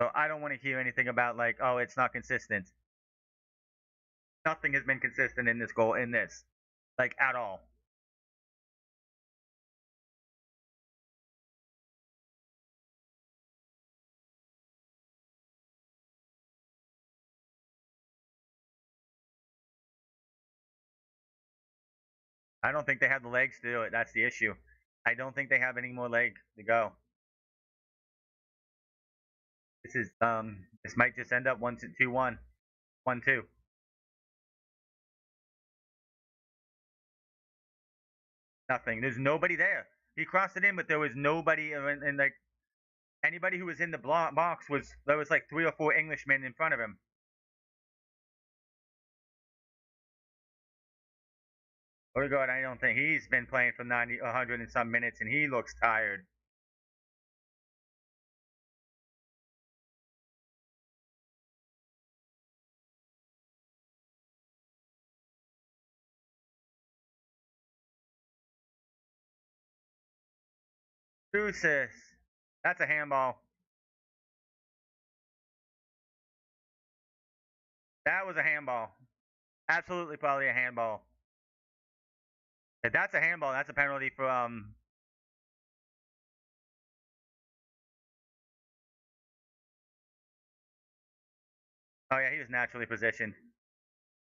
So I don't want to hear anything about like, oh, it's not consistent. Nothing has been consistent in this like at all. I don't think they have the legs to do it. That's the issue. I don't think they have any more leg to go. This might just end up 1-2-1, 1-2. Nothing. There's nobody there. He crossed it in, but there was nobody, and like anybody who was in the box there was like 3 or 4 Englishmen in front of him. Odegaard, I don't think he's been playing for 90, 100 and some minutes, and he looks tired. Deuces. That's a handball. That was a handball. Absolutely, probably a handball. If that's a handball, that's a penalty for Oh yeah, he was naturally positioned.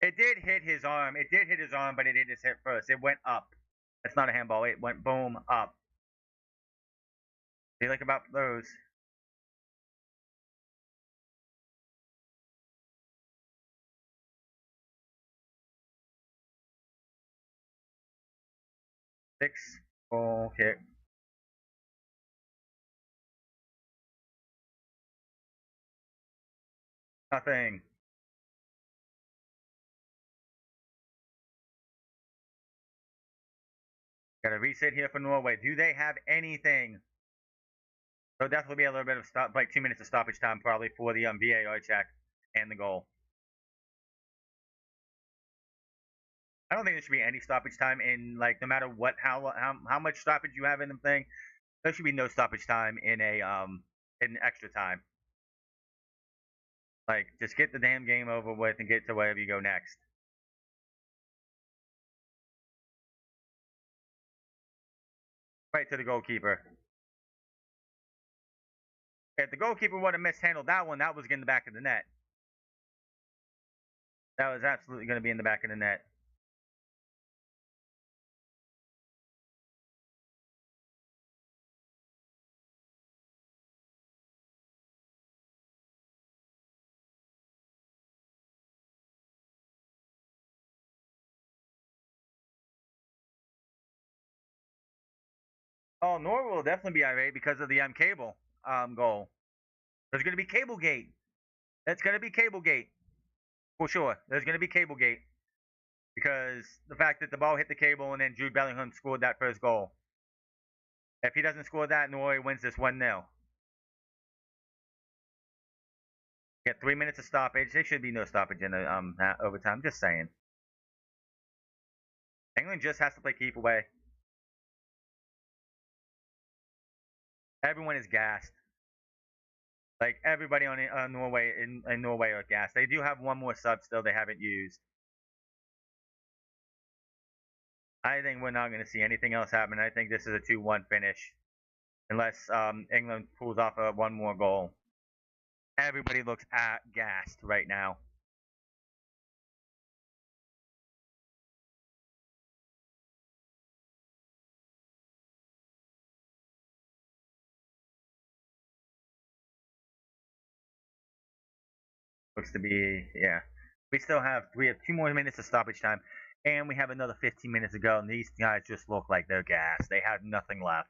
It did hit his arm. It did hit his arm, but it did his hit first. It went up. That's not a handball. It went boom up. Do you like about those? Six. Okay. Nothing. Got a reset here for Norway. Do they have anything? There'll definitely be a little bit of stop, like 2 minutes of stoppage time probably for the VAR check and the goal. I don't think there should be any stoppage time in like no matter what how much stoppage you have in the thing. There should be no stoppage time in extra time. Like just get the damn game over with and get to wherever you go next. Right to the goalkeeper. If the goalkeeper would have mishandled that one, that was in the back of the net. That was absolutely going to be in the back of the net. Oh, Norway will definitely be irate because of the cable goal. There's going to be cable gate. That's going to be cable gate for sure. There's going to be cable gate because the fact that the ball hit the cable and then Jude Bellingham scored that first goal. If he doesn't score that, Norway wins this 1-0. Get 3 minutes of stoppage. There should be no stoppage in the overtime. Just saying. England just has to play keep away. Everyone is gassed. Like everybody on Norway in Norway are gassed. They do have one more sub still they haven't used. I think we're not going to see anything else happen. I think this is a 2-1 finish, unless England pulls off one more goal. Everybody looks gassed right now. Looks to be, yeah. We have 2 more minutes of stoppage time, and we have another 15 minutes to go. And these guys just look like they're gassed. They have nothing left.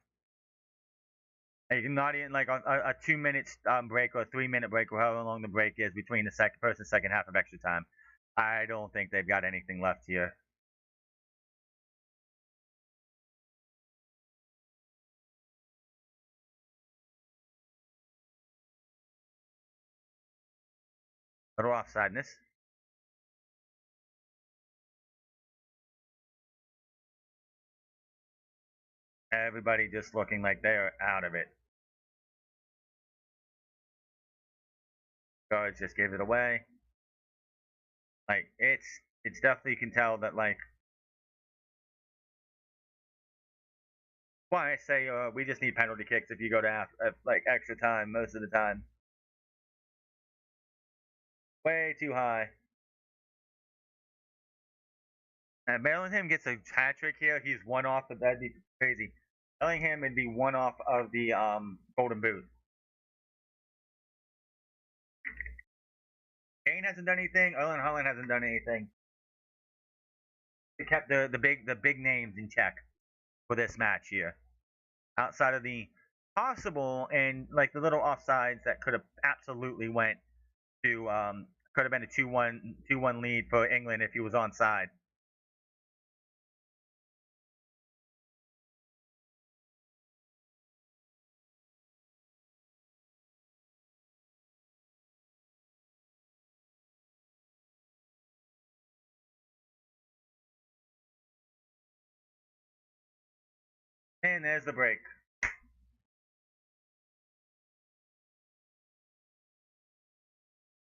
Like not even like a 2 minute break or a 3 minute break or however long the break is between the first and second half of extra time. I don't think they've got anything left here. Little offsideness. Everybody just looking like they're out of it. Guards just gave it away. Like it's definitely you can tell that like why I say we just need penalty kicks if you go to like extra time most of the time. Way too high. And Bellingham gets a hat trick here. He's one off. That'd be crazy. Bellingham would be one off of the golden boot. Kane hasn't done anything. Erling Haaland hasn't done anything. They kept the big names in check for this match here. Outside of the possible and like the little offsides that could have absolutely went to could have been a 2-1 lead for England if he was onside. And there's the break.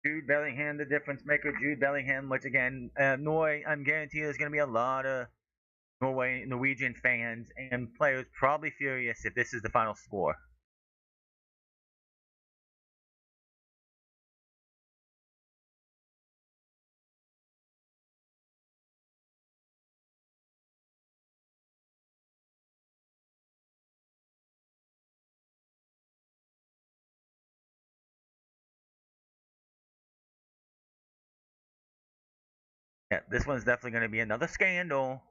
Jude Bellingham, the difference maker. Jude Bellingham, which again, Norway, I'm guaranteed there's going to be a lot of Norwegian fans and players probably furious if this is the final score. Yeah, this one's definitely going to be another scandal.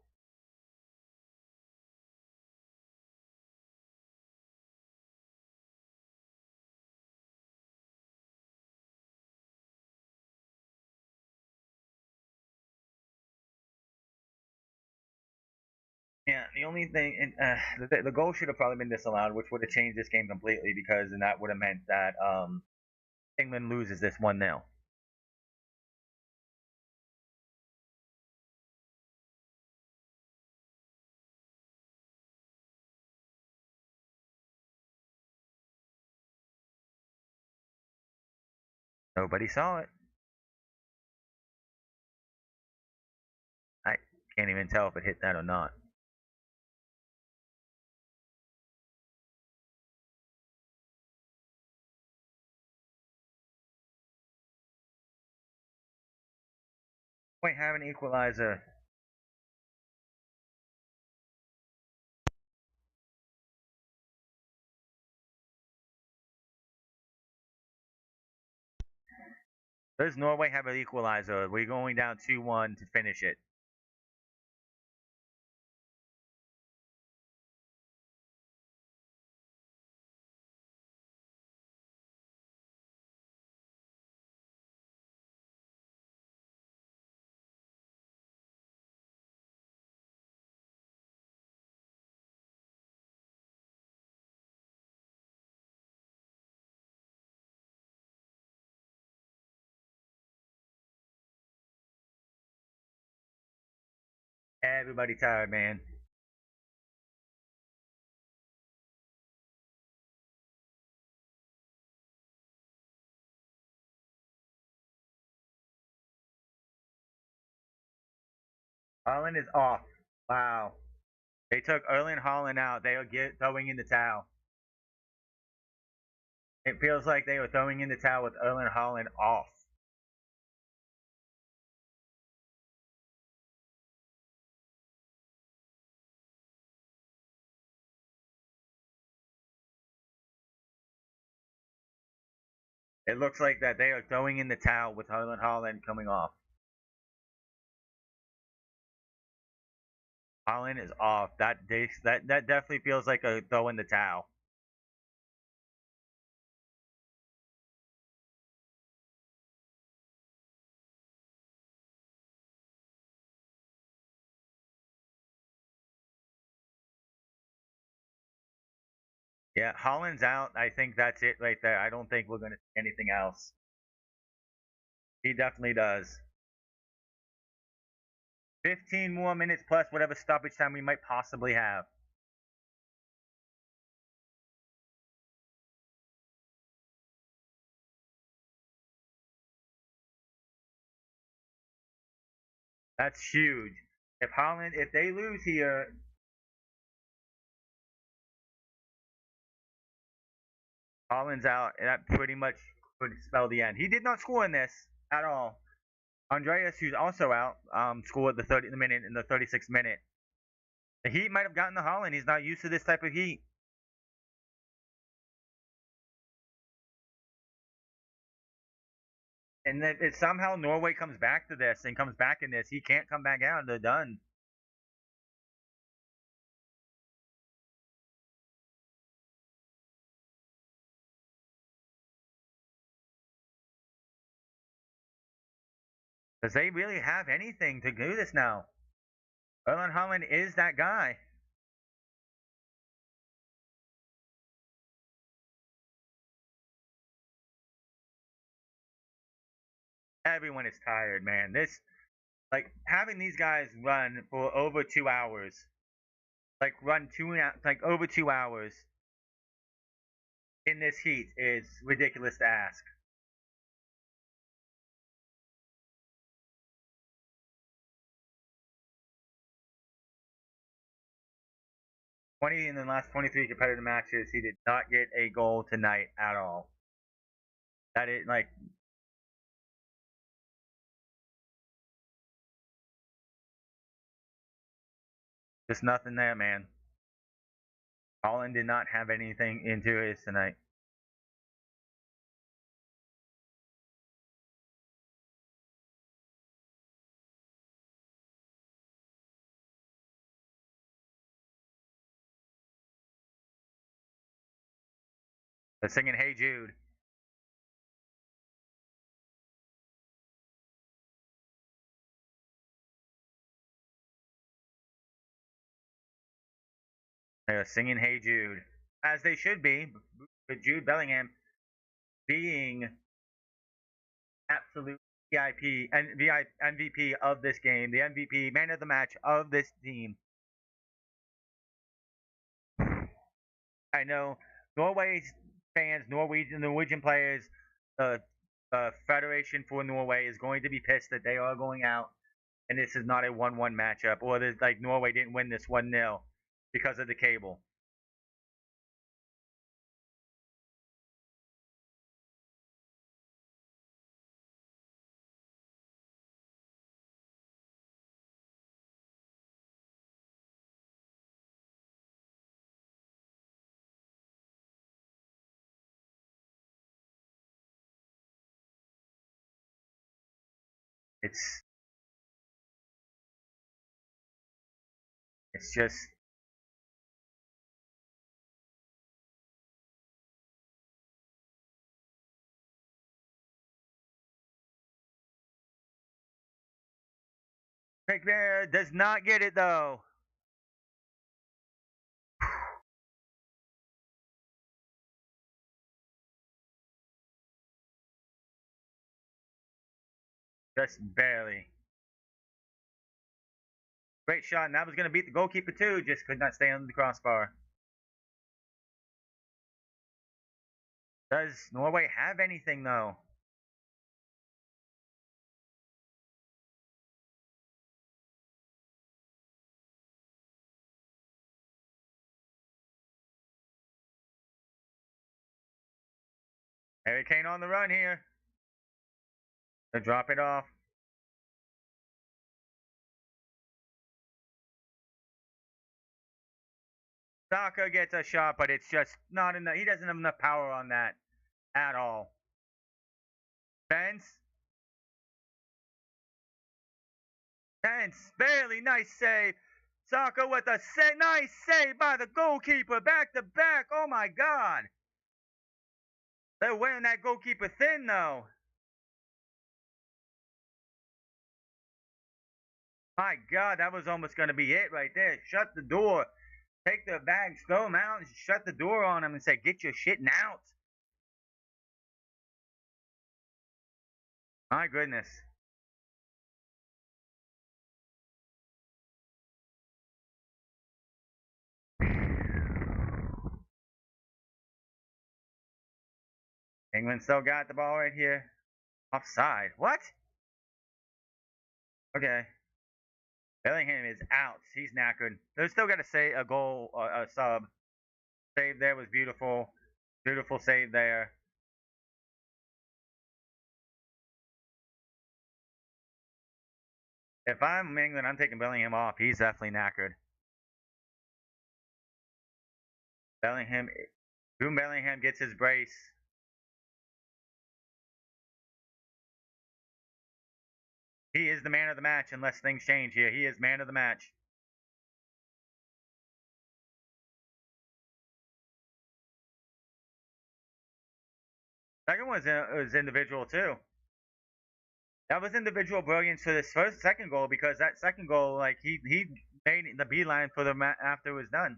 Yeah, the only thing, the goal should have probably been disallowed, which would have changed this game completely because then that would have meant that England loses this 1-0. Nobody saw it. I can't even tell if it hit that or not. Wait, have an equalizer. Does Norway have an equalizer? We're going down 2-1 to finish it. Everybody tired, man. Holland is off. Wow. They took Erling Holland out. They are throwing in the towel. It feels like they were throwing in the towel with Erling Holland off. It looks like that they are throwing in the towel with Erling Holland coming off. Holland is off. That definitely feels like a throw in the towel. Yeah, Holland's out. I think that's it right there. I don't think we're going to see anything else. He definitely does. 15 more minutes plus whatever stoppage time we might possibly have. That's huge. If they lose here, Holland's out, and that pretty much would spell the end. He did not score in this at all. Andreas, who's also out, scored in the 36th minute. The Heat might have gotten the Holland. He's not used to this type of heat. And if somehow Norway comes back to this and comes back in this, he can't come back out. They're done. Because they really have anything to do this now. Erlen Holland is that guy. Everyone is tired, man. Like, having these guys run for over 2 hours, like over 2 hours in this heat is ridiculous to ask. 20 in the last 23 competitive matches, he did not get a goal tonight at all. That is like just nothing there, man. Holland did not have anything into his tonight. They're singing "Hey Jude." They're singing "Hey Jude," as they should be. But Jude Bellingham being absolute VIP and MVP of this game, the MVP, man of the match of this team. I know Norway's fans, Norwegian players, the Federation for Norway is going to be pissed that they are going out, and this is not a 1-1 matchup, or like Norway didn't win this 1-0 because of the cable. It's it's just Craig Bear does not get it though. Just barely. Great shot, and that was going to beat the goalkeeper too. Just could not stay on the crossbar. Does Norway have anything though? Harry Kane on the run here. To drop it off. Saka gets a shot, but it's just not enough. He doesn't have enough power on that at all. Fence. Fence. Barely. Nice save. Saka with a nice save by the goalkeeper. Back to back. Oh my God. They're wearing that goalkeeper thin though. My God, that was almost going to be it right there. Shut the door. Take the bags, throw them out, and shut the door on them and say, get your shit out. My goodness. England still got the ball right here. Offside. What? Okay. Bellingham is out. He's knackered. They're still got to say a goal, a sub. Save there was beautiful. Beautiful save there. If I'm England, I'm taking Bellingham off. He's definitely knackered. Bellingham, Boom Bellingham gets his brace. He is the man of the match unless things change here. He is man of the match. Second one was individual too. That was individual brilliance for this second goal because that second goal, like he made the beeline for the after it was done.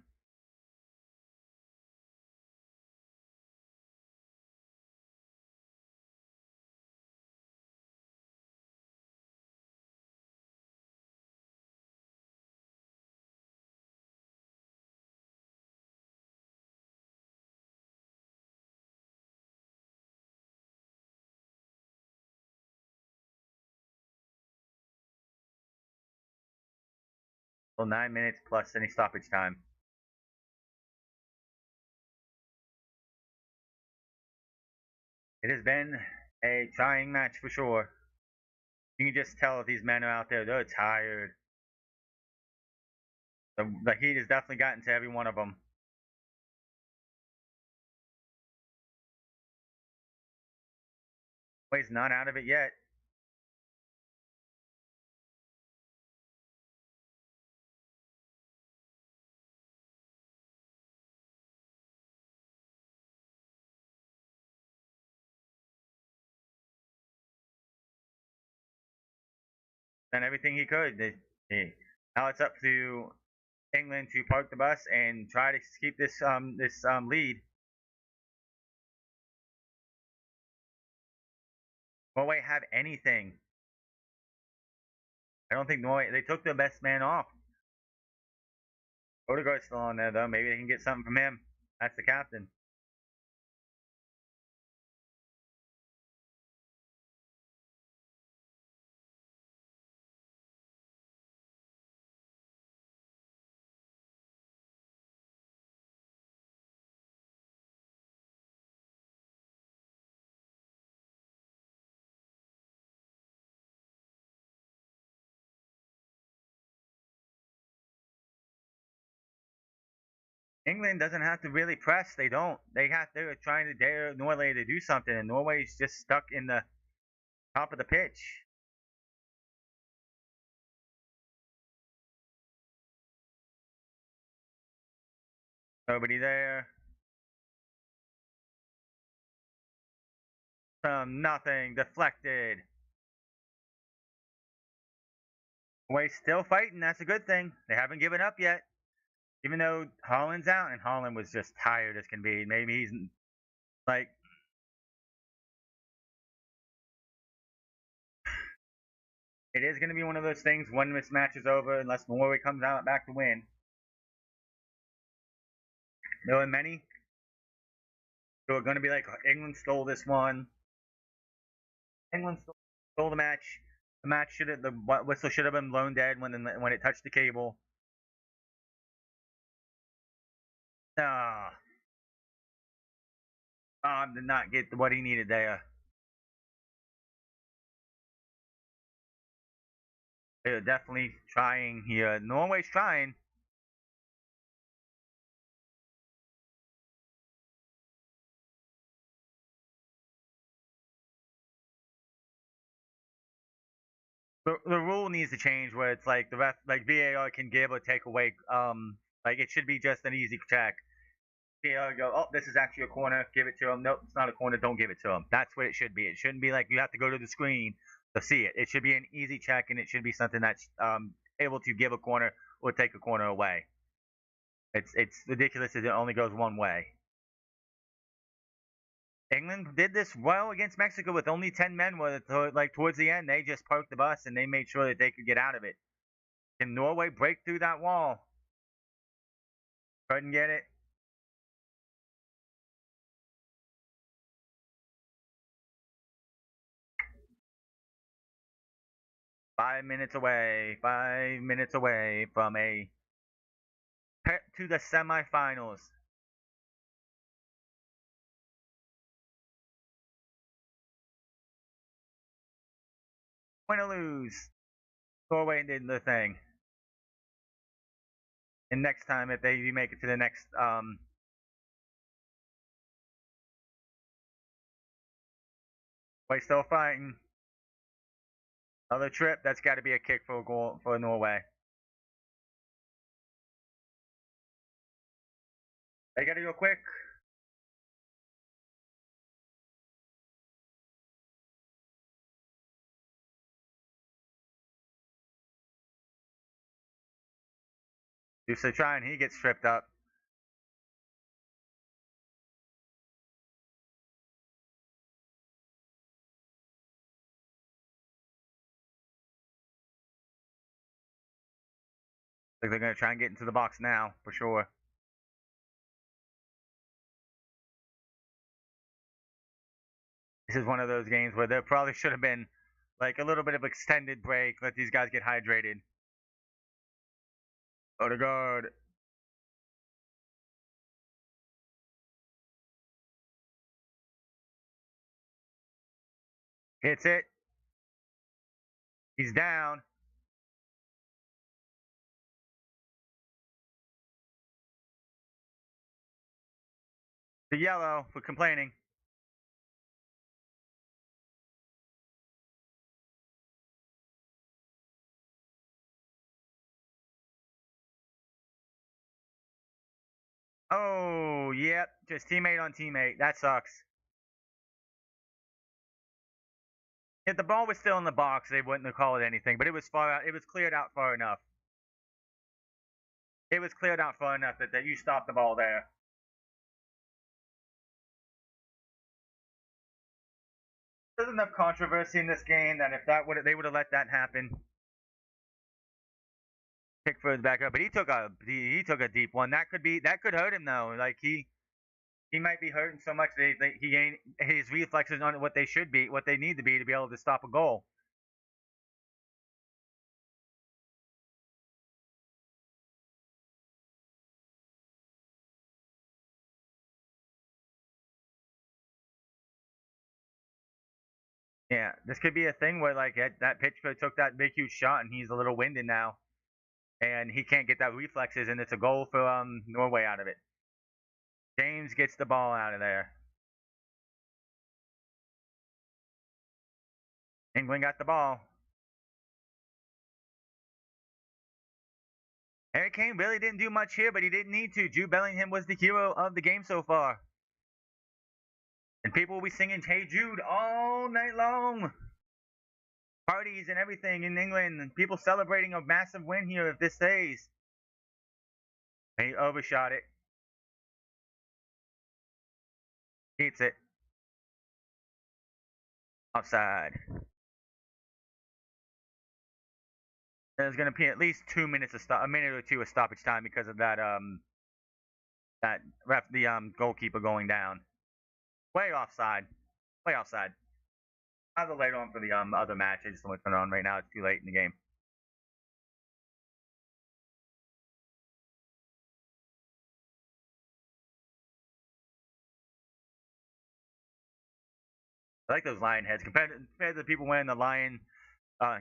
Well, 9 minutes plus any stoppage time. It has been a trying match for sure. You can just tell if these men are out there, they're tired. The heat has definitely gotten to every one of them. He's not out of it yet. Done everything he could. Now it's up to England to park the bus and try to keep this lead. Norway have anything? I don't think Norway. They took the best man off. Odegaard's still on there though. Maybe they can get something from him. That's the captain. England doesn't have to really press. They don't. They're trying to dare Norway to do something, and Norway's just stuck in the top of the pitch. Nobody there. Nothing. Deflected. Norway's still fighting. That's a good thing. They haven't given up yet. Even though Holland's out, and Holland was just tired as can be. Maybe he's like, it is going to be one of those things when this match is over, unless Norway comes out back to win. There are many who are going to be like, England stole this one. England stole the match. The match should have, the whistle should have been blown dead when it touched the cable. Ah, did not get what he needed there. They're definitely trying here. Norway's trying. The rule needs to change where it's like the ref, like VAR can give or take away. Like it should be just an easy check. VAR go, oh, this is actually a corner, give it to him. Nope, it's not a corner, don't give it to him. That's what it should be. It shouldn't be like you have to go to the screen to see it. It should be an easy check, and it should be something that's able to give a corner or take a corner away. It's ridiculous that it only goes one way. England did this well against Mexico with only 10 men. Like towards the end, they just parked the bus and they made sure that they could get out of it. Can Norway break through that wall? Couldn't get it. Five minutes away from a to the semifinals. Win or lose, Norway did the thing. And next time, if they make it to the next, way still fighting. Another trip. That's got to be a kick for a goal for Norway. They got to go quick. Used to try and he gets tripped up. Like they're gonna try and get into the box now for sure. This is one of those games where there probably should have been like a little bit of extended break, let these guys get hydrated. Odegaard. Hits it. He's down. The yellow for complaining. Oh, yep. Just teammate on teammate. That sucks. If the ball was still in the box, they wouldn't have called it anything, but it was far out. It was cleared out far enough. It was cleared out far enough that you stopped the ball there. There's enough controversy in this game that if they would have let that happen. Pickford's back up, but he took a deep one. That could hurt him though. Like he might be hurting so much he ain't his reflexes aren't what they should be, what they need to be able to stop a goal. Yeah, this could be a thing where like that Pittsburgh took that big huge shot and he's a little winded now, and he can't get that reflexes, and it's a goal for Norway out of it. James gets the ball out of there. England got the ball. Harry Kane really didn't do much here, but he didn't need to. Jude Bellingham was the hero of the game so far. And people will be singing Hey Jude all night long. Parties and everything in England, and people celebrating a massive win here if this stays. He overshot it. Eats it. Offside. There's going to be at least 2 minutes a minute or two of stoppage time because of the goalkeeper going down. Way offside. Way offside. Either later on for the other match. I just don't want to turn it on right now. It's too late in the game. I like those lion heads compared to the people wearing the lion,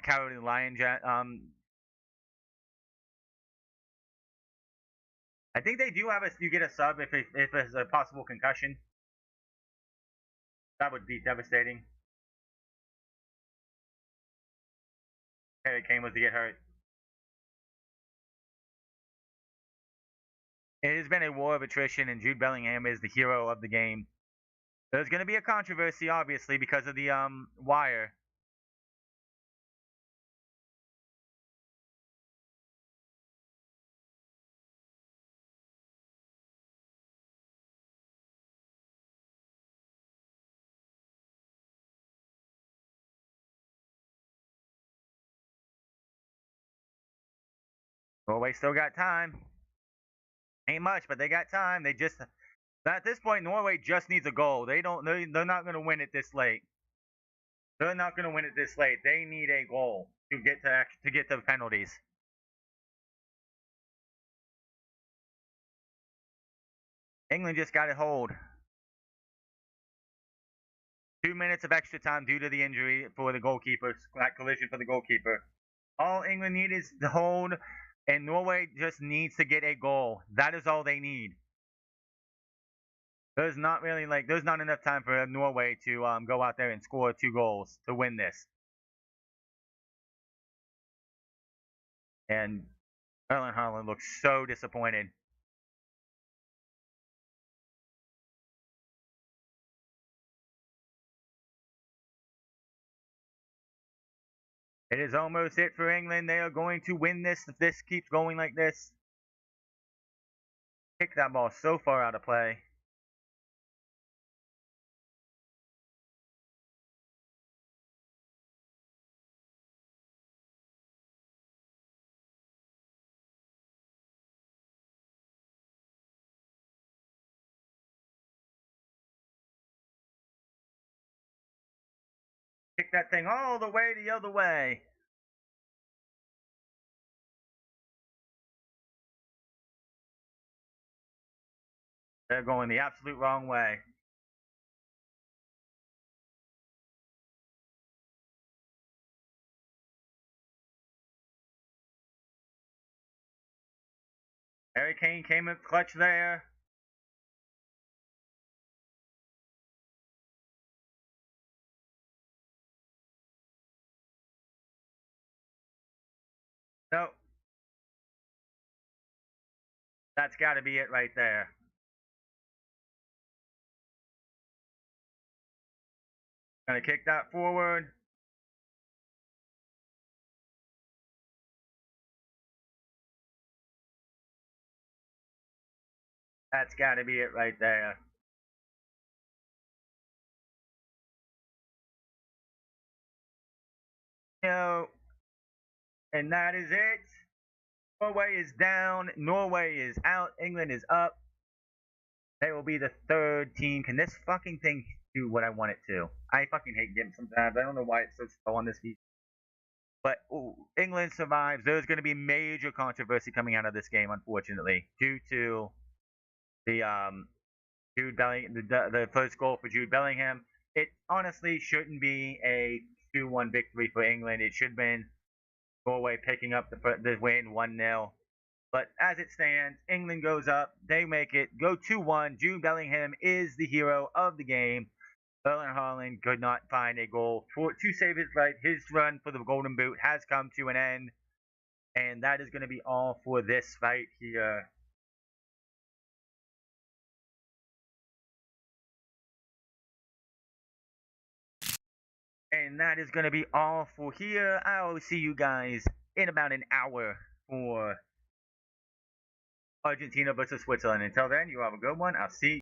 cowardly lion. I think they do have you get a sub if there's a possible concussion. That would be devastating. Harry Kane was to get hurt. It has been a war of attrition, and Jude Bellingham is the hero of the game. There's going to be a controversy, obviously, because of the wire. Norway still got time. Ain't much, but they got time. They just at this point, Norway just needs a goal. They're not going to win it this late. They're not going to win it this late. They need a goal to get to penalties. England just got it hold. 2 minutes of extra time due to the injury for the goalkeeper. That collision for the goalkeeper. All England need is the hold, and Norway just needs to get a goal. That is all they need. There's not enough time for Norway to go out there and score 2 goals to win this. And Erling Haaland looks so disappointed. It is almost it for England. They are going to win this if this keeps going like this. Kick that ball so far out of play. Kick that thing all the way the other way. They're going the absolute wrong way. Harry Kane came up clutch there. No, that's got to be it right there. Gonna kick that forward. That's got to be it right there. You know, and that is it. Norway is down. Norway is out. England is up. They will be the third team. Can this fucking thing do what I want it to? I fucking hate games sometimes. I don't know why it's so slow on this FIFA. But England survives. There's going to be major controversy coming out of this game, unfortunately, due to the Jude Bellingham, the first goal for Jude Bellingham. It honestly shouldn't be a 2-1 victory for England. It should have been Norway picking up the win 1-0. But as it stands, England goes up. They make it go 2-1. Jude Bellingham is the hero of the game. Erling Haaland could not find a goal to save his life. His run for the Golden Boot has come to an end. And that is going to be all for this fight here. And that is going to be all for here. I will see you guys in about an hour for Argentina versus Switzerland. Until then, you have a good one. I'll see